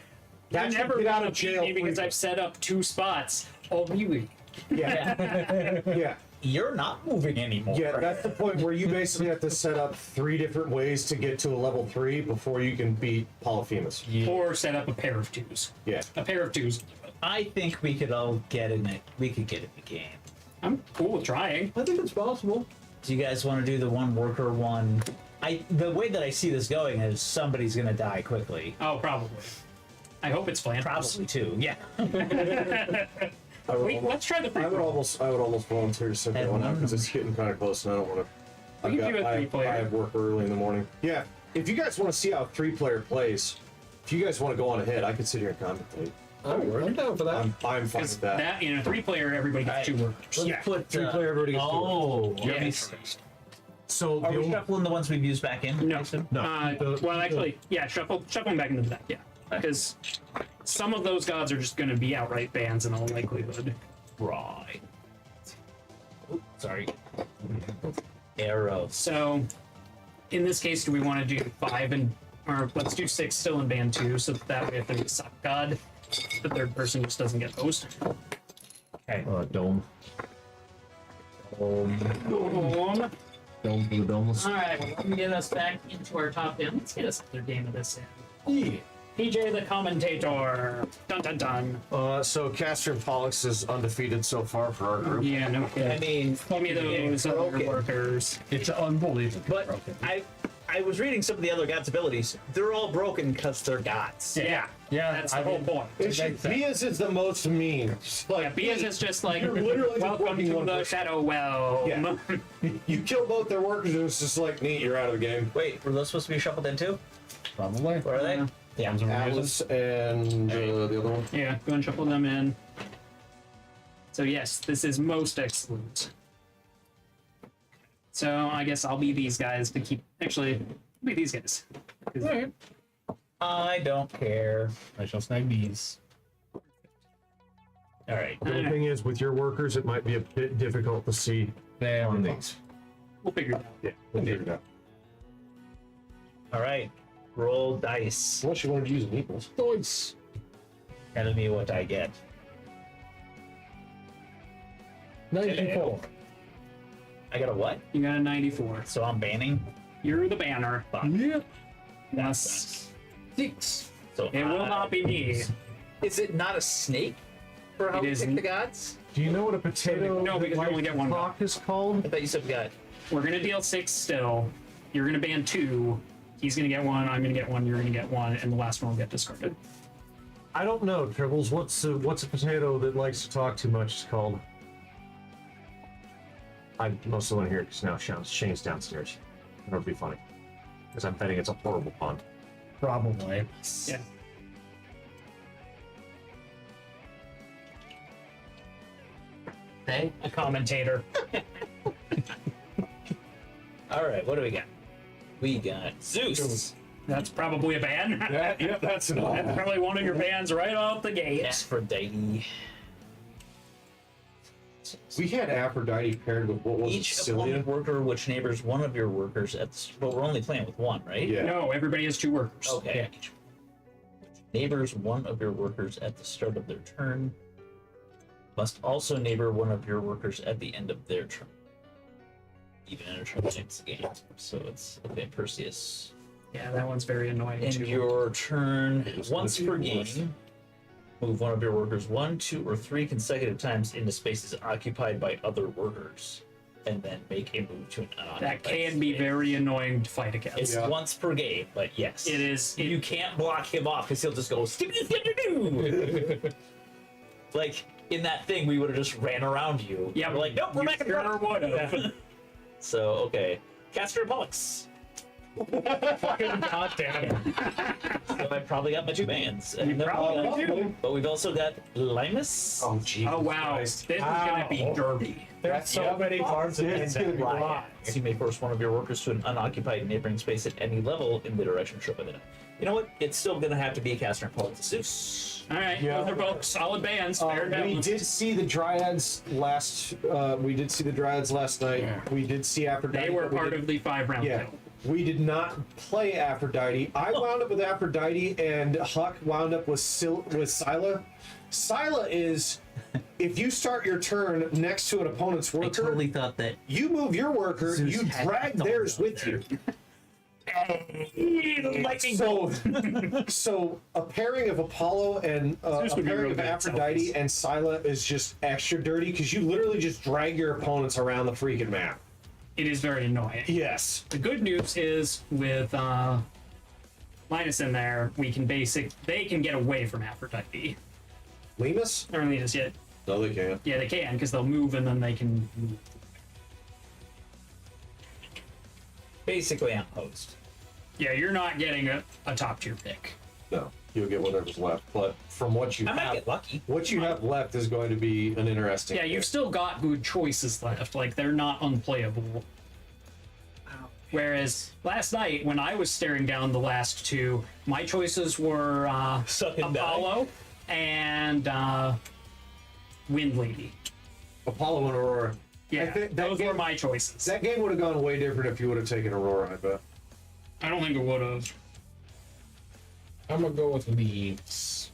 That's You're never your get out gonna of beat jail me because free I've set up 2 spots. Oh, really? Yeah. Yeah. You're not moving anymore. Yeah, that's the point where you basically have to set up 3 different ways to get to a level 3 before you can beat Polyphemus. Or set up a pair of 2s. Yeah. A pair of 2s. I think we could all get in it. We could get in the game. I'm cool with trying. I think it's possible. Do you guys want to do the one worker one? The way that I see this going is somebody's gonna die quickly. Oh, probably. I hope it's planned. Probably two. Yeah. Wait, let's try the free I would almost volunteer to send that one out because it's getting kind of close and I don't want to. We can do a I 3-player. have work early in the morning. Yeah, if you guys want to see how a 3-player plays, if you guys want to go on ahead, I could sit here and commentate. I'm down for that. I'm fine with Because that. that in a 3-player, everybody gets 2 workers. Let's put 3-player, everybody gets 2 Oh, Yeah. let me- So Are the we only, shuffling the ones we've used back in? No. No. Well, actually, yeah, shuffle them back into the deck, yeah. Because some of those gods are just going to be outright bans in all likelihood. Right. Oops, sorry. Arrows. So, in this case, do we want to do 5 and, or let's do 6 still in band 2, so that way if there's a suck god, the third person just doesn't get hosed. Okay. Dome. Boom. Dome for the domeless. All right, well, let me get us back into our top 10. Let's get us another game of this in. PJ the commentator. Dun dun dun. So Caster and Pollux is undefeated so far for our group. Yeah, no kidding. I mean, Give me those other okay. workers. It's unbelievable. But I was reading some of the other gods' abilities. They're all broken because they're gods. Yeah, Yeah, that's I the whole mean, point. Bias is the most mean. Yeah, because it's just like, You're literally just welcome working to one the person. Shadow Realm. Yeah. You kill both their workers, and it's just like, neat, you're out of the game. Wait, were those supposed to be shuffled in too? Probably. Where are they? Yeah. Alice and the other one. Yeah, go and shuffle them in. So yes, this is most excellent. So I guess I'll be these guys to keep. Actually, I'll be these guys. 'Cause- I don't care. I shall snag these. All right. The thing is, with your workers, it might be a bit difficult to see There on we go. these. We'll figure it out. Yeah, we'll figure it out. All right. Roll dice. Unless you wanted to use an equals. Dice. Tell me what I get. 94. I got a what? You got a 94. So I'm banning. You're the banner. Yep. Yes. 6. So It will not be me. Is it not a snake for how It we is pick n- the gods? Do you know what a potato No, because you only get one cock is called? I thought you said we got. We're gonna deal 6 still. You're gonna ban 2. He's gonna get 1. I'm gonna get 1. You're gonna get 1, and the last one will get discarded. I don't know, Tribbles. What's a potato that likes to talk too much is called? I mostly want to hear it because now Shane's downstairs. It'll be funny. Because I'm betting it's a horrible pun. Probably. Yeah. Hey. A commentator. All right. What do we got? We got Zeus. That's probably a ban. That's enough. That's probably one of your bans right off the gate. Aphrodite. We had Aphrodite paired with what was Each it, Cilia? opponent worker which neighbors one of your workers at the, but we're only playing with one, right? Yeah. No, everybody has 2 workers. Okay. Each neighbors one of your workers at the start of their turn must also neighbor one of your workers at the end of their turn. Even in a terminates the game. So it's okay, Perseus. Yeah, that one's very annoying In too. your turn, It's once per gonna be game, move one of your workers 1, 2, or 3 consecutive times into spaces occupied by other workers, and then make a move to an unoccupied That can be space. very annoying to fight It's against. Yeah. once per game, but yes. It is. You can't block him off because he'll just go skip. Like in that thing, we would have just ran around you. Yeah, we're like, nope, we're back in sure front. would've. So okay, Caster and Pollux. God damn it. So I probably got my 2 bands. And then- probably do. But we've also got Limus. Oh, Jesus Oh wow, Christ. this is gonna be dirty. There's so many parts of It's it gonna be that wild. So you may force one of your workers to an unoccupied neighboring space at any level in the direction shown by the. You know what? It's still gonna have to be a Caster and Pollux Zeus. All right, Yeah. those are both solid bands. Fair We balance. did see the Dryads last. We did see the Dryads last night. Yeah. We did see Aphrodite. They were but we part did- of the 5-round Yeah, battle. we did not play Aphrodite. I wound up with Aphrodite, and Huck wound up with Scylla. Scylla is, if you start your turn next to an opponent's I worker, totally thought that you move your worker, Zeus you had drag thought theirs about with you. Lightning So, so a pairing of Apollo and a Zeus would be pairing real of good at Aphrodite selfies. and Scylla is just extra dirty because you literally just drag your opponents around the freaking map. It is very annoying. Yes. The good news is with Linus in there, they can get away from Aphrodite. Lemus? Or Linus, yeah, No, they can't. yeah, they can because they'll move and then they can. Basically, I'm host. Yeah, you're not getting a top tier pick. No, you'll get whatever's left. But from what you I might have, get lucky. what you have left is going to be an interesting. Yeah, you've still got good choices left. Like they're not unplayable. Whereas last night, when I was staring down the last 2, my choices were Suck and die. Apollo and Wind Lady. Apollo and Aurora. Yeah, think that those were game- my choices. That game would have gone way different if you would have taken Aurora, I bet. I don't think it would have. I'm gonna go with Leeds.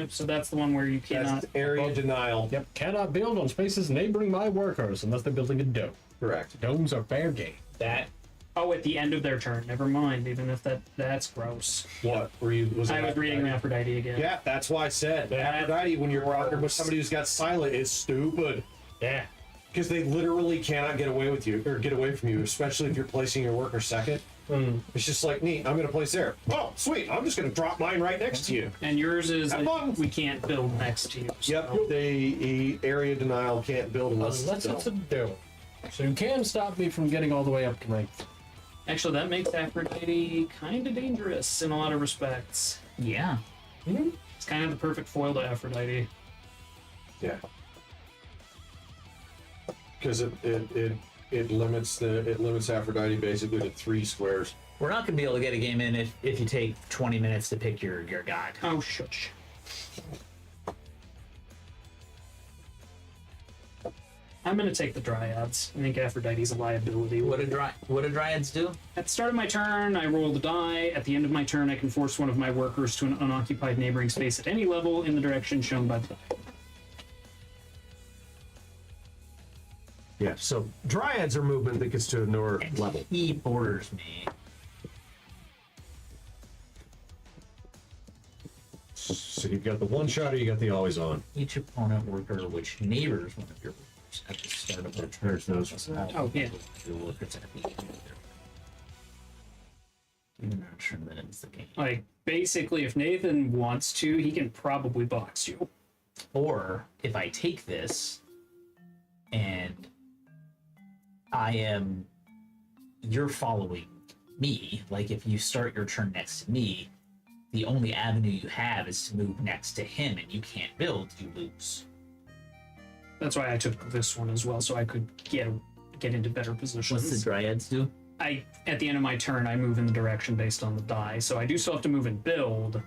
So that's the one where you cannot. That's area denial. Yep, cannot build on spaces neighboring my workers unless they're building a dome. Correct. Domes are fair game. That Oh, at the end of their turn. Never mind. Even if that's gross. What? Were you? Was I it was reading Aphrodite again. Yeah, that's why I said Aphrodite, when you're talking with somebody who's got silent, is stupid. Yeah. Because they literally cannot get away with you, or get away from you, especially if you're placing your worker second. It's just like, neat, I'm going to place there. Oh, sweet, I'm just going to drop mine right next to you. And yours is Have fun. we can't build next to you. So. Yep, the area denial can't build unless Unless it's it's a dome. So you can stop me from getting all the way up to rank. Actually, that makes Aphrodite kind of dangerous in a lot of respects. Yeah. It's kind of the perfect foil to Aphrodite. Yeah. Because it limits Aphrodite basically to 3 squares. we're not gonna be able to get a game in if you take 20 minutes to pick your god. Oh, shush. I'm gonna take the Dryads. I think Aphrodite's a liability. What do dryads do? At the start of my turn, I roll the die. At the end of my turn, I can force one of my workers to an unoccupied neighboring space at any level in the direction shown by the die. Yeah, so Dryads are movement that gets to a newer level. He borders me. So you've got the one shot or you got the always on. Each opponent worker which neighbors one of your workers at the start of their turn. Oh, yeah. Your workers at the end of their even though turn that ends the game. Like, basically, if Nathan wants to, he can probably box you. Or if I take this and you're following me, like if you start your turn next to me, the only avenue you have is to move next to him and you can't build, you lose. That's why I took this one as well, so I could get into better positions. What's the dryads do? At the end of my turn, I move in the direction based on the die, so I do still have to move and build,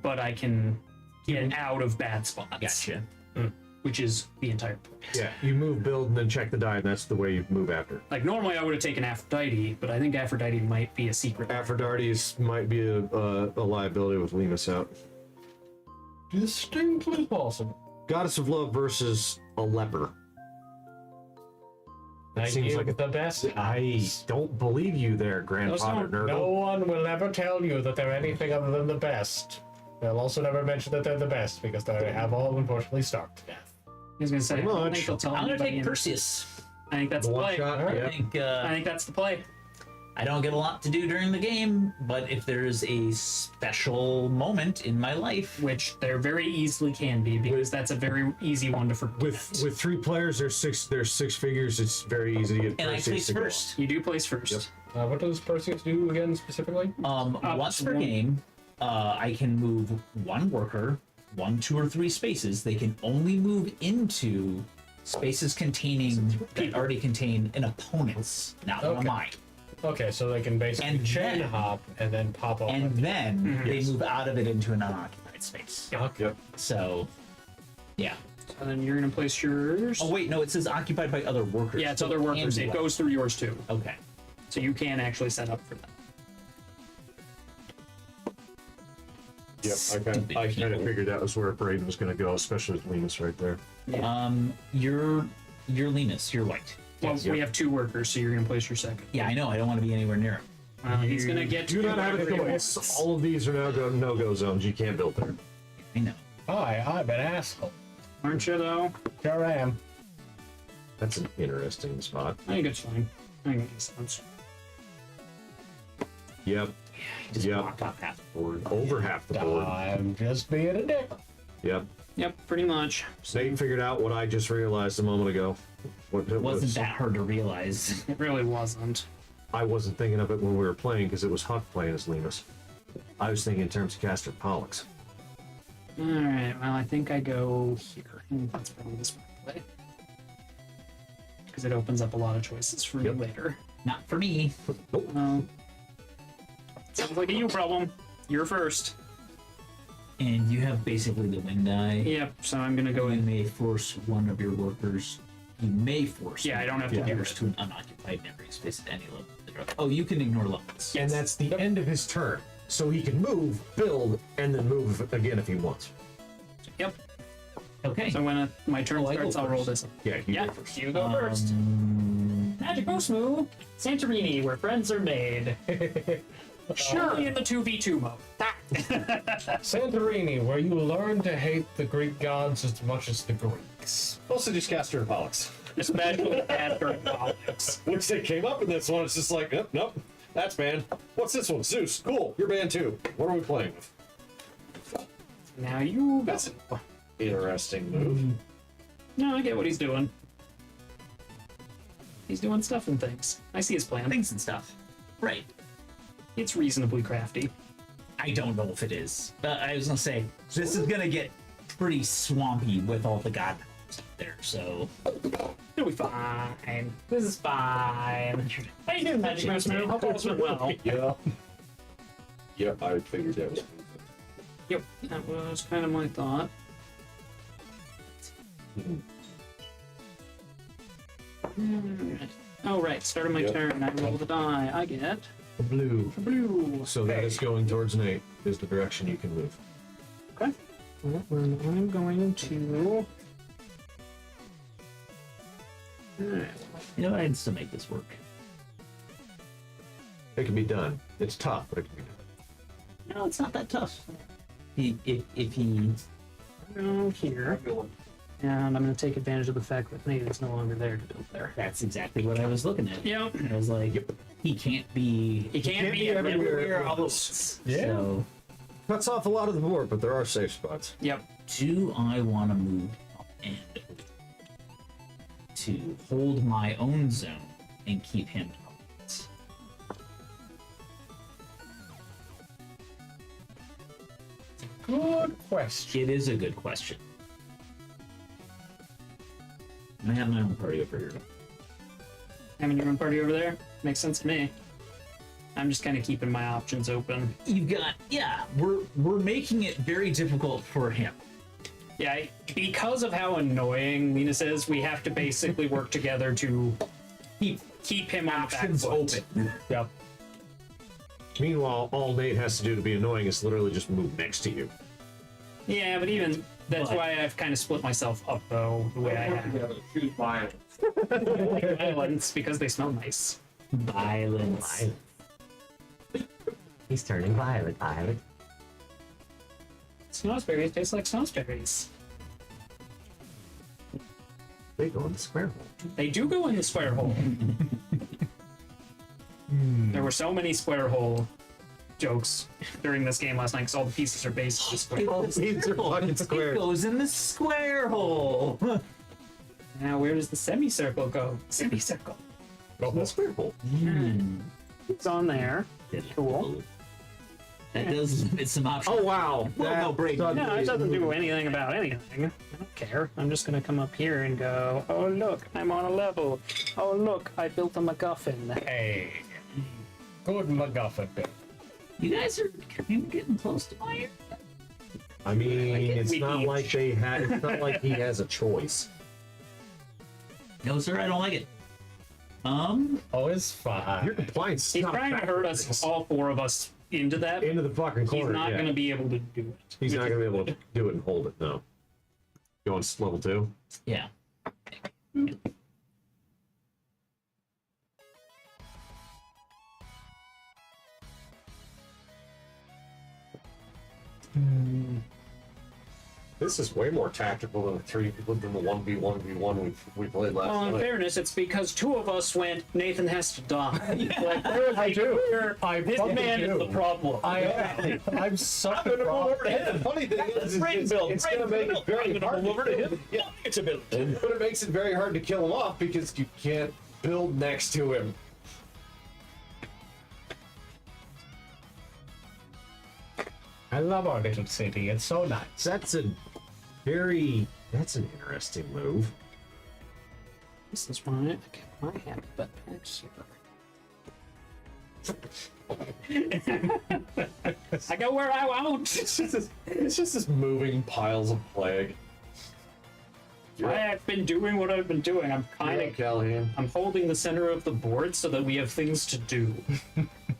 but I can get out of bad spots. Gotcha. Which is the entire point. Yeah, you move, build, and then check the die, and that's the way you move after. Like, normally I would have taken Aphrodite, but I think Aphrodite might be a secret. Aphrodite's might be a liability with Lemus out. Distinctly possible. Goddess of Love versus a leper. I seems give like a- the best. I don't believe you there, Grandfather Those Nurgle. No one will ever tell you that they're anything other than the best. They'll also never mention that they're the best because they have all unfortunately starved to death. I was gonna say, I Pretty don't much. think they'll tell I'm gonna anybody take in- Perseus. I think that's The the one play. shot, Alright. yeah. I think that's the play. I don't get a lot to do during the game, but if there's a special moment in my life, Which there very easily can be, because that's a very easy one to forget. With 3 players, there's six figures. It's very easy to get and I Perseus place to go. first. You do place first. Yep. What does Perseus do again specifically? Once per one- game, I can move one worker, 1, 2, or 3 spaces. They can only move into spaces that already contain an opponent's, not one of Okay. mine. Okay, so they can basically And chain then- hop and then pop up. And then they move out of it into an unoccupied space. Okay. Yep. So, yeah. And then you're gonna place yours. Oh wait, no, it says occupied by other workers. Yeah, it's So other can workers. do It that. goes through yours too. Okay. So you can actually set up for that. Yep, Stupid I kind of people. figured that was where Braden was going to go, especially with Lemus right there. You're Lemus. You're white. Well, Yes, yep. we have 2 workers, so you're gonna place your second. Yeah, I know. I don't want to be anywhere near him. He's gonna get to Do not have a whatever he choice. wants. All of these are now no-go zones. You can't build there. I know. Hi, I'm an asshole. Aren't you though? Sure am. That's an interesting spot. I think it's fine. I think it makes sense. Yep, He just Yep. blocked off half the board. over half the board. I'm just being a dick. Yep. Yep, pretty much. Satan figured out what I just realized a moment ago. What It wasn't that hard to realize. It really wasn't. I wasn't thinking of it when we were playing because it was Huck playing as Lemus. I was thinking in terms of Caster Pollux. Alright, well, I think I go here. That's probably this play. Because it opens up a lot of choices for me later. Not for me. Well, sounds like a you problem. You're first. And you have basically the win die. Yep, so I'm gonna go You in. may force one of your workers You may force. Yeah, I don't have to do neighbors it. to an unoccupied memory space at any level. of the drug. Oh, you can ignore levels. And that's the end of his turn. So he can move, build, and then move again if he wants. Yep. Okay. So when my turn I go starts, I'll roll first. this. Yeah, he Yeah, go first. you go first. Magic Moose move, Santorini, where friends are made. Sure. Only in the 2v2 mode. Santorini, where you learn to hate the Greek gods as much as the Greeks. Also just Caster and Pollux. Especially after politics. Which they came up in this one. It's just like, nope, that's banned. What's this one? Zeus. Cool. You're banned too. What are we playing with? Now you go. That's an interesting move. No, I get what he's doing. He's doing stuff and things. I see his plan. Things and stuff. Right. It's reasonably crafty. I don't know if it is. But I was gonna say this is gonna get pretty swampy with all the god powers up there. So It'll be fine. This is fine. How you doing, Magic Mouse Man? Hope all's went well. Yeah. Yeah, I figured that was. Yep, that was kind of my thought. Oh, right. Start of my Yep. turn. I roll the die. I get Blue. blue. So that is going towards Nate, is the direction you can move. Okay. Well, I'm going to. Alright. you know, I'd still make this work. It can be done. It's tough, but it can be done. No, it's not that tough. If he Go here. And I'm going to take advantage of the fact that Nate is no longer there to build there. that's exactly what I was looking at. Yep. I was like, he can't be He can't be everywhere. all at once. Yeah. So Cuts off a lot of the board, but there are safe spots. Yep. do I want to move up and to hold my own zone and keep him out? Good question. It is a good question. I have my own party over here. Having your own party over there makes sense to me. I'm just kind of keeping my options open. You've got, yeah, we're making it very difficult for him. Yeah, because of how annoying Linus is, we have to basically work together to keep him on the back Options foot. open. Yep. Meanwhile, all Nate has to do to be annoying is literally just move next to you. Yeah, but even that's But- why I've kind of split myself up though the way I have. Choose violence. I like violence because they smell nice. Violence. He's turning violet. Snowsberries taste like snowsberries. They go in the square hole. They do go in the square hole. There were so many square hole jokes during this game last night because all the pieces are basically square. These are fucking It square. goes in the square hole. Now where does the semicircle go? Semicircle. The square hole. It's on there. Cool. That does limit some options. Oh wow! Well, no, Brayden. No, it doesn't do anything about anything. I don't care. I'm just gonna come up here and go, oh look, I'm on a level. Oh look, I built a MacGuffin. Hey. Good MacGuffin bit. You guys are kind of getting close to my area. I mean, it's We not each- like they had. It's not like he has a choice. No, sir, I don't like it. Oh, it's fine. Your compliance. He's trying to hurt us, all four of us, into that. into the fucking He's corner. not yeah. gonna be able to do it. He's not gonna be able to do it and hold it. No. Going to level 2. Yeah. This is way more tactical than the 1v1v1 we played last Well, in night. fairness, it's because two of us went, Nathan has to die. Like, there was I do. this fucking man do. is the problem. I'm such a I'm gonna move problem. over to him. The funny thing is, it's gonna make it very hard to kill him. Yeah, It's a build. but it makes it very hard to kill him off because you can't build next to him. I love our little city. It's so nice. That's an interesting move. This is why I get my happy butt back here. I go where I want. It's just this moving piles of plague. I've been doing what I've been doing. I'm kind of Callahan. I'm holding the center of the board so that we have things to do.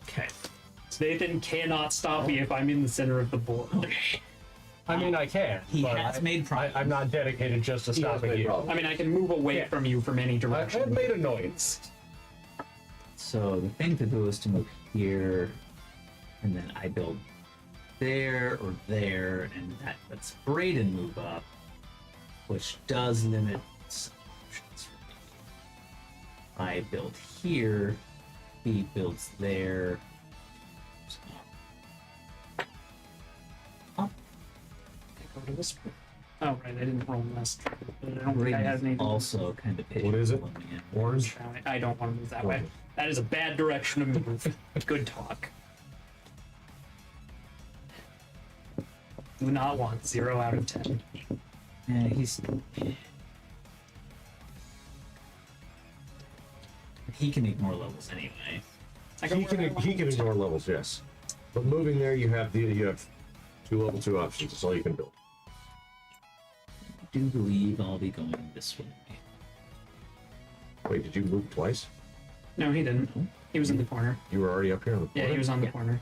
Okay. Nathan cannot stop me if I'm in the center of the board. I mean, I can. He but has made progress. I'm not dedicated just to He has stopping made you. progress. I mean, I can move away from you from any I've direction. made annoyance. So the thing to do is to move here, and then I build there or there, and that lets Braden move up, which does limit some options for me. I build here, he builds there. Up. Go to this. Oh right, I didn't roll this. I don't think I have Braden's any. also kind of What is it? pulling me in. Orange? I don't want to move that way. That is a bad direction to move. Good talk. Do not want 0 out of 10. Yeah, he's. He can ignore levels anyway. I go He where I can want. ignore levels, yes. But moving there, you have 2 level 2 options. That's all you can build. I do believe I'll be going this way. Wait, did you move twice? No, he didn't. He was in the corner. You were already up here on the Yeah, corner? he was on the Yeah. corner.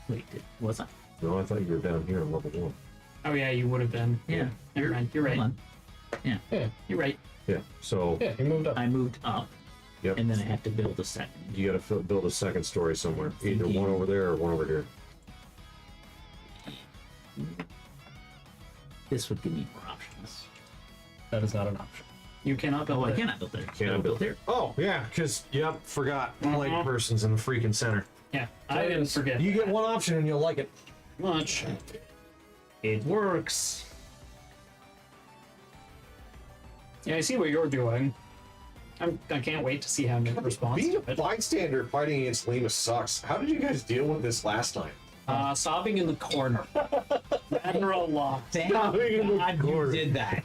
Wait, was I? No, I thought you were down here on level 1. Oh yeah, you would have been. Yeah. Never mind. You're right. Hold on. Yeah, You're right. Yeah, so yeah, he moved up. I moved up, yep. and then I have to build a second. You gotta build a second story somewhere. Either one over there or one over here. This would give me more options. That is not an option. You cannot build Oh, I it. cannot build there. Cannot build there. Oh, yeah, because, yep, forgot. Light person's in the freaking center. Yeah, I didn't forget. You get one option and you'll like it. much. It works. Yeah, I see what you're doing. I can't wait to see how Nick responds Being to a it. bystander fighting against Lima sucks. How did you guys deal with this last time? Sobbing in the corner. Matter a lot. Thank Stopping in the God you corner. did that.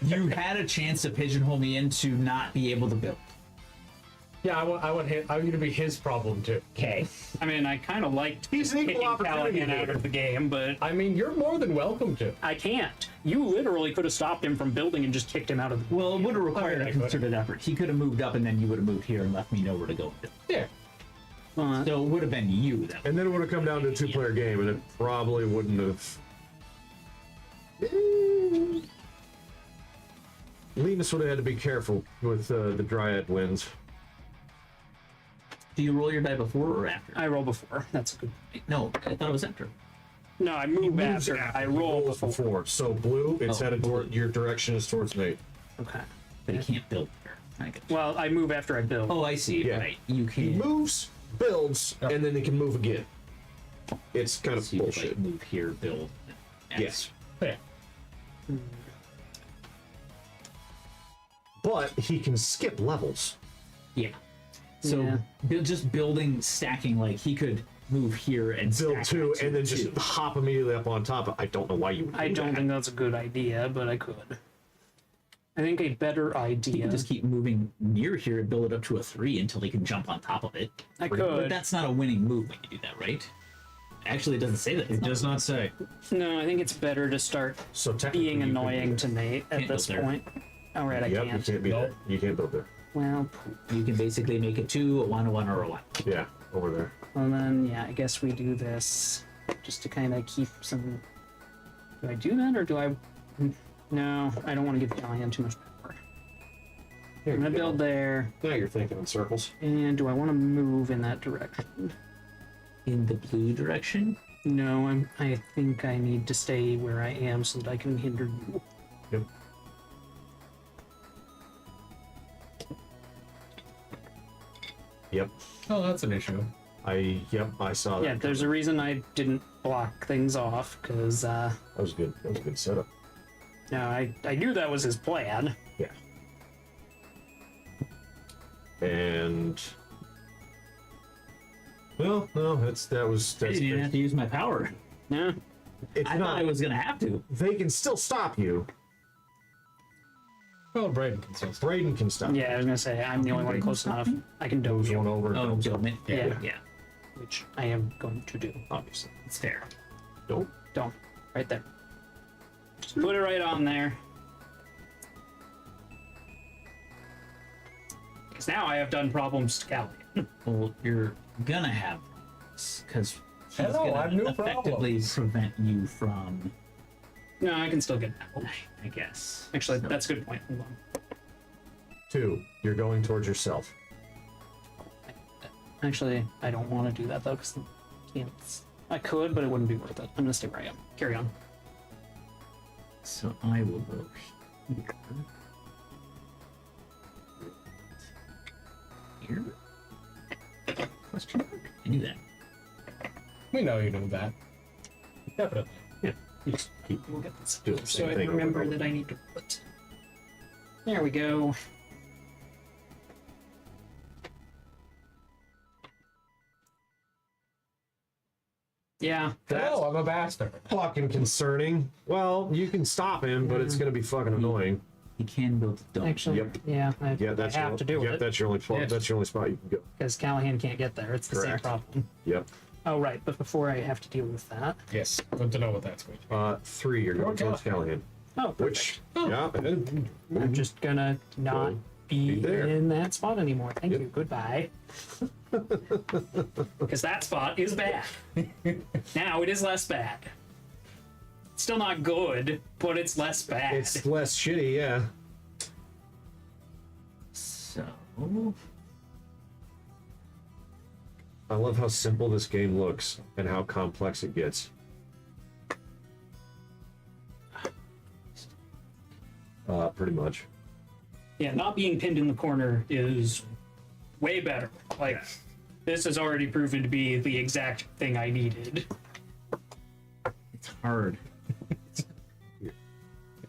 You had a chance to pigeonhole me into not be able to build. Yeah, I want you to be his problem too. Okay. I mean, I kind of liked He's an equal kicking opportunity Callahan out here. of the game, but I mean, you're more than welcome to. I can't. You literally could have stopped him from building and just kicked him out of the Well, it would have required Okay, a good. concerted effort. He could have moved up, and then you would have moved here and left me nowhere to go and build. Yeah. So it would have been you that. And then it would have come down to a 2-player game, and it probably wouldn't have. Linus would have had to be careful with the Dryad wins. Do you roll your die before or after? I roll before. That's a good. No, I thought it was after. No, I move Moves after. I roll rolls before. So blue, it's Oh, headed toward your direction is towards me. Okay. But he can't build there. I get Well, I move after I build. Oh, I see. Yeah. Right. You He can. moves, builds, and then he can move again. It's kind of So you could, bullshit. like, move here, build. Yes. Yeah. But he can skip levels. Yeah. So Yeah. just building, stacking, like he could move here and Build stack 2 that and then to just 2. hop immediately up on top of I don't know why you would do I don't that. think that's a good idea, but I could. I think a better He idea. can just keep moving near here and build it up to a 3 until he can jump on top of it. I But could. that's not a winning move when you do that, right? Actually, it doesn't say that. It does not say. No, I think it's better to start So technically being you can annoying do to Nate at Can't this build there. point. All right, I Yep, can't. you can't be Nope. there. You can't build there. Well, poop. You can basically make a 2, a 1, a 1, or a 1. Yeah, over there. Well then, yeah, I guess we do this just to kind of keep some. Do I do that or do I? No, I don't want to give Callahan too much power. Here I'm gonna you go. build there, Now you're thinking in circles. and do I want to move in that direction? In the blue direction? No, I think I need to stay where I am so that I can hinder you. Yep. Yep. Oh, that's an issue. I saw that. Yeah, there's a reason I didn't block things off because That was good. That was a good setup. no, I knew that was his plan. Yeah. And well, no, that's I didn't even have to use my power. Yeah. it's I not. thought I was gonna have to. They can still stop you. Well, Braden can still stop. Braden can stop. Yeah, I was gonna say I'm the only one close enough. I can doze Moves one you, over. Oh, build it. Yeah. Yeah. which I am going to do. Obviously. It's fair. Don't. Don't. Right there. Just put it right on there. Because now I have done problems to Callahan. Well, you're gonna have because he's Hello, I'm new gonna effectively problems. prevent you from. No, I can still get out. I guess. Actually, So- that's a good point. Hold on. 2. You're going towards yourself. Actually, I don't want to do that though, because I could, but it wouldn't be worth it. I'm gonna stay where I am. Carry on. So I will go here. Here? Question mark? I knew that. We know you know that. Definitely. You just keep We'll get this. doing the So same I thing. remember over and that I need to put. There we go. Yeah. Oh, I'm a bastard. over. Fucking concerning. Well, you can stop him, but it's gonna be fucking annoying. He can build a dome. Actually, Yep. yeah, I, Yeah, that's I have your, to do yep, it that's your only Yeah. that's your only spot you can go. because Callahan can't get there. It's the same Correct. problem. Yep. Oh, right. But before I have to deal with that. Yes, good to know what that's going to be. 3. You're going Okay. towards Callahan. Oh, Which, perfect. yeah, I'm just gonna not Go. be Be there. in that spot anymore. Thank Yep. you. Goodbye. Because that spot is bad. Now it is less bad. Still not good, but it's less bad. it's less shitty, yeah. So I love how simple this game looks and how complex it gets. Pretty much. Yeah, not being pinned in the corner is way better. Like, this has already proven to be the exact thing I needed. it's hard. It's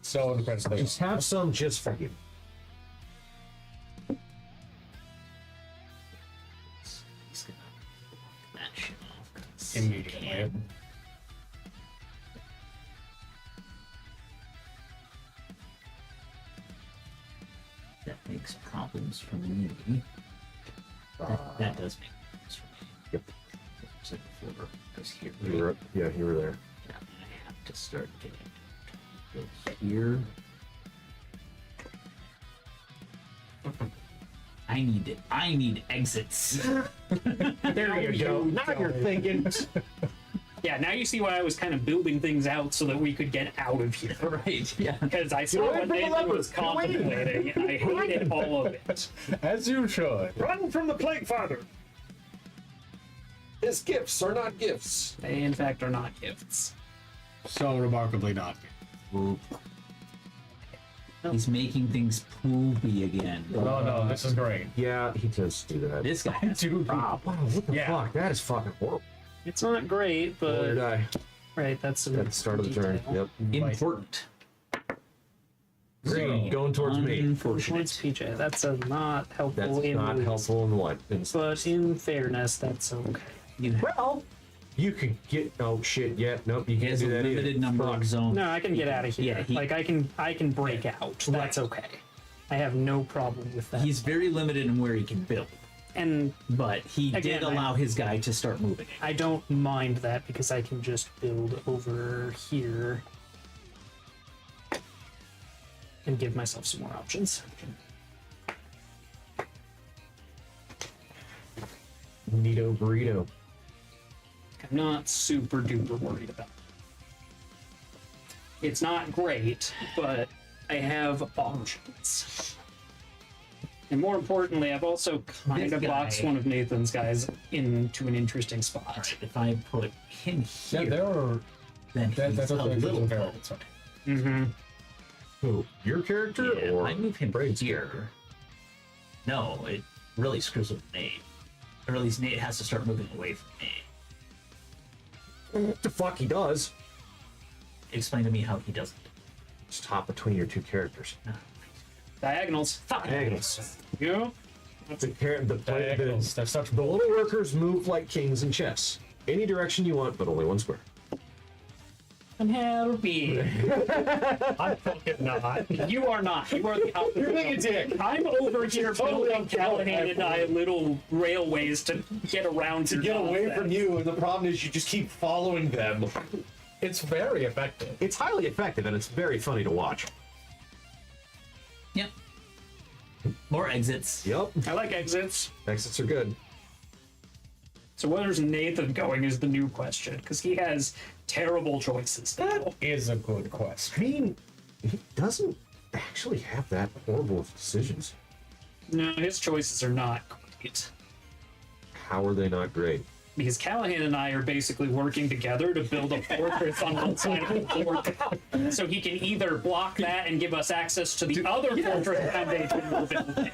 so incredibly. Just have some just for you. He's gonna block that shit off 'cause Immediately. he can. That makes problems for me. That does make problems for me. Yep. So before goes here. You were, yeah, you were there. Yeah, I have to start getting go here. I need exits. There you go. Now you're thinking. Yeah, now you see why I was kind of building things out so that we could get out of here. Right, yeah. Because I saw away what from the Nathan leopard. was Get away. contemplating, and I hated all of it. As you should. Run from the plague father. His gifts are not gifts. They, in fact, are not gifts. So remarkably not. Poop. He's making things poopy again. No, this is great. Yeah, he tends to do that. This guy has Dude, Wow, what the Yeah. fuck? That is fucking horrible. It's not great, Roll your but die right, that's at the start of the turn. detail. Yep. important. Green, going towards me. Unfortunate. Towards PJ. That's a not helpful That's in not the- helpful in what? But in fairness, that's okay. You have Well, you could get. Oh shit! Yeah, nope. You he can't has a do that limited either. number Fuck. of zones. No, I can get out of here. Yeah, he- like I can break out. That's okay. I have no problem with that. He's very limited in where he can build, and but he Again, did allow his guy to start moving. I don't mind that because I can just build over here and give myself some more options. Neato burrito. I'm not super duper worried about it. It's not great, but I have options. And more importantly, I've also kind This of boxed guy- one of Nathan's guys into an interesting spot. Alright, if I put him Yeah, here, there are. then he's That's a what little very pulled. sorry. Mm-hmm. Who? Your character Yeah, or I move him Braid's here. character? No, it really screws with Nate. Or at least Nate has to start moving away from me. What the fuck he does? Explain to me how he doesn't. Just hop between your two characters. Diagonals. Fuck. Diagonals. Yeah. The Diagonals. They're such the little workers move like kings in chess. Any direction you want, but only one square. I'm happy. I'm fucking not. You are not. You are the opposite. You're being a dick. I'm over here building Callahan and I little railways to get around to get away from you, and the problem is you just keep following them. It's very effective. It's highly effective and it's very funny to watch. Yep. More exits. Yep. I like exits. Exits are good. So where's Nathan going is the new question, because he has terrible choices. That is a good I question. mean, he doesn't actually have that horrible of decisions. No, his choices are not great. How are they not great? Because Callahan and I are basically working together to build a fortress on one side of the board. So he can either block that and give us access to the other fortress foundation we're building.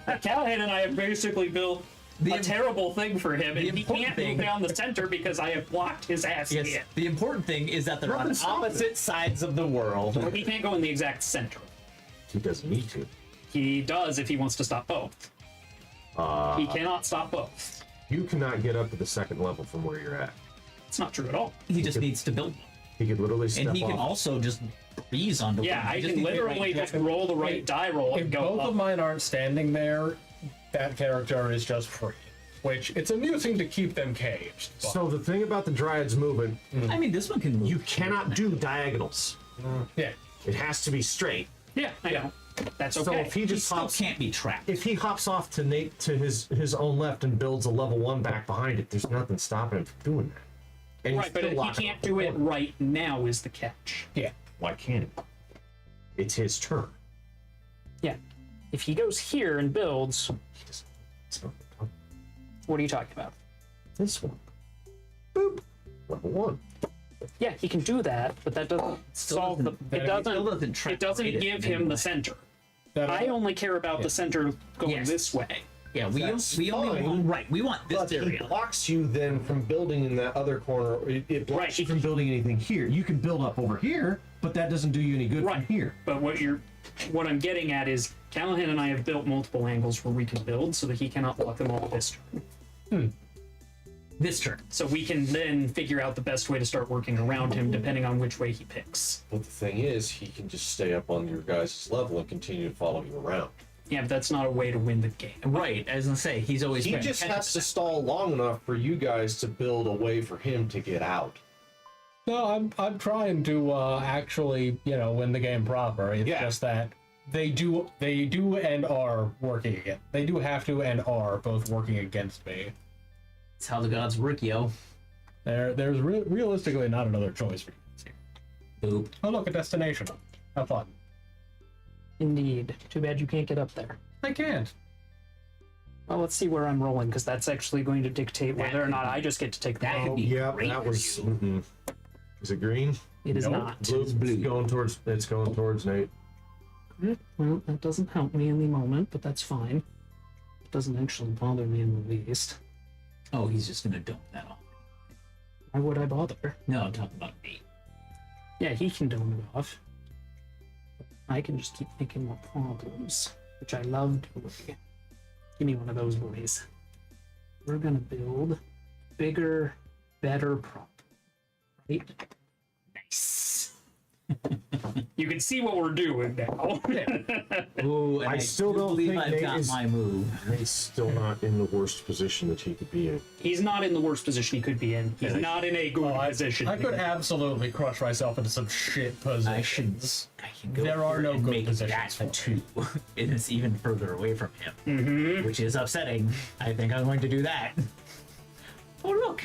But Callahan and I have basically built a terrible thing for him, and he can't move down the center because I have blocked his ass Yes, in. the important thing is that they're on opposite sides of the world. But he can't go in the exact center. He doesn't need to. He does if he wants to stop both. He cannot stop both. You cannot get up to the second level from where you're at. It's not true at all. He just needs to build one. He could literally step And he can off. also just breeze onto Yeah, one. He I just can needs to get literally right just track. roll the right die roll If and go both up. of mine aren't standing there, that character is just free. Which, it's amusing to keep them caged. But So the thing about the Dryad's movement, I mean, this one can move. you cannot do diagonals. yeah. It has to be straight. Yeah, I know. That's So okay. if he He just still hops, can't be trapped. if he hops off to Nate to his own left and builds a level 1 back behind it, there's nothing stopping him from doing that. And he's Right, but still he locked can't up do the it corner. right now is the catch. Yeah. Why can't he? It's his turn. Yeah. If he goes here and builds, He doesn't. It's not what are you talking about? this one. Boop. Level 1. Yeah, he can do that, but that doesn't solve the. It still doesn't. doesn't track It doesn't right give at him anyway. the center. That I only care about the center going Yes. this way. Yeah, we That's only fine. want, right. We want this But he area. blocks you then from building in that other corner. It blocks Right. you from building anything here. You can build up over here, but that doesn't do you any good Right. from here. But what I'm getting at is Callahan and I have built multiple angles where we can build so that he cannot block them all this turn. This turn. So we can then figure out the best way to start working around him depending on which way he picks. But the thing is, he can just stay up on your guys' level and continue to follow you around. Yeah, but that's not a way to win the game. Right, I was gonna say he's always. He trying just catch has us. to stall long enough for you guys to build a way for him to get out. No, I'm trying to actually, win the game proper. It's Yeah. just that they do and are working against. They do have to and are both working against me. That's how the gods work, yo. There's realistically not another choice for you. Boop. Oh, look, a destination. Have fun. Indeed. Too bad you can't get up there. I can't. Well, let's see where I'm rolling, because that's actually going to dictate whether or not I just get to take the That could roll. be Yeah, great that for was. you. Mm-mm. Is it green? It is Nope. not. Blue. It's going towards. It's going towards Nate. Well, that doesn't help me in the moment, but that's fine. It doesn't actually bother me in the least. Oh, he's just gonna dump that off. Why would I bother? No, I'm talking about me. Yeah, he can dome it off. I can just keep making more problems, which I love doing. Give me one of those boys. We're gonna build bigger, better problem. Right? Nice. You can see what we're doing now. Ooh, and I still do don't believe think I've Nate got is- my move. Nate's still not in the worst position that he could be in. He's not in the worst position he could be in. He's not in a good position. I could absolutely crush myself into some shit positions. I can go There are here no and good make positions that for two. And it's even further away from him, which is upsetting. I think I'm going to do that. Oh look,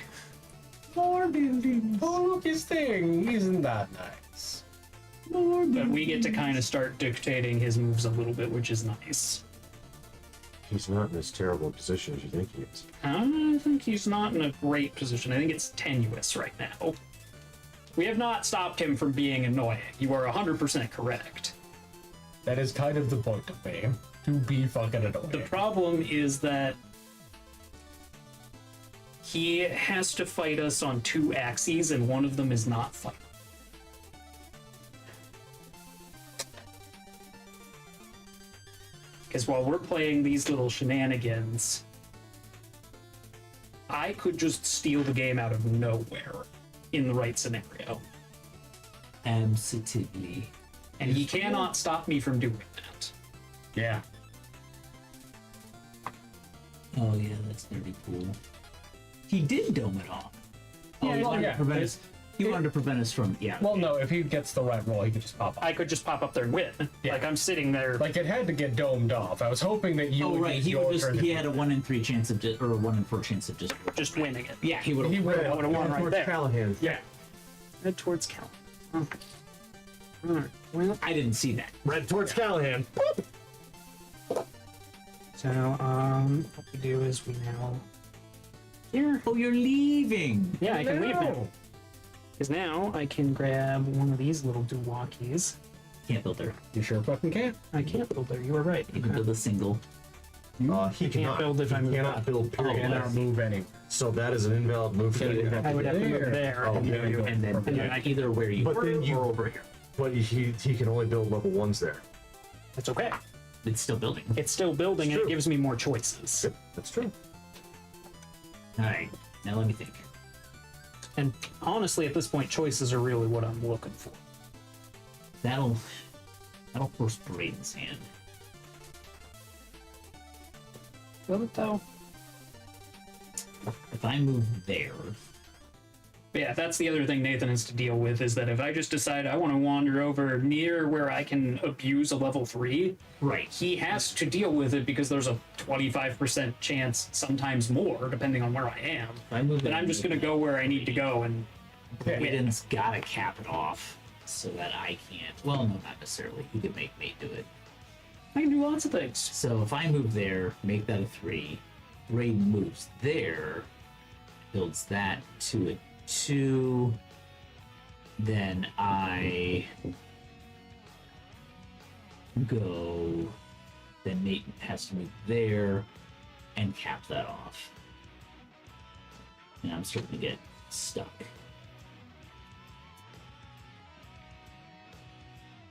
more buildings. Oh, look, his thing. Isn't that nice? More But we get to kind of start dictating his moves a little bit, which is nice. He's not in as terrible a position as you think he is. I think he's not in a great position. I think it's tenuous right now. We have not stopped him from being annoying. You are 100% correct. That is kind of the point of me. To be fucking The annoying. problem is that he has to fight us on two axes, and one of them is not fighting. Because while we're playing these little shenanigans, I could just steal the game out of nowhere in the right scenario. Absolutely. And he cannot stop me from doing that. Yeah. Oh yeah, that's gonna be cool. He did dome it off. Yeah, he's well, gonna yeah, prevent us. You wanted to prevent us from, yeah. Well, no, if he gets the right roll, he could just pop up. I could just pop up there and win. Yeah. Like I'm sitting there. Like it had to get domed off. I was hoping that you Oh would right, use he your would just turn. he had a 1 in 3 chance of or a 1 in 4 chance of just winning it. yeah, he would He have. would I would have won right there. Callahan. Yeah. Head towards Cal. Okay. Alright. Well, I didn't see that. Red towards Callahan. so what we do is we now here. Oh, you're leaving. Yeah, I can leave now. No. Because now I can grab one of these little doo-walkies. Can't build there. You sure fucking can. I can't build there. You were right. You can build a single. He can't cannot build if I move cannot up. build. Period. Cannot move any. So that is an invalid move. for you. I would have to move there. Oh, and there you go. And then I can- either where you But were then you- or over here. But he can only build level 1s there. That's okay. It's still building. It's still building and it true. gives me more choices. That's true. All right. Now let me think. And honestly, at this point, choices are really what I'm looking for. That'll force Brayden's hand. Will it though? If I move there, But yeah, that's the other thing Nathan has to deal with is that if I just decide I want to wander over near where I can abuse a level 3, right? he has to deal with it because there's a 25% chance, sometimes more, depending on where I am. If I move Then there, I'm just going to go where I need to go and win. Brayden's gotta cap it off so that I can't. Well, no, not necessarily. He could make me do it. I can do lots of things. So if I move there, make that a 3, Brayden moves there, builds that to a 2, then I go, then Nate has to move there and cap that off. And I'm starting to get stuck.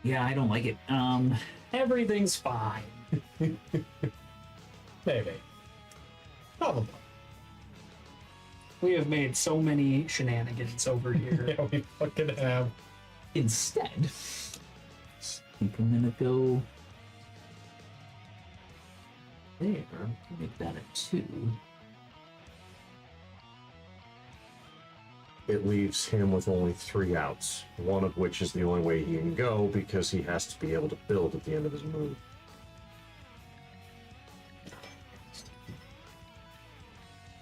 Yeah, I don't like it. Everything's fine. Maybe. Probably. We have made so many shenanigans over here. Yeah, we fucking have. Instead, I think I'm gonna go there, make that a 2. It leaves him with only 3 outs, one of which is the only way he can go because he has to be able to build at the end of his move.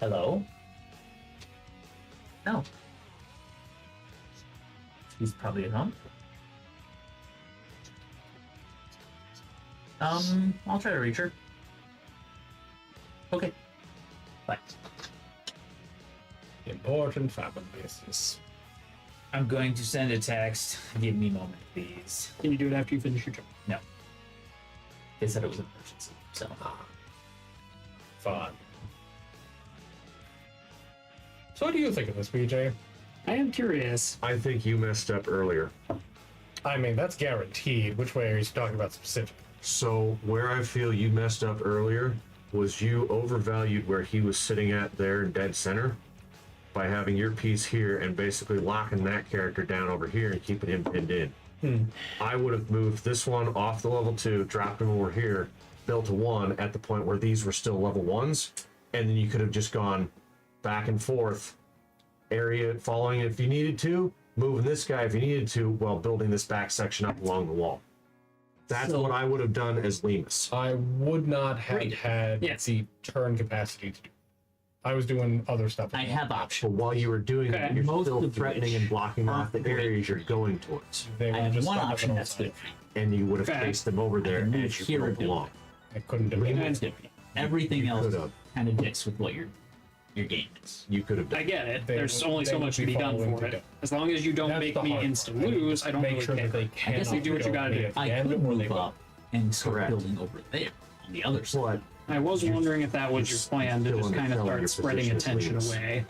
Hello? No. He's probably at home. I'll try to reach her. Okay. Bye. Important family business. I'm going to send a text. Give me a moment, please. Can you do it after you finish your job? No. They said it was an emergency, so. Fun. So what do you think of this, BJ? I am curious. I think you messed up earlier. I mean, that's guaranteed. Which way are you talking about specifically? So where I feel you messed up earlier was you overvalued where he was sitting at there in dead center by having your piece here and basically locking that character down over here and keeping him pinned in. I would have moved this one off the level 2, dropped him over here, built a 1 at the point where these were still level 1s, and then you could have just gone back and forth, area following if you needed to, moving this guy if you needed to, while building this back section up along the wall. That's what I would have done as Lemus. I would not have Great. had Yeah. the turn capacity to do. I was doing other stuff. I have But options. while you were doing that, Okay. you're Most still of threatening which and blocking off the aren't great. areas you're going towards. They I were have just one stuck up option on that's the good for you. And you would have Okay. placed them over there can move as you here go and do along. I couldn't do it. That's good for you. Everything else could've. kind of dicks with what your game is. You could have done. I get it. They There's would- only they so would much be to be done following for the it. As long as you don't That's make the me hard instant part. lose, I don't make really sure care. that they I guess you cannot do what you go gotta near do. the I end could or they move will. up and start Correct. building over there on the other side. But I was wondering if that was your plan to still just kind of underselling start your spreading position as attention Lemus. away.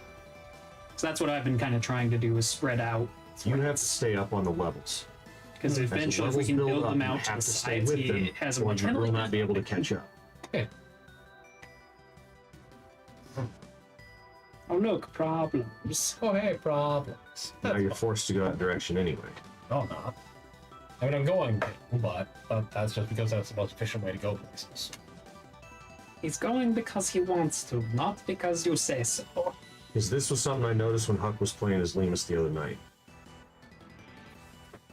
So that's what I've been kind of trying to do is spread out. you have to stay up on the levels. Because As the eventually, if we levels can build build up, them you out to have the to stay sides, with he them, has a or much you better will not be able to catch up. Oh look, problems. Oh, hey, problems. Now That's you're fine. forced to go that direction anyway. No, not. I mean, I'm going to, but that's just because that's the most efficient way to go places. He's going because he wants to, not because you say so. Because this was something I noticed when Huck was playing as Lemus the other night.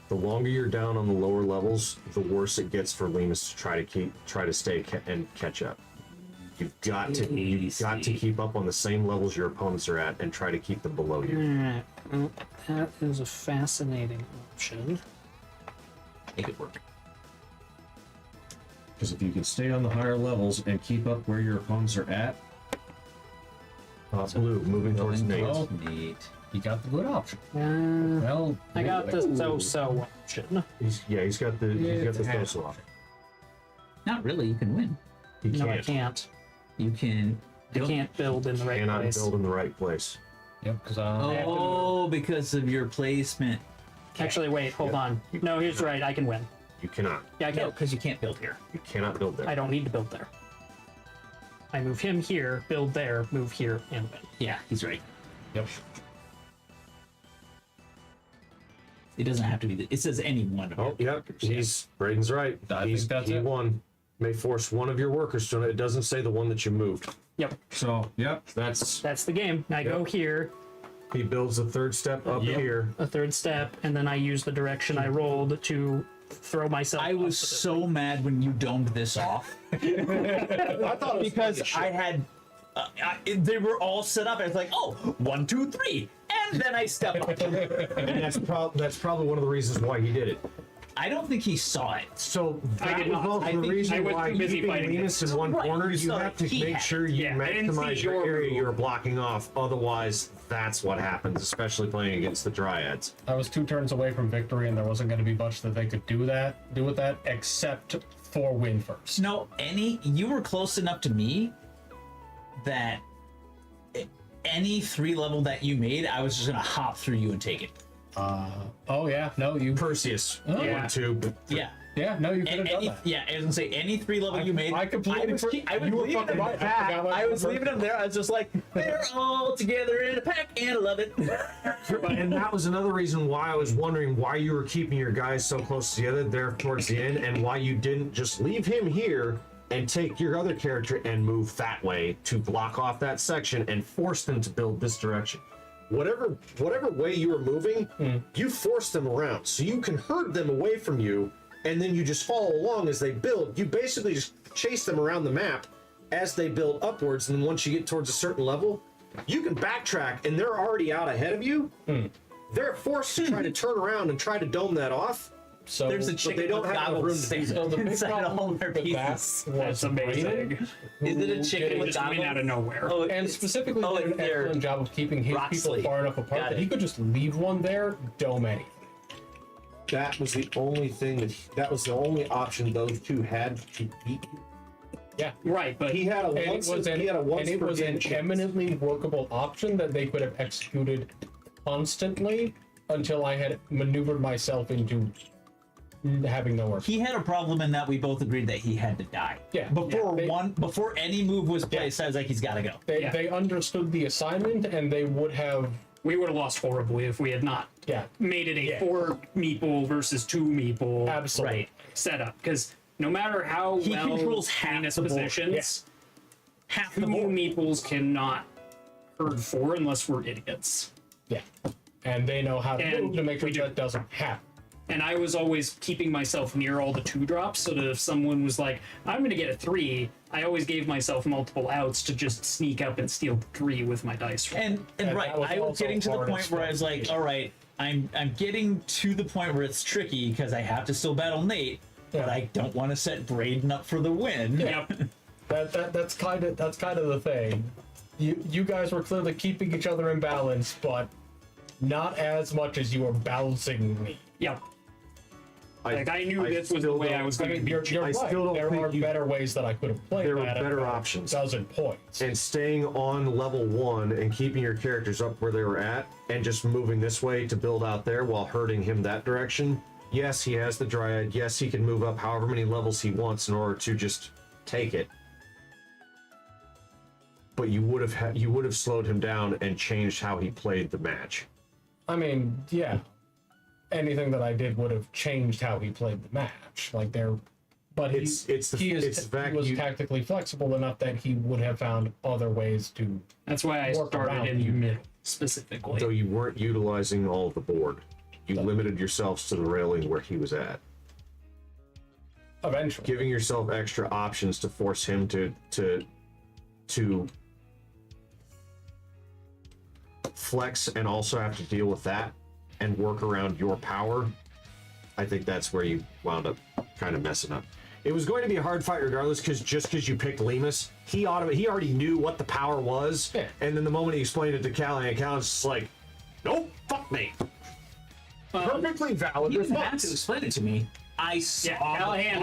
The longer you're down on the lower levels, the worse it gets for Lemus to try to stay and catch up. You've got to keep up on the same levels your opponents are at and try to keep them below you. Alright, well, that is a fascinating option. Make it work. Because if you can stay on the higher levels and keep up where your opponents are at, Blue moving towards Nate. Oh. Nate. You got the good option. Well, I got the Ooh. so-so option. He's got the social option. Not really. You can win. He No, I can't. can't. You can. I can't build in the right Cannot place. build in the right place. Yep, because Oh, because of your placement. Actually, wait, hold on. No, he's right. I can win. You cannot. Yeah, I No, can. because you can't build here. You cannot build there. I don't need to build there. I move him here, build there, move here, and win. Yeah, he's right. yep. It doesn't have to be. It says any one of Oh, your yep. characters. Braden's right. I think that's he it. won. May force one of your workers to. It doesn't say the one that you moved. Yep, So, yep. That's that's the game. I go here, he builds the third step up Yep. here. a third step, and then I use the direction I rolled to throw myself. I was off the- so mad when you domed this off. I thought it was Because I had. They were all set up. I was like, oh, 1, 2, 3. And then I step up. and that's probably one of the reasons why he did it. I don't think he saw it. So I that did was not. also I the think reason I was why too busy keeping fighting Lemus it. in one Right, corner, you you saw have it. to He make had sure you Yeah, I didn't see maximize your your area move. you're blocking off. Otherwise, that's what happens, especially playing against the Dryads. I was 2 turns away from victory, and there wasn't going to be much that they could do with that, except for win first. No, you were close enough to me that any 3 level that you made, I was just gonna hop through you and take it. Oh yeah, no, you. Perseus, Yeah. 1, 2. Yeah. Yeah, no, you could have done Any, that. yeah, I was gonna say any 3 level you made. I completely. was leaving you were fucking them right. there. I I was leaving them there. I was just like, they're all together in a pack, and I love it. And that was another reason why I was wondering why you were keeping your guys so close together there towards the end, and why you didn't just leave him here and take your other character and move that way to block off that section and force them to build this direction. Whatever way you were moving, you forced them around, so you can herd them away from you, and then you just follow along as they build. You basically just chase them around the map as they build upwards, and then once you get towards a certain level, you can backtrack, and they're already out ahead of you. They're forced to try to turn around and try to dome that off. So There's a they chicken don't with have enough room goggles to do so the big inside all problem their with that pieces. was That's amazing. Brayden, Is it a who chicken did- with Just coming out of nowhere. Oh, and specifically oh, did an they're excellent job of keeping his rock people slate. far enough apart Got that it. he could just leave one there, dome anything. That was the only thing that was the only option those two had to beat. Right, but He had a And it once. was an, He had a once and it per was game an chance. eminently workable option that they could have executed constantly until I had maneuvered myself into having no work. He had a problem in that we both agreed that he had to die. Yeah. Before Yeah, before any move was placed, I was like, he's got to go. Yeah. They understood the assignment and they would have, we would have lost horribly if we had not yeah, made it a Yeah. 4 meeple versus 2 meeple absolutely. setup. Because no matter how He well controls half Venus the board. positions, Half 2 the board. meeples cannot herd 4 unless we're idiots. Yeah. And they know how to And move to make sure we do. that doesn't happen. And I was always keeping myself near all the 2 drops so that if someone was like, I'm going to get a 3, I always gave myself multiple outs to just sneak up and steal 3 with my dice roll. And And right, that was I was also getting to the part of point where I was like, strategy. all right, I'm getting to the point where it's tricky because I have to still battle Nate, but Yeah. I don't want to set Braden up for the win. Yep. That's kind of the thing. You guys were clearly keeping each other in balance, but not as much as you were balancing me. Yep. Like, I knew this was the still way I don't- was I going mean, to you're be. right. still don't There think are you- better ways that I could have played There were that at better a options. dozen points. And staying on level 1 and keeping your characters up where they were at and just moving this way to build out there while hurting him that direction. Yes, he has the Dryad. Yes, he can move up however many levels he wants in order to just take it. But you would have slowed him down and changed how he played the match. I mean, yeah, anything that I did would have changed how he played the match. Like there, but It's the he fact was you- tactically flexible enough that he would have found other ways to. That's why I Work started around in the you. middle specifically. Though you weren't utilizing all of the board. you limited yourselves to the railing where he was at. Eventually. Giving yourself extra options to force him to flex and also have to deal with that and work around your power. I think that's where you wound up kind of messing up. It was going to be a hard fight regardless, because you picked Lemus, he already knew what the power was, and then the moment he explained it to Callahan, Callahan's just like, nope, fuck me. Perfectly valid You didn't have to response. explain it to me. I saw. Yeah,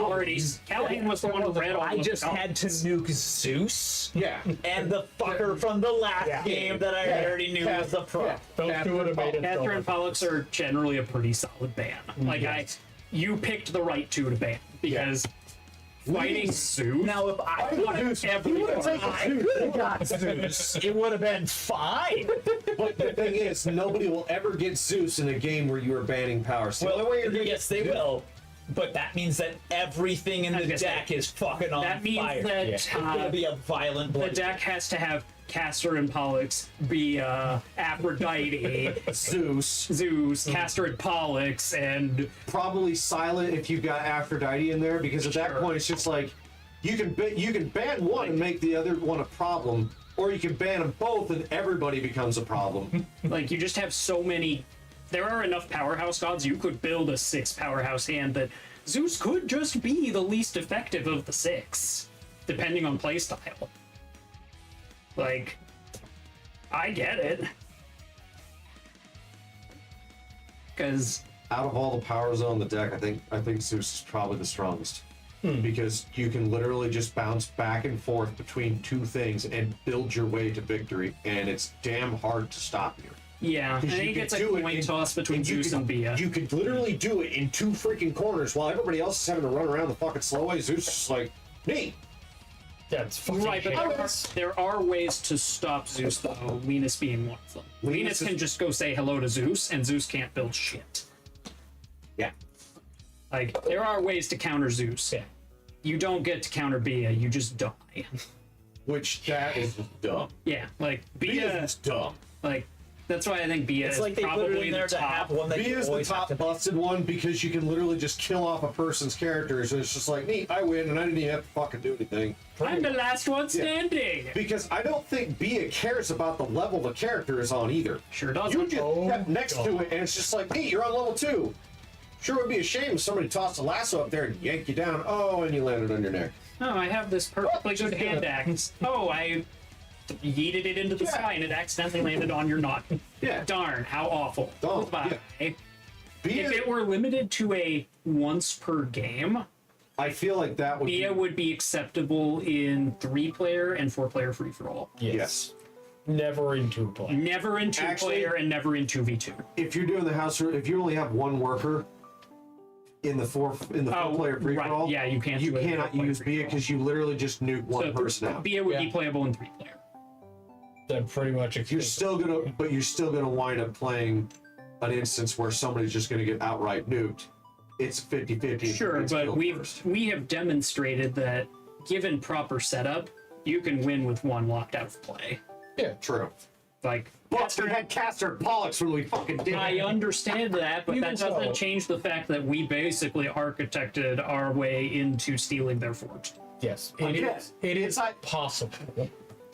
Callahan was the one who read all I the just comments. had to nuke Zeus Yeah. and the fucker from the last game that I already knew was a pro. Those two would have made it. Castor and Pollux are generally a pretty solid ban. Like you picked the right two to ban because fighting Zeus. Now, if I wanted Zeus, it would have been fine. But the thing is, nobody will ever get Zeus in a game where you are banning power. So the only way you're gonna Yes, they will. But that means that everything in the deck is fucking on That means fire. that It's gonna be a violent the blood. deck has to have Castor and Pollux be Aphrodite, Zeus, Castor and Pollux, and probably silent if you've got Aphrodite in there, because at that Sure. point it's just like you can ban one and make the other one a problem, or you can ban them both and everybody becomes a problem. like you just have so many. There are enough powerhouse gods. You could build a 6 powerhouse hand that Zeus could just be the least effective of the 6, depending on playstyle. Like, I get it. Because Out of all the powers on the deck, I think Zeus is probably the strongest. Because you can literally just bounce back and forth between two things and build your way to victory, and it's damn hard to stop you. yeah, I think it's a coin toss between Zeus and Bia. You could literally do it in two freaking corners while everybody else is having to run around the fucking slow way. Zeus is just like, neat. That's fucking Right, but there are ways to stop Zeus, though, Venus being one of them. Venus can just go say hello to Zeus, and Zeus can't build shit. Yeah. Like, there are ways to counter Zeus. Yeah. You don't get to counter Bia, you just die. Which that is dumb. Yeah, like, Bia, is dumb. like, that's why I think Bia It's is like they put it probably in the there to have top. one that B you is the always have top to. busted one because you can literally just kill off a person's characters, and it's just like, neat, I win, and I didn't even have to fucking do anything. I'm the last one standing! Because I don't think Bia cares about the level the character is on either. Sure doesn't. You just step next to it, and it's just like, neat, you're on level 2. Sure would be a shame if somebody tossed a lasso up there and yanked you down. Oh, and you landed on your neck. Oh, I have this perfectly good hand axe. Oh, I yeeted it into the sky and it accidentally landed on your knot. Yeah. Darn, how awful. Oh, Goodbye. Bia, If it were limited to a once per game, I feel like that would Bia be... would be acceptable in 3-player and 4-player free for all. Yes. Never in 2-player. Never in 2-player Actually- and never in 2v2. If you're doing the house, if you only have one worker in the four-player free for right. all, Yeah, you can't. you do it in cannot 4-player use free-for-all. Bia because you literally just nuke one person out. Bia would be Yeah. playable in 3-player. That pretty much You're still gonna wind up playing an instance where somebody's just gonna get outright nuked. It's 50-50. Sure, It's but killed we first. have demonstrated that given proper setup, you can win with one locked out of play. True. Like, But we had Castor and Pollux when we fucking did I it. understand that, but that Even so. doesn't change the fact that we basically architected our way into stealing their fort. Yes. Again, It is like- possible.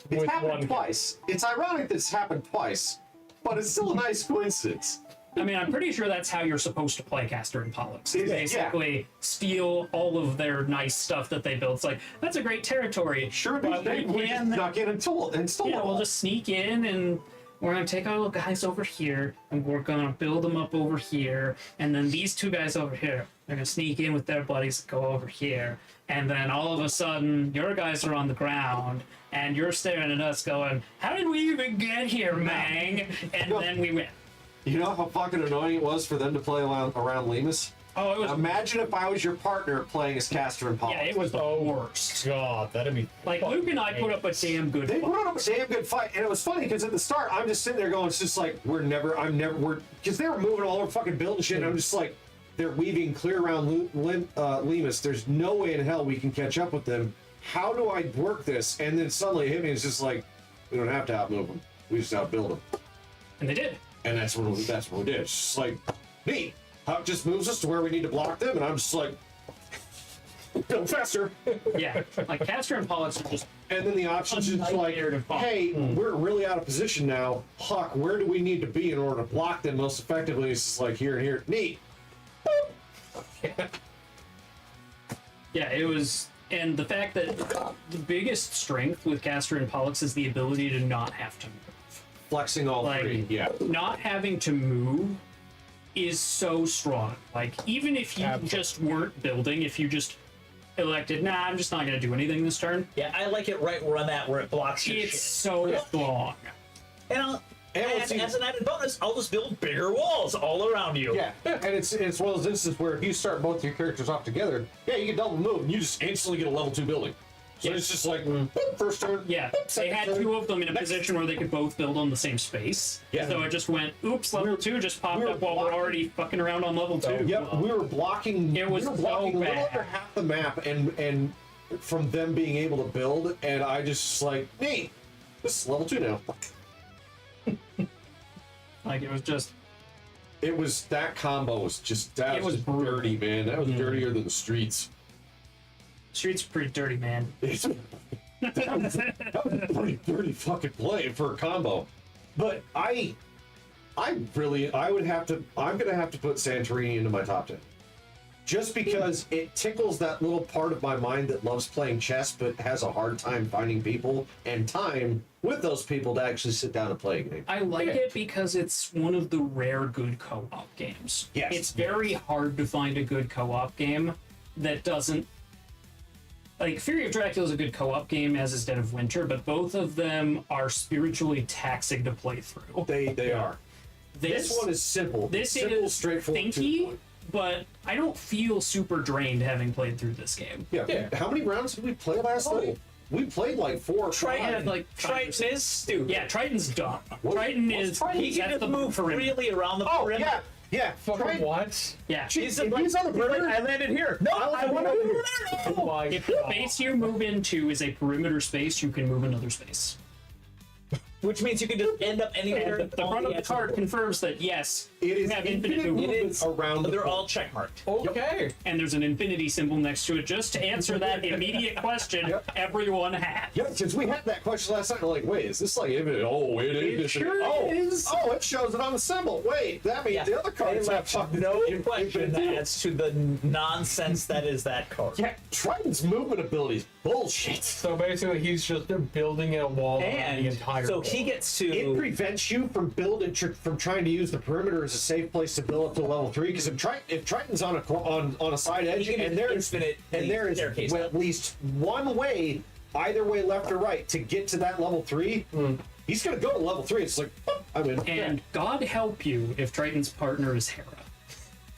It's with happened one twice. It's ironic that it's happened twice, but it's still a nice coincidence. I mean, I'm pretty sure that's how you're supposed to play Castor and Pollux. Yeah. Basically, steal all of their nice stuff that they built. It's like, that's a great territory. Sure, but we just can... snuck in and stole Yeah, it. we'll just sneak in and we're gonna take our little guys over here and we're gonna build them up over here. And then these two guys over here, they're gonna sneak in with their buddies and go over here. And then all of a sudden, your guys are on the ground and you're staring at us going, how did we even get here, Mang? And then we win. You know how fucking annoying it was for them to play around Lemus? Oh, it was, Imagine if I was your partner playing as Castor and Pollux. yeah, it was the worst. God, that'd be Like, Luke and I put up a damn good They fight. put up a damn good fight, and it was funny because at the start I'm just sitting there going, it's just like we're because they were moving all over fucking building shit. And I'm just like, they're weaving clear around Lemus. There's no way in hell we can catch up with them. How do I work this? And then suddenly it hit me. It's just like we don't have to outmove them. We just outbuild them, And they did. and that's what we did. It's just like neat. Huck just moves us to where we need to block them, and I'm just like, build faster. Yeah, like Castor and Pollux are just And then the options is like, nightmare to find. hey, we're really out of position now. Huck, where do we need to be in order to block them most effectively? It's just like here and here. Neat. Yeah, it was, and the fact that the biggest strength with Castor and Pollux is the ability to not have to move. Flexing all Like, three. Yeah. not having to move is so strong. Like, even if you just weren't building, if you just elected, nah, I'm just not going to do anything this turn, Yeah, I like it right where I'm at, where it blocks your it's shit. so strong. And, And and what's even- as an added bonus, I'll just build bigger walls all around you. Yeah, and it's one of those instances where if you start both your characters off together, yeah, you can double move, and you just instantly get a level 2 building. So it's just like boop, first turn. Yeah, boop, they second had turn. two of them in a Next. position where they could both build on the same space. Yeah. So it just went, oops, level 2 just popped we were up while we're blocking- already fucking around on level 2. Yep, we were blocking. It was we were so blocking a little bad. under half the map, and from them being able to build, and I just like, neat. This is level 2 now. Like, it was just, It was that combo was just that It was, was brutal. dirty, man. That was dirtier than the streets. streets are pretty dirty, man. It's, that was a pretty dirty fucking play for a combo. But I'm gonna have to put Santorini into my top 10. Just because it tickles that little part of my mind that loves playing chess but has a hard time finding people and time with those people to actually sit down and play a game. I like it because it's one of the rare good co-op games. Yes. It's very hard to find a good co-op game that doesn't... Like, Fury of Dracula is a good co-op game, as is Dead of Winter, but both of them are spiritually taxing to play through. They are. This one is simple. This simple, is straightforward. to the thinky, point. but I don't feel super drained having played through this game. Yeah. How many rounds did we play last night? We played like 4 or 5. Triton, like, Triton is stupid. Yeah, Triton's dumb. What- Triton what's is... He can that's just the move perimeter. freely around the Oh, perimeter. yeah. Fucking Triton- what? Yeah. If he's on the perimeter, I landed here. No, I want want to to Oh my If the space you move into is a perimeter space, you can move another space. Which means you can just end up anywhere. And the front of the card confirms that, yes, it you is have infinite infinite movement. movement It is around the They're board. all checkmarked. Okay. And there's an infinity symbol next to it just to answer that immediate question Yep. everyone had. Yeah, because we had that question last night. We're like, wait, is this like infinite? Oh, it is. sure oh, is. Oh, it shows it on the symbol. Wait, that means the other cards have fucking no infinite question movement. as to the nonsense that is that card. Yeah, Triton's movement ability is bullshit. So basically, he's just building a wall around the And entire. so board. he gets It to. prevents you from from trying to use the perimeter as a safe place to build up to level 3. Because if Triton's on a side edge He can and there use is staircase. well, at least one way, either way, left or right, to get to that level 3, he's gonna go to level 3. It's like, boop, I win. And God help you if Triton's partner is Hera.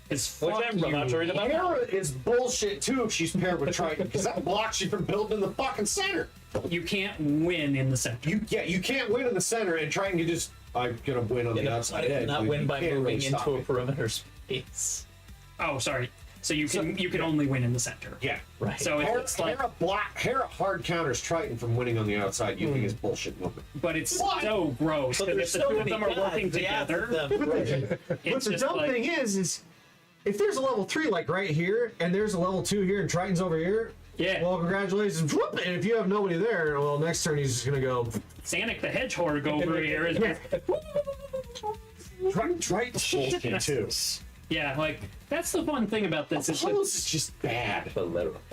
It's Which fuck I'm not you. worried about. Hera is bullshit too if she's paired with Triton, because that blocks you from building in the fucking center. You can't win in the center. You can't win in the center, and Triton can just, I'm gonna win on the outside edge. Not but win you by can't moving really stop into a me. perimeter space. Oh, sorry. So you can only win in the center. Yeah. Right. So it's like, Hera hard counters Triton from winning on the outside using his bullshit movement. but it's What? so gross So because there's if the so two of many them are gods, working they have together, them. But it's the just dumb like, thing is if there's a level 3 like right here, and there's a level 2 here, and Triton's over here. Yeah. Well, congratulations. Whoop, and if you have nobody there, well, next turn he's just gonna go. Sonic the Hedgehog over here is Triton's bullshit too. yeah, like that's the fun thing about this is that Apollo's is just bad.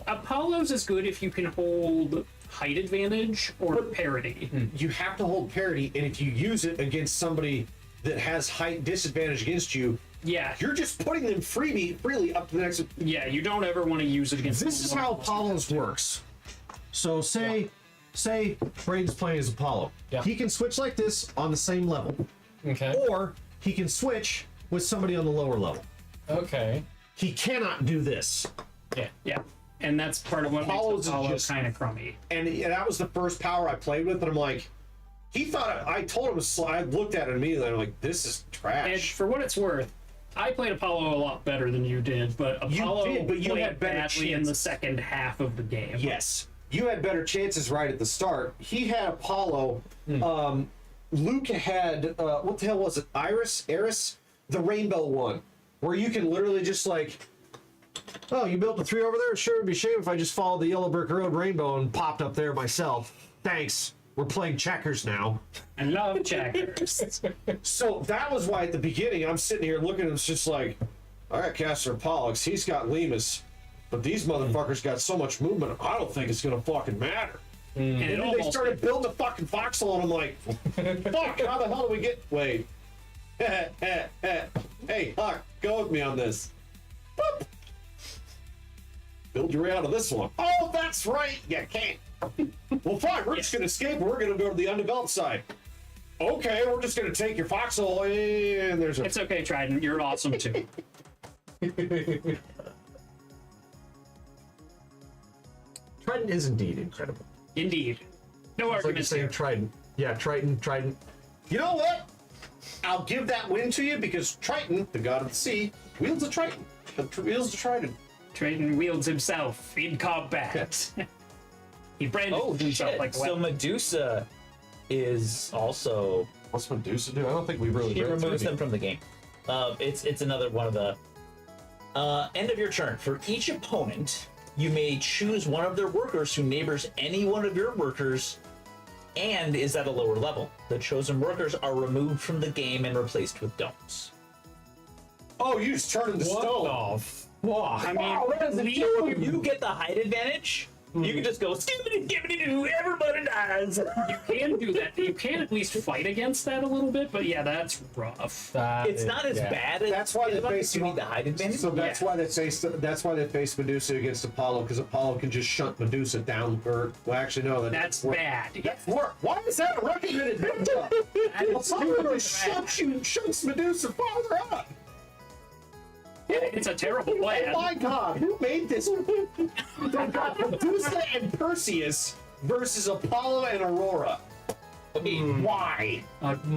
Apollo's is good if you can hold height advantage or parity. You have to hold parity, and if you use it against somebody that has height disadvantage against you, Yeah, you're just putting them freely up to the next. yeah, you don't ever want to use it against. This is someone how else. Apollo's works. So say Braden's playing as Apollo. Yeah. He can switch like this on the same level, Okay. or he can switch with somebody on the lower level. Okay. He cannot do this. Yeah, and that's part of what Apollo's makes is Apollo just- kind of crummy. And that was the first power I played with, and I'm like, he thought I told him. I looked at it immediately. I'm like, this is And trash. for what it's worth, I played Apollo a lot better than you did, but You Apollo did, but you played had better badly in the chances. second half of the game. Yes, you had better chances right at the start. He had Apollo. Luke had what the hell was it? Eris, the rainbow one. where you can literally just like, oh, you built a 3 over there? Sure, it'd be a shame if I just followed the Yellow Brick Road rainbow and popped up there myself. Thanks. We're playing checkers now. I love checkers. So that was why at the beginning I'm sitting here looking and it's just like, I got Castor and Pollux, he's got Lemus, but these motherfuckers got so much movement, I don't think it's gonna fucking matter. And it And then they almost started building the fucking foxhole and I'm like, fuck, how the hell do we get, wait. Hey, Huck, go with me on this. Boop. Build your way out of this one. Oh, that's right, you can't. Well, fine, we're just gonna escape and we're gonna go to the undeveloped side. Okay, we're just gonna take your foxhole and there's a... It's okay, Trident. You're awesome too. Trident is indeed incredible. Indeed. No It's like you're arguments saying here. Trident. Yeah, Trident. You know what? I'll give that win to you because Triton, the god of the sea, wields a Triton. Wields a Trident. Trident wields himself in combat. He branded Oh himself shit! like a So weapon. Medusa is also What's Medusa do? I don't think we really she read through removes any- them from the game. It's another one of the end of your turn. For each opponent, you may choose one of their workers who neighbors any one of your workers and is at a lower level. The chosen workers are removed from the game and replaced with domes. Oh, you just turn into stone. the fuck? I mean, You get the height advantage. You can just go skibbity skibbity doo. Everybody dies. you can do that. You can at least fight against that a little bit, but yeah, that's rough. It's not as bad as That's why they as long as face you need the height advantage. So that's why they face Medusa against Apollo because Apollo can just shunt Medusa down. Or well, actually no, That's work. bad. That's work. Why is that a recommended matchup? Apollo shunts Medusa farther up. It's a terrible plan. Oh my God, who made this? They've got Medusa and Perseus versus Apollo and Aurora. Why?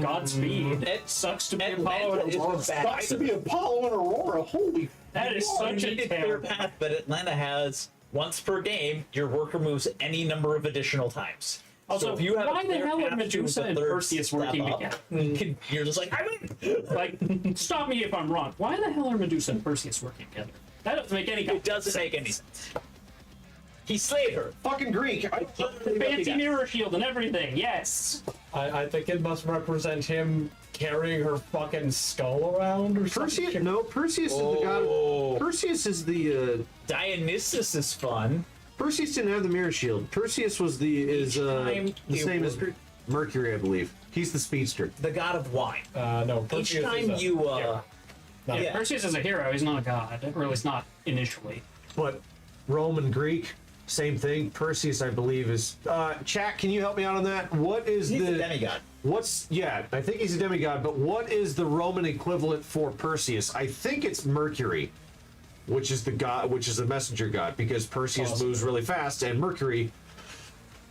Godspeed. It Sucks to be Atlanta Apollo and is Aurora. the bad Sucks to be Apollo and Aurora. Holy. That is such You a need a clear terrible. path, but Atlanta has once per game. Your worker moves any number of additional times. Also, so if you have why a the clear hell are path to Medusa the and third Perseus step working up, together? you're just like, I win. Like, stop me if I'm wrong. Why the hell are Medusa and Perseus working together? That doesn't make any It doesn't make any sense. He slayed her. Fucking Greek. Fancy mirror shield and everything. Yes. I think it must represent him carrying her fucking skull around or something. Perseus? No, Perseus is the god. Oh. Perseus is the. Dionysus is fun. Perseus didn't have the mirror shield. Perseus was the time the you same as work- Mercury, I believe. He's the speedster. The god of wine. No, Each Perseus time is a- you Yeah, Yeah. Perseus is a hero. He's not a god, or at least not initially. But Roman Greek, same thing. Perseus, I believe, is. Chat, can you help me out on that? What is he's the a demigod. What's I think he's a demigod, but what is the Roman equivalent for Perseus? I think it's Mercury, which is the god, which is the messenger god, because Perseus moves really fast and Mercury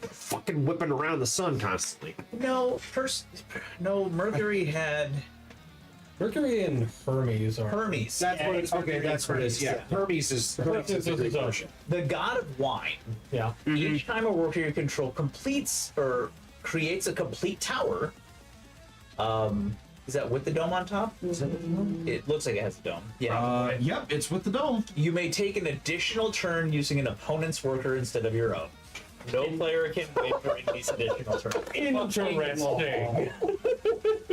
fucking whipping around the sun constantly. No, Mercury had Mercury and Hermes are. Hermes. That's Yeah, what it's okay. That's what it is. Yeah, Hermes is Perseus is his ocean. The god of wine. Yeah. Each time a worker you control completes or creates a complete tower. Is that with the dome on top? It looks like it has a dome. Yeah. Yep, it's with the dome. You may take an additional turn using an opponent's worker instead of your own. No player can win during these additional turns. Interesting.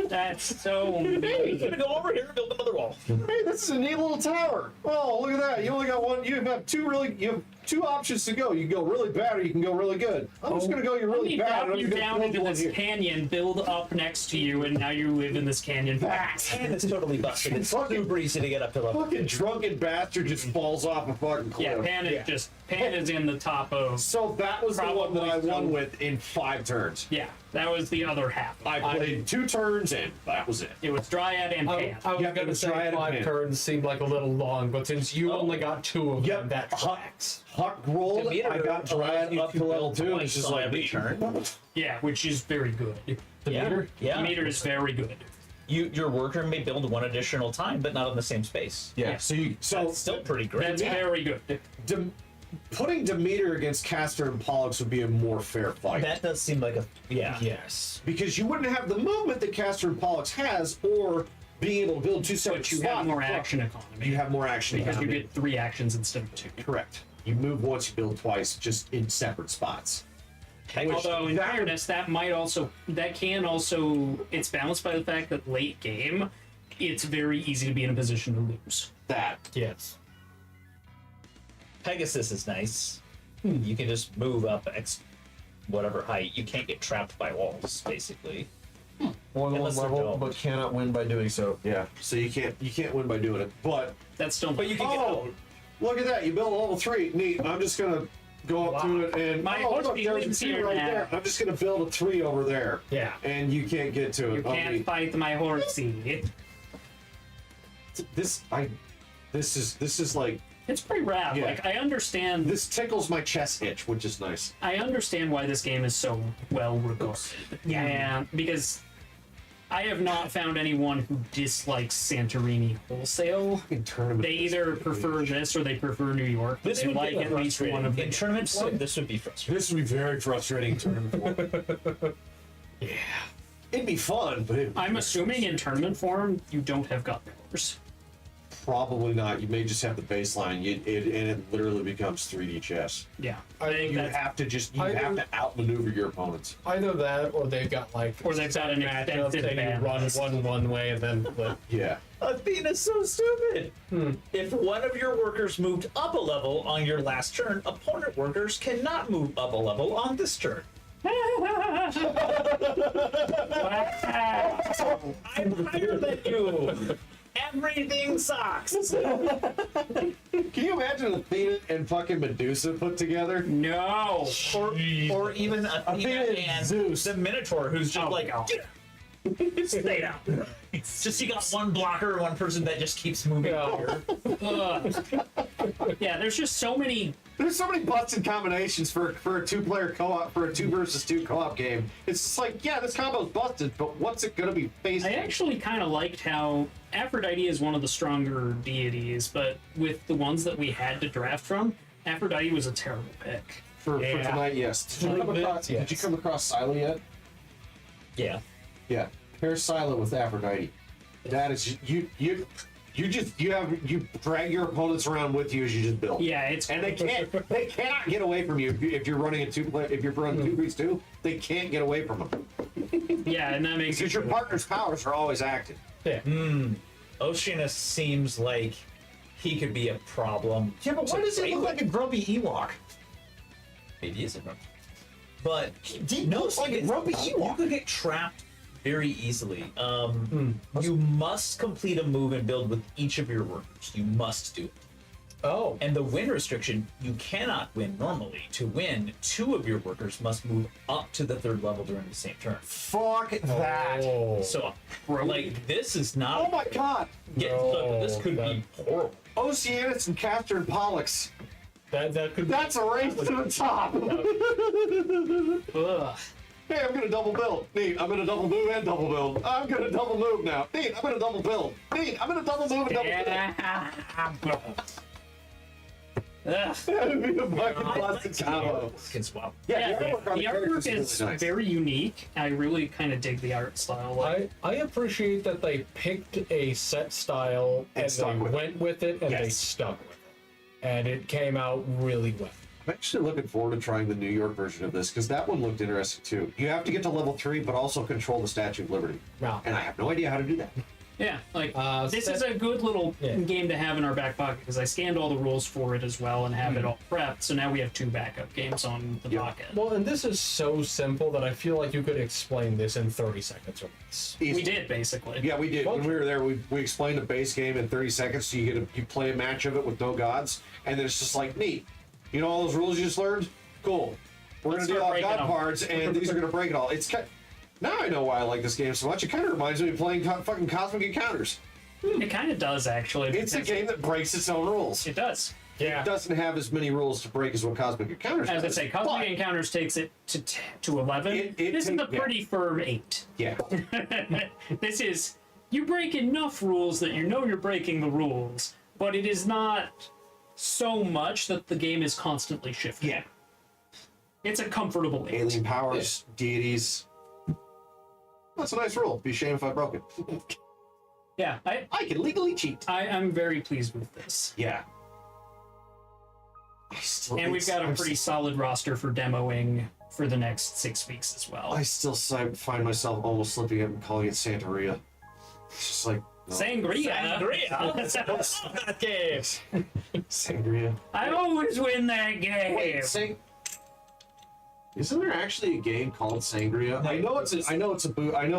That's so Hey, he's gonna go over here and build another wall. Hey, this is a neat little tower. Oh, look at that. You only got one. You have two options to go. You can go really bad or you can go really good. I'm just gonna go you really bad. drop and I'm you gonna down build into one this here. canyon, build up next to you, and now you live in this canyon. And it's totally busted. It's super easy to get up to level. Fucking drunken bastard just falls off a fucking cliff. Yeah, Pan is in the top of. So that was the one that I Probably won so. with in 5 turns. Yeah, that was the other half. I played 2 turns and that was it. It was Dryad and Pan. I was Yeah, gonna it's say Dryad and 5 Pan. turns seemed like a little long, but since you only got 2 of them, Yep. that tracks. Huck rolled. Demeter I got Dryad allows you up to to level build 2 and twice it's just on like every turn. Yeah, which is very good. The Yeah. meter? Yeah. The meter is very good. Your worker may build one additional time, but not on the same space. Yeah. So That's still pretty great. That's very good. putting Demeter against Castor and Pollux would be a more fair fight. That does seem like a Yes. Because you wouldn't have the movement that Castor and Pollux has, or being able to build two separate But you spots, have more fuck, action economy. You have more action because you economy. get 3 actions instead of 2. Correct. You move once, you build twice, just in separate spots. Although in fairness, it's balanced by the fact that late game, it's very easy to be in a position to lose. That. Yes. Pegasus is nice. You can just move up X whatever height. You can't get trapped by walls, basically. More than one Unless they're level, domed. but cannot win by doing so. Yeah. So you can't win by doing it. But That's still. But you can get oh, look at that! You built a level 3. Neat. I'm just gonna go up to it and My oh, horse look, there's a feelings 2 here right now. there. I'm just gonna build a 3 over there. Yeah. And you can't get to it. You can't Okay. fight my horsey. This is like It's pretty rad. Yeah. Like I understand. this tickles my chest itch, which is nice. I understand why this game is so well regarded. Yeah, because I have not found anyone who dislikes Santorini wholesale. Fucking tournament. They either prefer this or they prefer New York. But This they would like be at least frustrating. one of In the tournament form, this would be frustrating. This would be very frustrating tournament. Yeah. It'd be fun, but I'm assuming in tournament form you don't have gut powers. probably not. You may just have the baseline. And it literally becomes 3D chess. Yeah, I think You that's, have to outmaneuver your opponents. Either that, or they've got like, or they've got an matchups extensive and you run advantage. one way and then flip. Yeah. Athena's so stupid. If one of your workers moved up a level on your last turn, opponent workers cannot move up a level on this turn. I'm higher than you. Everything sucks. Can you imagine Athena and fucking Medusa put together? No. Or even Athena Athena and and Zeus. the Minotaur, who's just Oh, like, no. stay down. It's just you got one blocker and one person that just keeps moving higher. Yeah, there's just so many. There's so many busted combinations for a 2-player co-op, for a 2 versus 2 co-op game. It's just like, yeah, this combo's busted, but what's it gonna be faced? I actually kind of liked how Aphrodite is one of the stronger deities, but with the ones that we had to draft from, Aphrodite was a terrible pick. for tonight, yes. Did you come across Silo yet? Yeah. Yeah. Pair Silo with Aphrodite. That is you drag your opponents around with you as you just build. Yeah, it's And they cannot get away from you if you're running a 2-player. If you're running 2v2, they can't get away from them yeah, and that makes because your partner's powers are always active. Oceanus seems like he could be a problem. Yeah, but why does he look like a grumpy Ewok? Maybe he is a grumpy. But He looks like a grumpy you Ewok. could get trapped very easily. You must complete a move and build with each of your workers. You must do it. Oh. And the win restriction, you cannot win normally. To win, 2 of your workers must move up to the 3rd level during the same turn. Fuck that. Oh. So, like, this is not. Oh my god. This could be horrible. Oceanus and Castor and Pollux. That could be. That's a race to the top. Ugh. Hey, I'm gonna double build. Neat, I'm gonna double move and double build. I'm gonna double move now. Neat, I'm gonna double build. Neat, I'm gonna double move and double build. Ugh. That would be a fucking busted combo. Can swap. Yeah, the artwork on the characters artwork is really nice. very unique. I really kind of dig the art style. Like, I appreciate that they picked a set style And and stuck they with it. went with it and they Yes. stuck with it. And it came out really well. I'm actually looking forward to trying the New York version of this because that one looked interesting too. You have to get to level 3, but also control the Statue of Liberty. Wow. And I have no idea how to do that. yeah, like this set- is a good little Yeah. game to have in our back pocket because I scanned all the rules for it as well and have it all prepped. So now we have 2 backup games on the Yep. docket. Well, and this is so simple that I feel like you could explain this in 30 seconds or less. We did basically. Yeah, we did. When we were there, we explained the base game in 30 seconds. So you play a match of it with no gods, and then it's just like, neat. You know all those rules you just learned? Cool. We're Let's gonna deal start out breaking god them. cards, and these are gonna break it all. It's now I know why I like this game so much. It kind of reminds me of playing fucking Cosmic Encounters. It kind of does actually. It's a because game that breaks its own rules. It does. Yeah. It doesn't have as many rules to break as what Cosmic Encounters As I does. say, Cosmic but- Encounters takes it to 11. It This is a yeah. pretty firm 8. Yeah. This is you break enough rules that you know you're breaking the rules, but it is not so much that the game is constantly shifting. Yeah. It's a comfortable 8. Alien powers, deities. That's a nice rule. Be ashamed if I broke it. Yeah, I can legally cheat. I'm very pleased with this. Yeah. I still, And we've got a I'm pretty solid roster for demoing for the next 6 weeks as well. I still find myself almost slipping up and calling it Santeria. It's just like no. Sangria. That game. Sangria. I always win that game. Wait, isn't there actually a game called Sangria? I know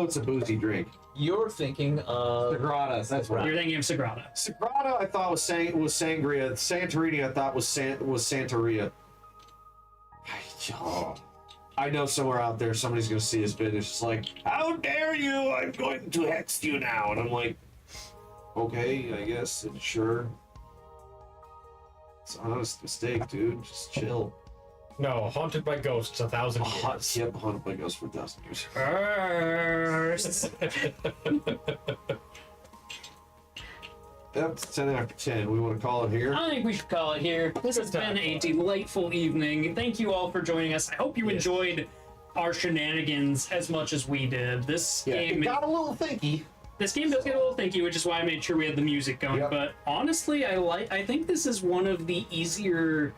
it's a boozy drink. You're thinking of Sagrada, that's right. You're thinking of Sagrada. Sagrada, I thought was Sangria. Santorini, I thought was Santeria. I know somewhere out there somebody's gonna see this bit and it's just like, how dare you? I'm going to hex you now. And I'm like, okay, I guess, and sure. It's an honest mistake, dude. Just chill. No, haunted by ghosts 1,000 years. Yep, haunted by ghosts for 1,000 years. First. Yep, it's 10 after 10. We want to call it here. I think we should call it here. This has been a delightful evening. Thank you all for joining us. I hope you enjoyed our shenanigans as much as we did. This game it got a little thinky. This game does get a little thinky, which is why I made sure we had the music going. Yep. But honestly, I think this is one of the easier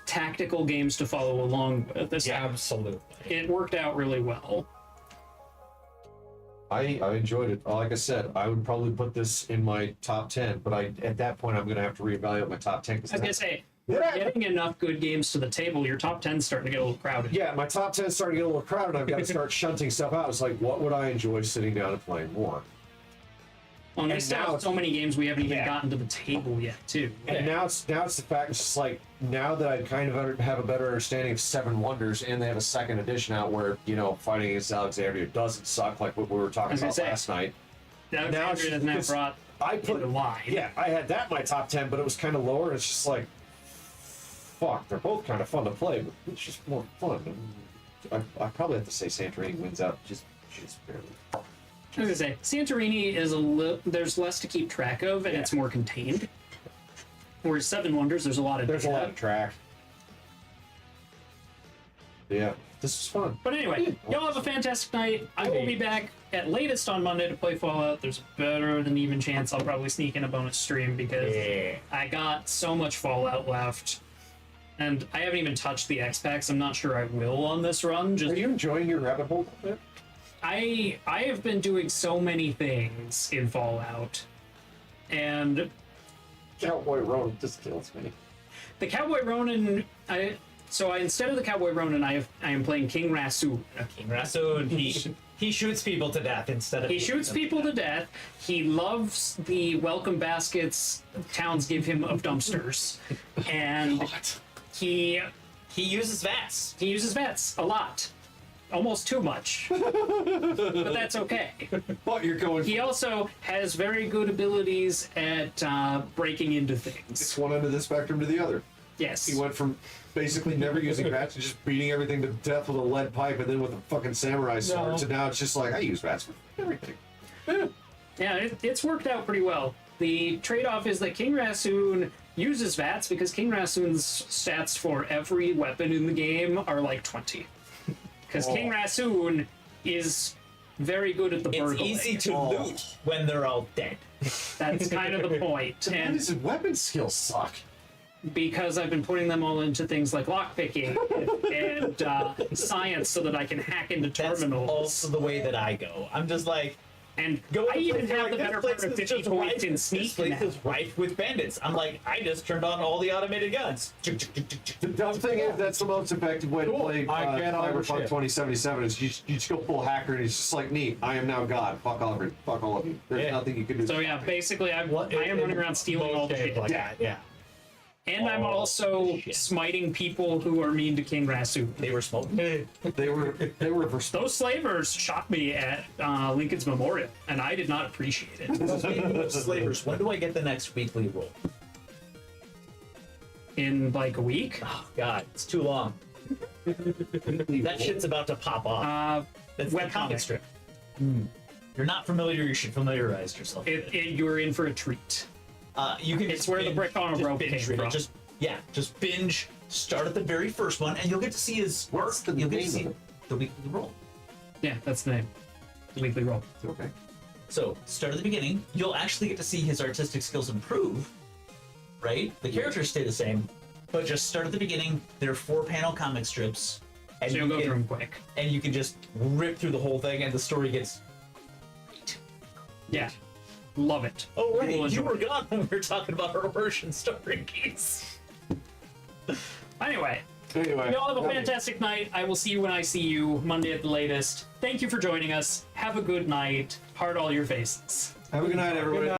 tactical games to follow along with. Absolutely. It worked out really well. I enjoyed it. Like I said, I would probably put this in my top 10, but at that point I'm going to have to reevaluate my top 10. I was gonna say, we're getting enough good games to the table. Your top 10's starting to get a little crowded. Yeah, my top 10's starting to get a little crowded. I've got to start shunting stuff out. It's like, what would I enjoy sitting down and playing more? Well, and we And still now have so many games we haven't even Yeah. gotten to the table yet, too. And now it's the fact, it's just like, now that I kind of have a better understanding of Seven Wonders, and they have a second edition out where, fighting against Alexandria doesn't suck like what we were talking about last night. Now it's has now just- brought I put the line. Yeah, I had that in my top 10, but it was kind of lower. It's just like, fuck, they're both kind of fun to play, but it's just more fun. And I probably have to say Santorini wins out just barely. I was gonna say, Santorini is there's less to keep track of, and it's more contained. Whereas Seven Wonders, there's a lot of There's a data. lot of track. Yeah, this was fun. But anyway, y'all have a fantastic night. I will be back at latest on Monday to play Fallout. There's a better than even chance I'll probably sneak in a bonus stream because I got so much Fallout left. And I haven't even touched the X-Packs. I'm not sure I will on this run. Are you enjoying your rabbit hole a bit? I have been doing so many things in Fallout. And Cowboy Ronan just kills me. the Cowboy Ronin, instead of the Cowboy Ronin, I am playing King Rasu. King Rasoon, he shoots people to death instead of. He shoots people to death. He loves the welcome baskets towns give him of dumpsters, and he uses VATS. he uses vets a lot, almost too much, but that's okay. But you're going. He also has very good abilities at breaking into things. It's one end of the spectrum to the other. Yes. He went from basically never using bats to just beating everything to death with a lead pipe and then with a fucking samurai sword. To now it's just like, I use bats for everything. Yeah, it's worked out pretty well. The trade-off is that King Rasoon uses VATS because King Rasoon's stats for every weapon in the game are like 20. Because King Rasoon is very good at the It's burgling. easy to loot when they're all dead. That's kind of the point. And And his weapon skills suck. because I've been putting them all into things like lockpicking and science so that I can hack into That's terminals. also the way that I go. I'm just like, And go I even to a place have like, the this better place part of is 50 just points rife- in This sneak place now. is rife with bandits. I'm like, I just turned on all the automated guns. The dumb thing is, that's the most effective way to play I get all the Cyberpunk shit. 2077 is you just go full hacker and it's just like, neat, I am now God. Fuck all of you. There's Yeah. nothing you can do. So yeah, basically I am running around stealing all the shit. like that. Yeah. And I'm also smiting people who are mean to King Rasu. They were smoking. They were Those slavers shot me at Lincoln's Memorial, and I did not appreciate it. Speaking of slavers, when do I get the next weekly roll? In like a week. Oh God, it's too long. That shit's about to pop off. That's the webcomic. comic strip. You're not familiar, you should familiarize yourself. You're in for a treat. You can It's just where the brick on a just rope binge came read it. from. Just binge. Start at the very first one, and you'll get to see his work. What's the You'll get to name see of it? the weekly roll. Yeah, that's the name. The weekly roll. okay. So, start at the beginning. You'll actually get to see his artistic skills improve, right? The characters stay the same, but just start at the beginning. There are 4-panel comic strips. And So you'll you go can- through them quick. And you can just rip through the whole thing, and the story gets. Yeah. Love it. Oh, right. You'll You enjoy were it. gone when we were talking about our immersion stories. Anyway, Anyway, y'all have a fantastic night. I will see you when I see you, Monday at the latest. Thank you for joining us. Have a good night. Heart all your faces. have a good night, everybody.